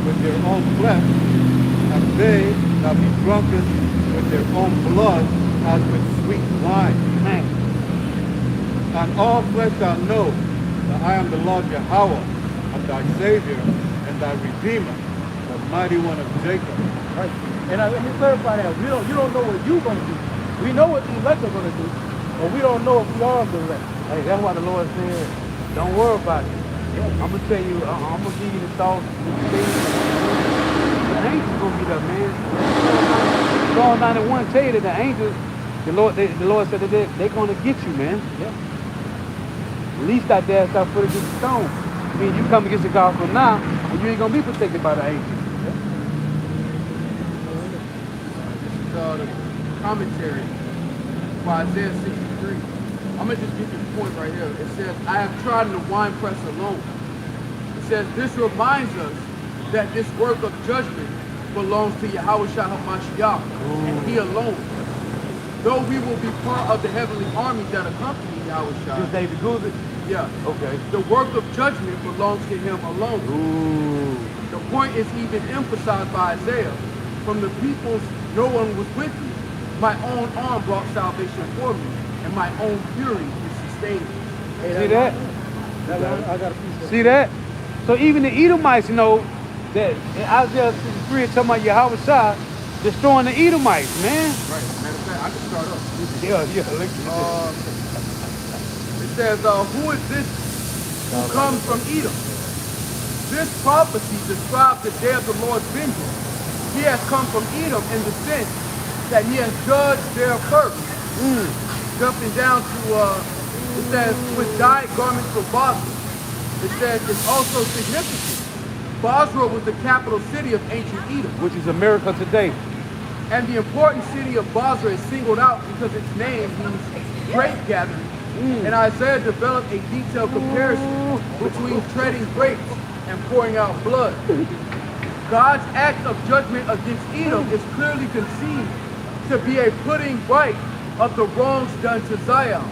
with their own flesh, and they shall be drunken with their own blood as with sweet wine. Man. And all flesh shall know I am the Lord Yahweh, and thy Savior, and thy Redeemer, the mighty one of Jacob. Right. And let me clarify that. You don't know what you're going to do. We know what the elect are going to do, but we don't know if we are the elect. Hey, that's why the Lord said, don't worry about it. I'm going to tell you, I'm going to give you the thoughts. The angels going to be there, man. Psalm 91 tell you that the angels, the Lord said that they're going to get you, man. Yeah. At least I dare start foot against the stone. I mean, you come against the gospel now, and you ain't going to be protected by the angels. The commentary for Isaiah 63. I'm going to just give you the point right here. It says, I have trodden the winepress alone. It says, this reminds us that this work of judgment belongs to Yahweh Shah HaMashiach, and he alone. Though we will be part of the heavenly armies that accompany Yahweh Shah. Just David Gould? Yeah. Okay. The work of judgment belongs to him alone. Ooh. The point is even emphasized by Isaiah. From the peoples, no one was with me. My own arm brought salvation for me, and my own fury is sustaining me. See that? I got a piece of See that? So even the Edomites know that in Isaiah 63 is talking about Yahweh Shah destroying the Edomites, man. Right. Matter of fact, I can start up. Yeah. It says, who is this who comes from Edom? This prophecy describes the day of the Lord's vengeance. He has come from Edom in the sense that he has judged their first. Jumping down to, it says, with dyed garments for Basra. It says it's also significant. Basra was the capital city of ancient Edom. Which is America today. And the important city of Basra is singled out because its name means grape gathering. And Isaiah developed a detailed comparison between treading grapes and pouring out blood. God's act of judgment against Edom is clearly conceived to be a putting right of the wrongs done to Zion,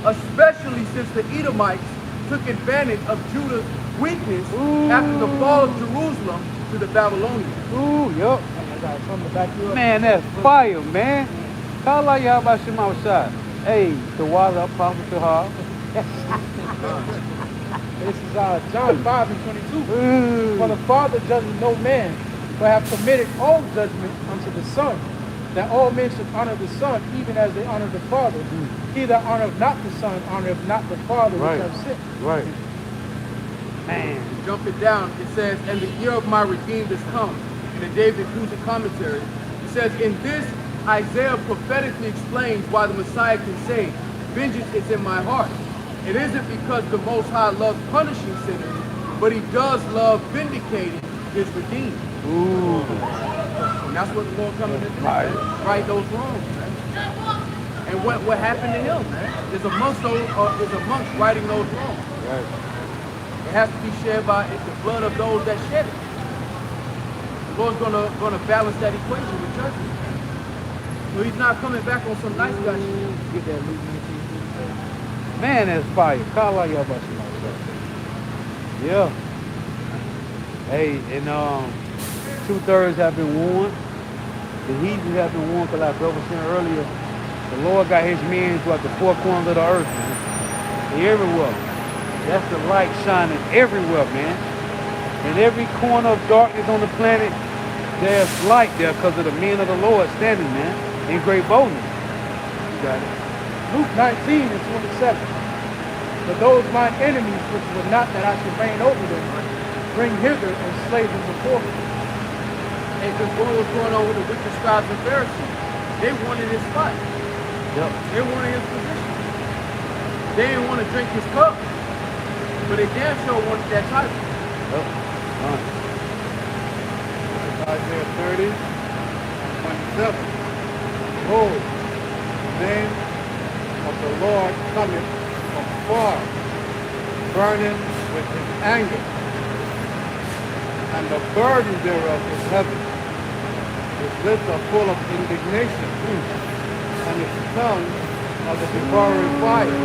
especially since the Edomites took advantage of Judah's weakness after the fall of Jerusalem to the Babylonians. Ooh, yup. I got something to back you up. Man, that's fire, man. Call out Yahweh Shema Shah. Hey, the water up, prophet to her. This is John 5 and 22. For the Father judges no man, but have committed all judgment unto the Son, that all men should honor the Son, even as they honor the Father. He that honoreth not the Son, honoreth not the Father which hath sent. Right. Man. Jumping down, it says, and the year of my redeemed is come. In the David Cusa commentary, it says, in this, Isaiah prophetically explains why the Messiah can say, vengeance is in my heart. It isn't because the Most High loves punishing sinners, but he does love vindicating his redeemed. Ooh. And that's what the Lord coming to do, man. Right those wrongs, man. And what happened to him, man, is amongst righting those wrongs. Right. It has to be shared by the blood of those that shed it. The Lord's gonna balance that equation with judgment. So he's not coming back on some nice guy shit. Get that lead. Man, that's fire. Call out Yahweh Shema Shah. Yeah. Hey, and 2/3 have been warned. The heathens have been warned, because like brother said earlier, the Lord got his men throughout the four corners of the earth, man. They everywhere. That's the light shining everywhere, man. In every corner of darkness on the planet, there's light there because of the men of the Lord standing, man, in great boldness. You got it. Luke 19 and 27. But those mine enemies which would not that I should reign over them, bring hither and slay them before me. And because what was going on with the wicked scribes and Pharisees, they wanted his spot. Yep. They wanted his position. They didn't want to drink his cup, but they damn sure wanted that title. Yep. Isaiah 30 and 27. Behold, the name of the Lord cometh from far, burning with his anger, and the burden thereof is heavy. His lips are full of indignation, and his tongue as a devouring fire,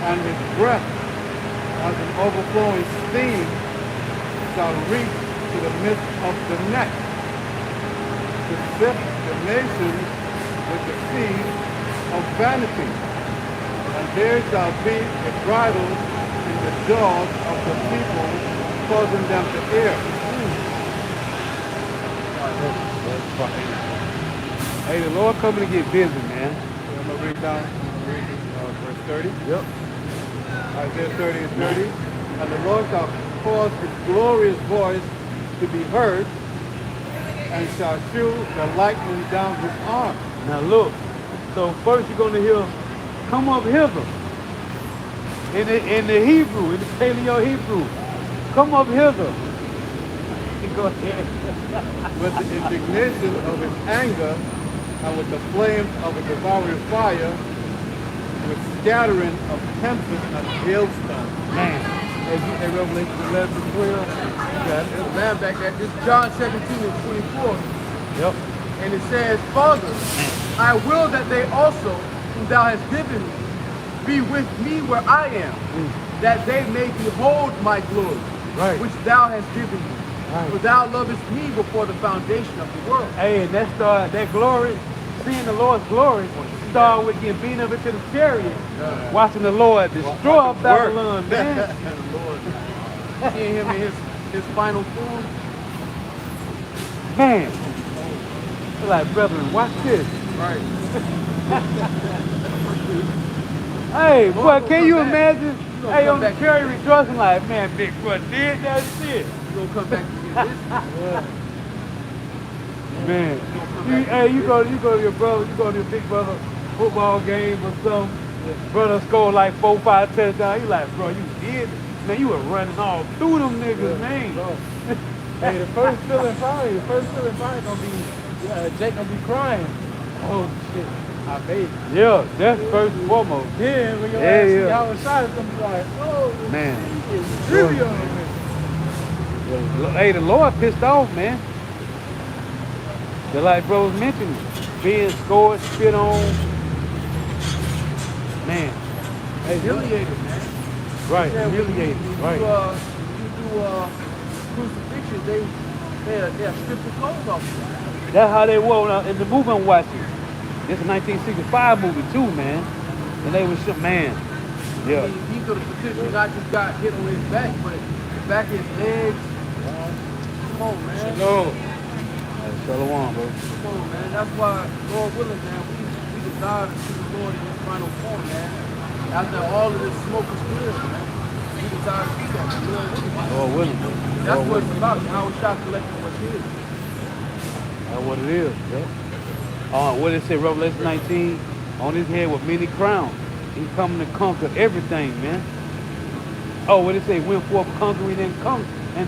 and his breath as an overflowing steam shall reach to the midst of the neck, to sift the nations with the seed of vanity. And there shall be a bridle the jaws of the people, causing them to err. Hey, the Lord coming to get busy, man. I'm going to read down verse 30. Yep. Isaiah 30 and 30. And the Lord shall cause his glorious voice to be heard, and shall shew the lightning down his arm. Now look, so first you're going to hear, come up hither. In the Hebrew, in the Paleo Hebrew, come up hither. Go ahead. With the indignation of his anger, and with the flames of a devouring fire, with scattering of tempest and hailstones. Man, as you say Revelation 11 and 12. There's a man back at this John 17 and 24. Yep. And it says, Father, I will that they also, whom thou hast given me, be with me where I am, that they may behold my glory, Right. which thou hast given me. Right. For thou lovest me before the foundation of the world. Hey, and that glory, seeing the Lord's glory, start with getting beaten up into the chariot, watching the Lord destroy Babylon, man. Lord, seeing him in his final form. Man. They're like, brethren, watch this. Right. Hey, boy, Lord, can you come back. imagine? Gonna Hey, come on the back. chariot rejoicing like, man, big boy did that shit. You gonna come back to get this? Man, hey, you go to your brother, you go to your big brother football game or something. Brother scored like 4, 5 touchdowns. You like, bro, you did it. Man, you were running all through them niggas, man. Hey, the first feeling probably gonna be Jake gonna be crying. Oh shit, I made it. Yeah, that's first and foremost. Then when your Yeah, ass see yeah. outside, it's gonna be like, oh, Man. it's trivial. Hey, the Lord pissed off, man. Just like bro was mentioning, being scored, spit on. Man. Hey, Humiliated, man. right, Yeah, when humiliated, you right. do crucifixion, they strip the clothes off you. That's how they were in the movie I'm watching. This is a 1965 movie too, man. And they was man. Yeah. He could have potentially not just got hit on his back, but the back of his legs. Come on, man. No. That's Shalom, bro. Come on, man. That's why, Lord willing, man, we desire to see the Lord in his final form, man. After all of this smoke is cleared, man. We desire to see that, man. Lord willing. Lord willing, bro. That's Lord what willing. it's about. How it's shot collecting what's his. That's what it is, yeah. What it say, Revelation 19, on his head with many crowns. He's coming to conquer everything, man. Oh, what it say, went forth conquering and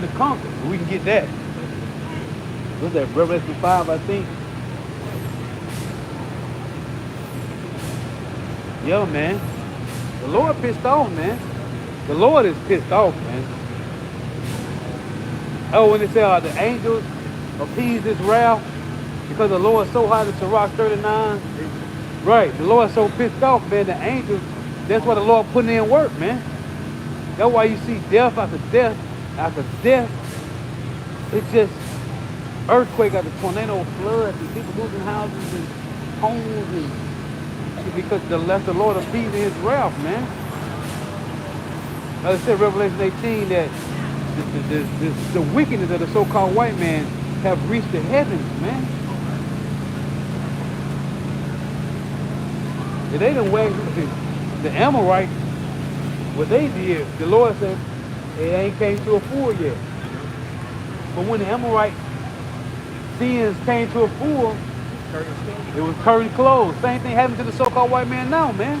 to conquer. We can get that. What's that, Revelation 5, I think? Yeah, man. The Lord pissed off, man. The Lord is pissed off, man. Oh, when it say the angels appease this wrath because the Lord so high, the Sirach 39. Right, the Lord so pissed off, man. The angels, that's why the Lord putting in work, man. That's why you see death after death after death. It's just earthquake after tornado, flood, and people losing houses and homes, and because that's the Lord appeasing his wrath, man. Like I said, Revelation 18, that the wickedness of the so-called white man have reached the heavens, man. And they done whacked the Amorites, what they did, the Lord said, it ain't came to a full yet. But when the Amorite sins came to a full, it was curtain closed. Same thing happened to the so-called white man now, man.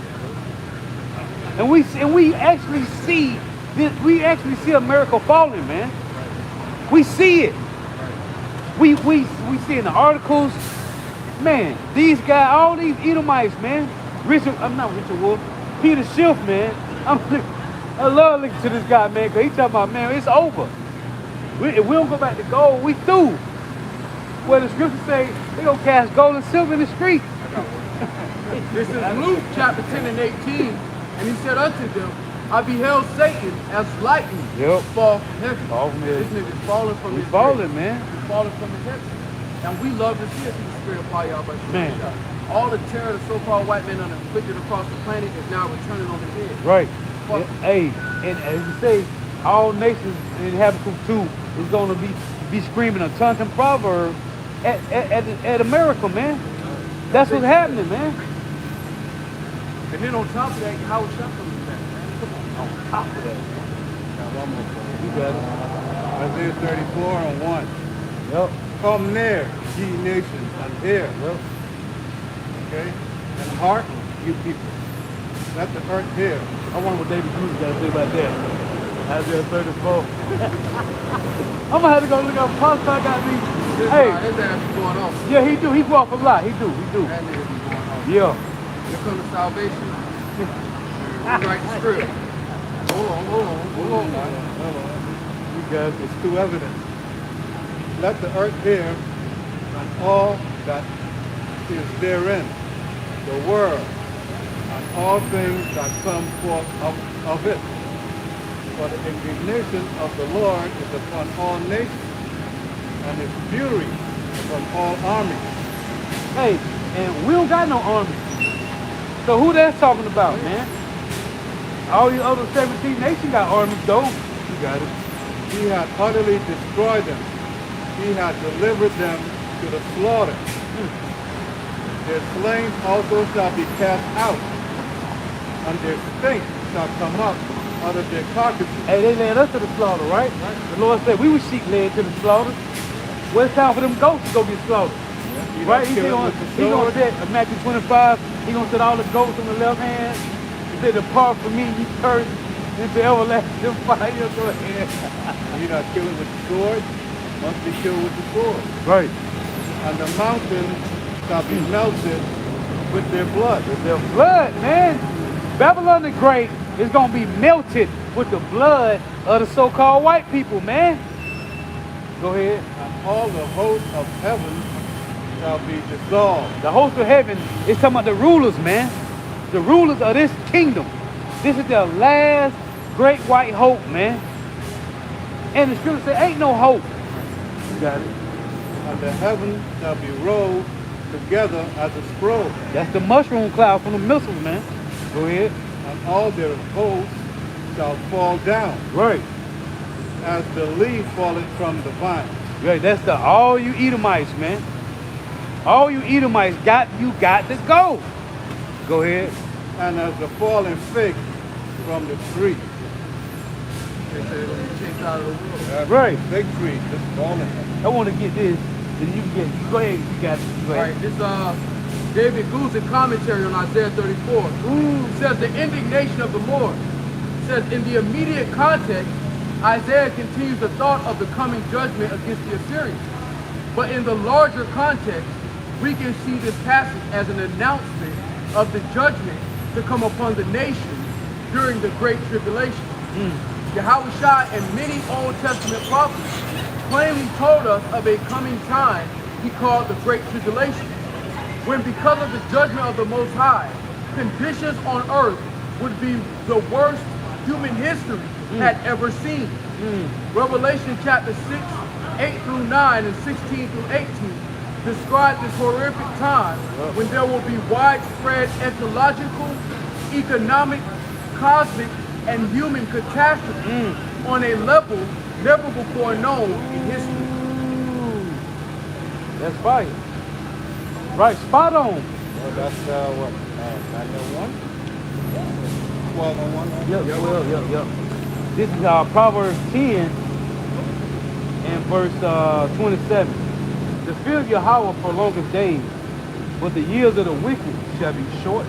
And we actually see this, we actually see America falling, man. We see it. We see in the articles, man, these guys, all these Edomites, man. I'm not Richard Wolf, Peter Schiff, man. I love looking to this guy, man, because he talking about, man, it's over. If we don't go back to gold, we through. Well, the scriptures say they gonna cast gold and silver in the street. This is Luke chapter 10 and 18. And he said unto them, I beheld Satan as lightning fall from heaven. Fall from heaven. This nigga's falling from his falling, heaven. man. He's falling from his heaven. And we love to see it through the spirit of fire, but Man. all the terror the so-called white men inflicted across the planet is now returning on his head. Right. motherfucker. Hey, and as you say, all nations in Habakkuk 2 is going to be screaming a tongue and proverb at America, man. That's what's happening, man. And then on top of that, how is that coming back, man? Come on. On top of that, Now, one more point. you got it. Isaiah 34 and 1. Yep, Come near, ye nations, and hear. yep. Okay? And hearken, you people. Let the earth hear. I wonder what David Cruz got to say about that. Isaiah 34. I'm gonna have to go look up. Pastor got me. His Hey, ass be going off. yeah, he do. He go off a lot. He do. That nigga be going off. Yeah. When it comes to salvation, write the script. Hold on. You guys. It's too evident. Let the earth hear, and all that is therein, the world, and all things that come forth of it. For the indignation of the Lord is upon all nations, and his fury upon all armies. Hey, and we don't got no army. So who that's talking about, man? All the other 17 nations got armies, though. You got it. He had utterly destroyed them. He had delivered them to the slaughter. Their slain also shall be cast out, and their stink shall come up out of their carcasses. Hey, they led us to the slaughter, right? The Lord said we were sheep led to the slaughter. Well, it's time for them goats to go get slaughtered. He Right? that He's killeth gonna with the sword, set in Matthew 25. He's gonna set all the goats on the left hand. He said, "Depart from me, ye cursed, into everlasting fire." Go ahead. he that killeth with the sword must be killed with the sword. Right. And the mountains shall be melted with their blood. The blood, man. Babylon the Great is gonna be melted with the blood of the so-called white people, man. Go ahead. And all the hosts of heaven shall be dissolved. The host of heaven is talking about the rulers, man. The rulers of this kingdom. This is the last great white hope, man. And the scripture said, ain't no hope. You got it. And the heaven shall be rolled together as a scroll. That's the mushroom cloud from the missiles, man. Go ahead. And all their hosts shall fall down, Right. as the leaf falleth from the vine. Right. That's the all you Edomites, man. All you Edomites got to go. Go ahead. And as the fallen fig from the tree. They say it'll be chased out of the world. That Right. Fig tree just falling. I want to get this. Then you can get. Go ahead. You got it. Go All ahead. right, this David Guzik commentary on Isaiah 34. It says the indignation of the Lord. It says in the immediate context, Isaiah continues the thought of the coming judgment against the Assyrians. But in the larger context, we can see this passage as an announcement of the judgment to come upon the nations during the Great Tribulation. Yahushua and many Old Testament prophets plainly told us of a coming time he called the Great Tribulation, when because of the judgment of the Most High, conditions on earth would be the worst human history had ever seen. Revelation chapter 6, 8 through 9 and 16 through 18 describe this horrific time when there will be widespread ecological, economic, cosmic, and human catastrophe on a level never before known in history. That's fire. Right. Spot on. Well, that's what? 901? 1201? Yep. Well, yep. This is Proverbs 10 and verse 27. The fear of Yahweh prolongeth days, but the years of the wicked shall be short.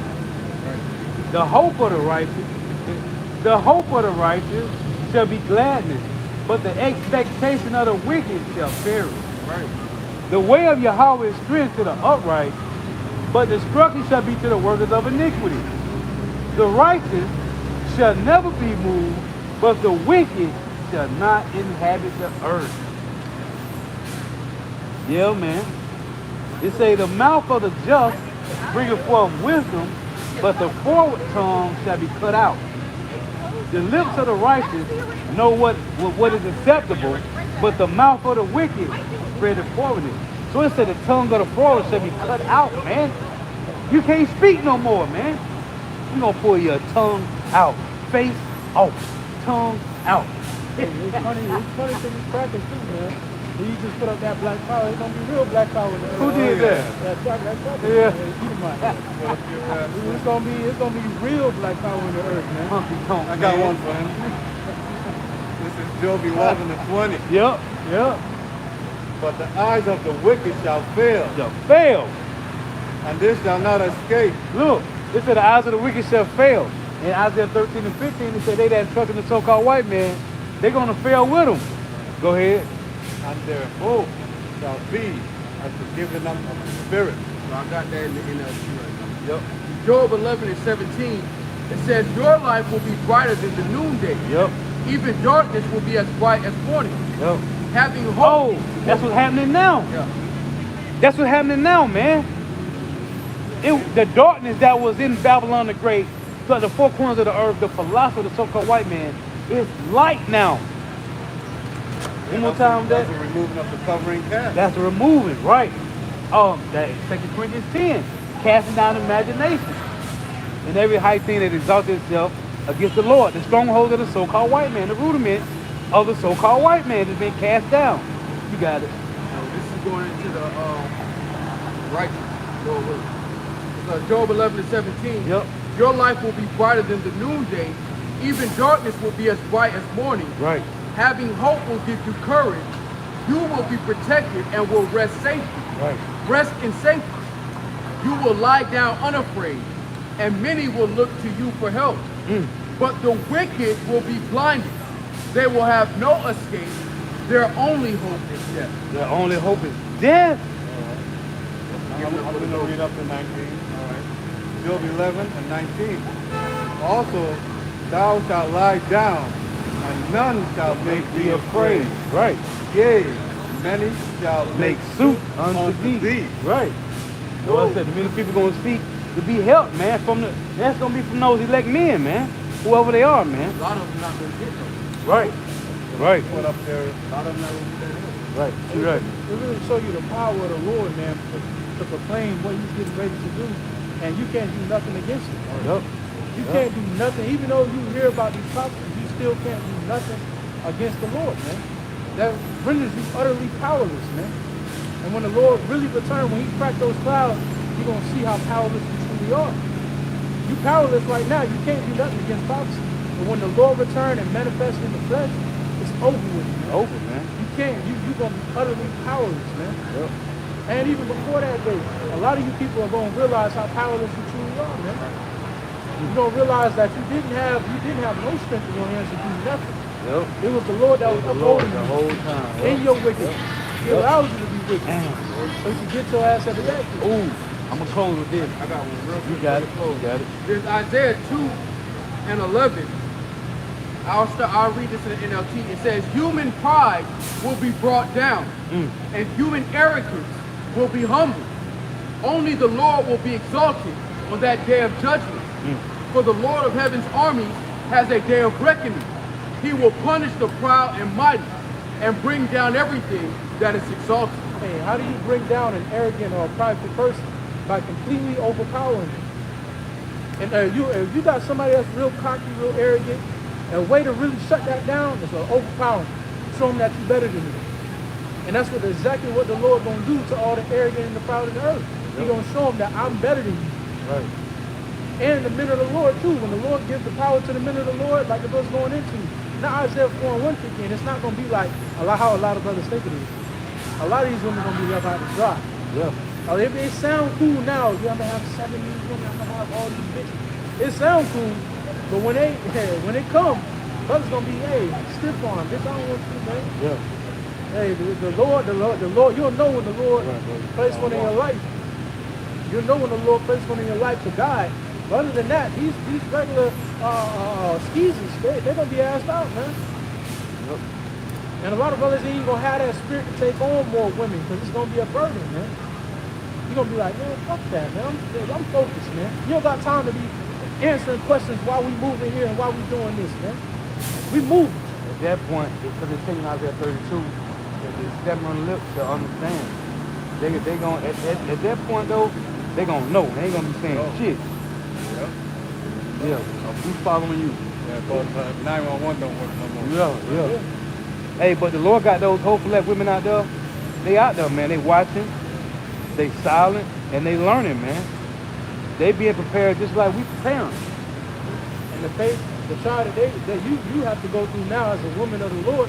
The hope of the righteous shall be gladness, but the expectation of the wicked shall perish. Right. The way of Yahweh is strength to the upright, but destruction shall be to the workers of iniquity. The righteous shall never be moved, but the wicked shall not inhabit the earth. Yeah, man. It say the mouth of the just bringeth forth wisdom, but the forward tongue shall be cut out. The lips of the righteous know what is acceptable, but the mouth of the wicked spreadeth forwardness. So it said the tongue of the forward shall be cut out, man. You can't speak no more, man. We're gonna pull your tongue out, face off, tongue out. It's funny to these crackers too, man. When you just put up that black power, it's gonna be real black power. Who did that? That cracker, Yeah. It's gonna be real black power in the earth, man. Hunky tonk, I got man. one for him. This is Job 11 and 20. Yep. But the eyes of the wicked shall fail, Shall fail. and this shall not escape. Look, it said the eyes of the wicked shall fail. In Isaiah 13 and 15, it said they that trust in the so-called white man, they're going to fail with them. Go ahead. And their hope shall be as the giving up of the Spirit. So I got that in the NLT right now. Yep. Job 11 and 17, it says, your life will be brighter than the noonday. Yep. Even darkness will be as bright as morning. Yep. Having hope. Oh, that's what's happening now. Yeah. That's what's happening now, man. The darkness that was in Babylon the Great, the four corners of the earth, the philosophy of the so-called white man, is light now. One more time, That's the removing of the covering cast. That's the removing, right? That 2 Corinthians 10, casting down imagination and every high thing that exalts itself against the Lord. The stronghold of the so-called white man, the rudiment of the so-called white man has been cast down. You got it. Now, this is going into the righteous. Job 11 and 17. Yep. Your life will be brighter than the noonday. Even darkness will be as bright as morning. Right. Having hope will give you courage. You will be protected and will rest safely. Right. Rest in safety. You will lie down unafraid, and many will look to you for help. But the wicked will be blinded. They will have no escape. Their only hope is death. Their only hope is death. I'm going to read up to 19. All right. Job 11 and 19. Also, thou shalt lie down, and none shall make thee afraid. Right. Yea, many shall Make suit unto thee. Right. So I said, the many people going to seek to be helped, man. That's going to be from those elect men, man. Whoever they are, man. A lot of them not going to get them. Right. Right. Put up there. A lot of them not going to get them. Right. You're right. It really show you the power of the Lord, man, to proclaim what he's getting ready to do. And you can't do nothing against it. Yep. You can't do nothing. Even though you hear about these prophecies, you still can't do nothing against the Lord, man. That renders you utterly powerless, man. And when the Lord really returns, when he cracks those clouds, you're going to see how powerless you truly are. You powerless right now. You can't do nothing against prophecy. But when the Lord returns and manifests in the flesh, it's over with, man. Over, man. You can't. You're going to be utterly powerless, man. Yep. And even before that day, a lot of you people are going to realize how powerless you truly are, man. You're going to realize that you didn't have no strength in your hands to do nothing. Yep. It was the Lord that was The Lord upholding the you whole time. in your wickedness. He Yep. allows you to be wicked. Damn. So you can get your ass at the back. Ooh, I'm going to close with this. I got one real quick. You got it. You got it. There's Isaiah 2 and 11. I'll read this in the NLT. It says, human pride will be brought down, and human arrogance will be humbled. Only the Lord will be exalted on that day of judgment. For the Lord of heaven's armies has a day of reckoning. He will punish the proud and mighty, and bring down everything that is exalted. Hey, how do you bring down an arrogant or a prideful person? By completely overpowering them. And if you got somebody that's real cocky, real arrogant, a way to really shut that down is to overpower them. Show them that you're better than them. And that's exactly what the Lord going to do to all the arrogant and the proud in the earth. He's going to show them that I'm better than you. Right. And the men of the Lord too. When the Lord gives the power to the men of the Lord, like the verse going into, now Isaiah 4 and 1 kick in, it's not going to be like how a lot of brothers think it is. A lot of these women are going to be left out to dry. Yeah. If it sound cool now, yeah, I'm going to have 7 of these women, I'm going to have all these bitches. It sound cool, but when they come, brothers going to be, hey, stiff arm, bitch, I don't want you, man. Yeah. Hey, the Lord, you'll know when the Lord placed one in your life. You'll know when the Lord placed one in your life to guide. But other than that, these regular skeezers, they're going to be asked out, man. Yep. And a lot of brothers ain't going to have that spirit to take on more women because it's going to be a burden, man. You're going to be like, man, fuck that, man. I'm focused, man. You don't got time to be answering questions while we moving here and while we doing this, man. We moving. At that point, because it's taking out there 32, it's stepping on the lips to understand. They going at that point though, they gonna know. They ain't gonna be saying shit. Yeah. Yeah. Who's following you? Yeah, but 911 don't work no more. Yeah. Hey, but the Lord got those hopeful women out there. They out there, man. They watching, they silent, and they learning, man. They being prepared just like we preparing. And the faith, the trial that you have to go through now as a woman of the Lord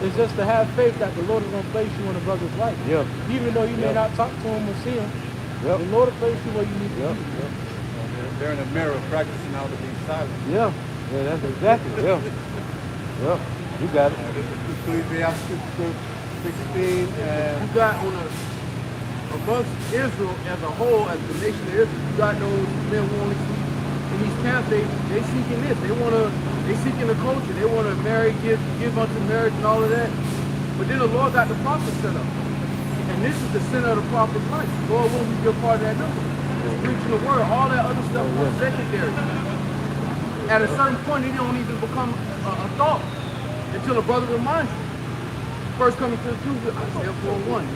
is just to have faith that the Lord is going to place you in a brother's life. Yeah. Even though you may not talk to him or see him, Yep. the Lord will place you where you need to be. They're in the mirror practicing how to be silent. Yeah, that's exactly. Yeah. You got it. This is Ecclesiastes 16 and You got amongst Israel as a whole, as the nation of Israel, you got those men who only see in these camps. They seeking this. They seeking the culture. They want to marry, give unto marriage and all of that. But then the Lord got the prophet set up. And this is the center of the prophet's life. Lord, will we be a part of that number? Just preaching the word. All that other stuff was secondary. At a certain point, it don't even become a thought until a brother reminds you. First coming to the truth, Isaiah 4:1.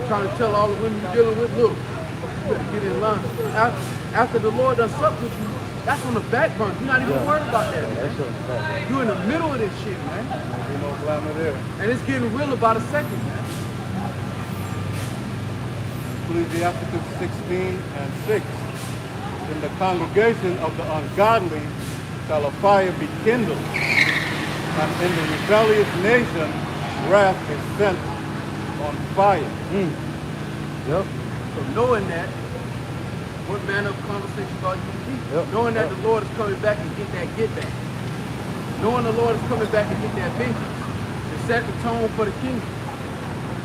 Trying to tell all the women you're dealing with, look, you better get in line. After the Lord done supped with you, that's on the back burner. You're not even worried about that, man. You're in the middle of this shit, man. there's no glamour there. And it's getting real about a second, man. Ecclesiastes 16 and 6. In the congregation of the ungodly shall a fire be kindled, and in the rebellious nation wrath is sent on fire. Yep. So knowing that, what manner of conversation ought you to be? Yep. Knowing that the Lord is coming back and get back. Knowing the Lord is coming back and get that vengeance. To set the tone for the kingdom.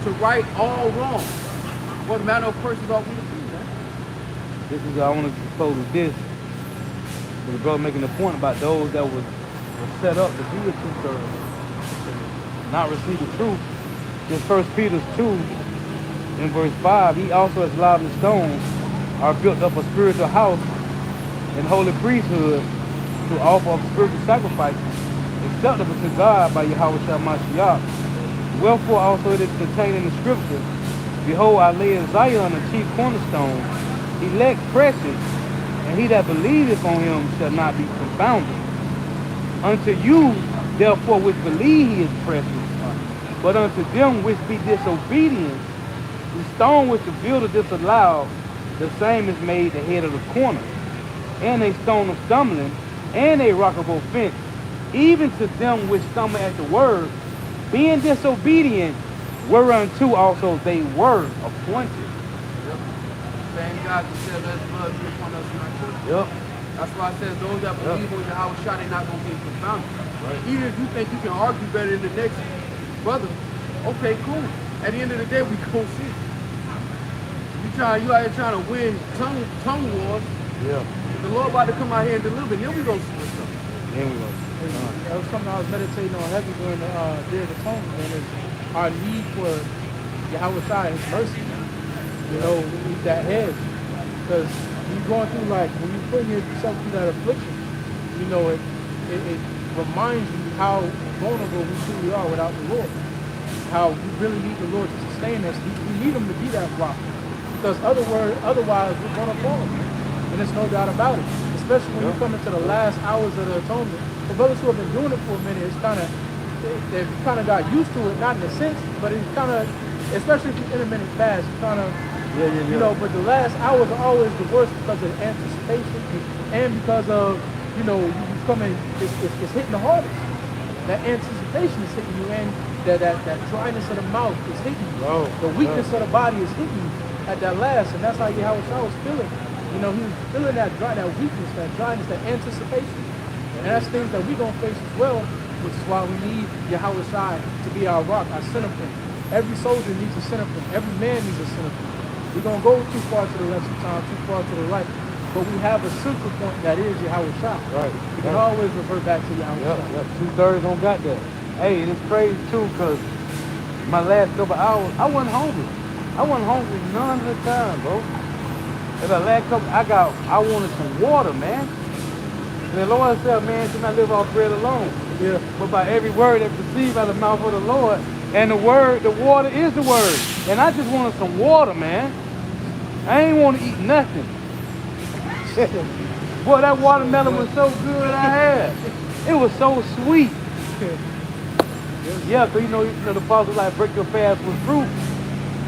To right all wrong. What manner of person ought we to be, man? This is I want to close with this. The brother making a point about those that were set up to be a two-thirds, not receive the truth. In 1 Peter 2, in verse 5, he also has allowed the stones are built up a spiritual house and holy priesthood to offer up spiritual sacrifices acceptable to God by Yahweh Mashiach. Wherefore also it is contained in the scripture, behold, I lay in Zion a chief cornerstone, elect precious, and he that believeth on him shall not be confounded. Unto you, therefore, which believe he is precious, but unto them which be disobedient, the stone which the builder disallowed, the same is made the head of the corner, and a stone of stumbling, and a rock of offense, even to them which stumble at the word, being disobedient, whereunto also they were appointed. Yep. Same God who said, let blood be upon us and our children. Yep. That's why I said those that believe on Yahweh Shah, they're not going to be confounded. Right. Even if you think you can argue better than the next brother, okay, cool. At the end of the day, we going to see. You out here trying to win tongue wars. Yeah. The Lord about to come out here and deliver, then we going to see what's up. Then we go. That was something I was meditating on heavy during the Day of Atonement, man, is our need for Yahweh Shai, His mercy. You know, with that hedge. Because you're going through, like, when you're putting yourself through that affliction, you know, it reminds you how vulnerable we truly are without the Lord. How we really need the Lord to sustain us. We need Him to be that rock. Because otherwise we're going to fall. And there's no doubt about it. Especially when you come into the last hours of the atonement. For brothers who have been doing it for a minute, it's kind of, they've kind of got used to it, not in a sense, but it's kind of, especially if you intermittent fast, you kind of, you know, but the last hours are always the worst because of anticipation and because of, you know, you coming, it's hitting the hardest. That anticipation is hitting you, and that dryness of the mouth is hitting you. The weakness of the body is hitting you at that last, and that's how Yahweh Shah was feeling. You know, he was feeling that weakness, that dryness, that anticipation. And that's things that we're going to face as well, which is why we need Yahweh Shai to be our rock, our center point. Every soldier needs a center point. Every man needs a center point. We're going to go too far to the left sometimes, too far to the right. But we have a central point that is Yahweh Shai. Right. We can always revert back to Yahweh Shai. Yep. 2/3 don't got that. Hey, and it's crazy too, because my last couple hours, I wasn't hungry. I wasn't hungry none of the time, bro. And the last couple, I wanted some water, man. And the Lord said, man, should not live off bread alone. Yeah. But by every word that proceeds out of the mouth of the Lord. And the water is the word. And I just wanted some water, man. I ain't want to eat nothing. Boy, that watermelon was so good I had. It was so sweet. Yeah, cause you know the apostles like break your fast with fruit.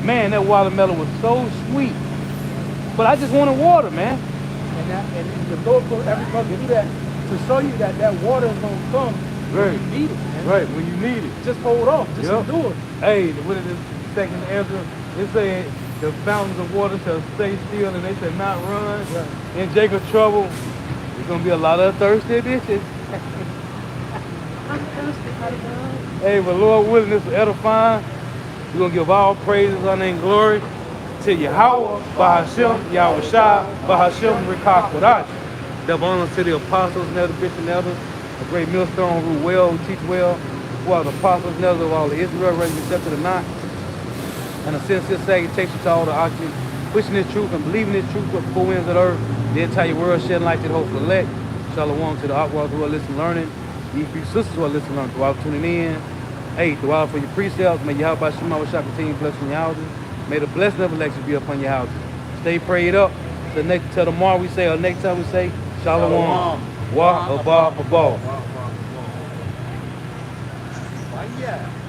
Man, that watermelon was so sweet. But I just wanted water, man. And the Lord told everybody to do that to show you that that water is gonna come when you need it, man. Right, when you need it. Just hold off, just Yep. endure it. Hey, what is this second Ezra? It said the fountains of water shall stay still and they shall not run. Right. In Jacob's trouble, there's gonna be a lot of thirsty bitches. Hey, but Lord willing, this is edifying. We're gonna give all praises, honor, and glory to Yahweh, Bahashem, Yahweh Shai, Bahashem, Rikah Kodash. Double honors to the apostles, and elder bishops, and elders, a great millstone who rule well, who teach well, who are the apostles and elders of all of Israel, ready to be accepted or not. And a sincere salutation to all the oxygen, pushing this truth and believing this truth with the four winds of the earth, the entire world shedding light to the hope of the elect. Shalom to the outward who are listening, learning. You sisters who are listening, learning, throughout tuning in. Hey, throughout for your precepts, may Yahweh Shema shall continue blessing your houses. May the blessing of election be upon your houses. Stay prayed up. Till tomorrow we say, or next time we say, Shalom. Wa Abba Abba. Yeah.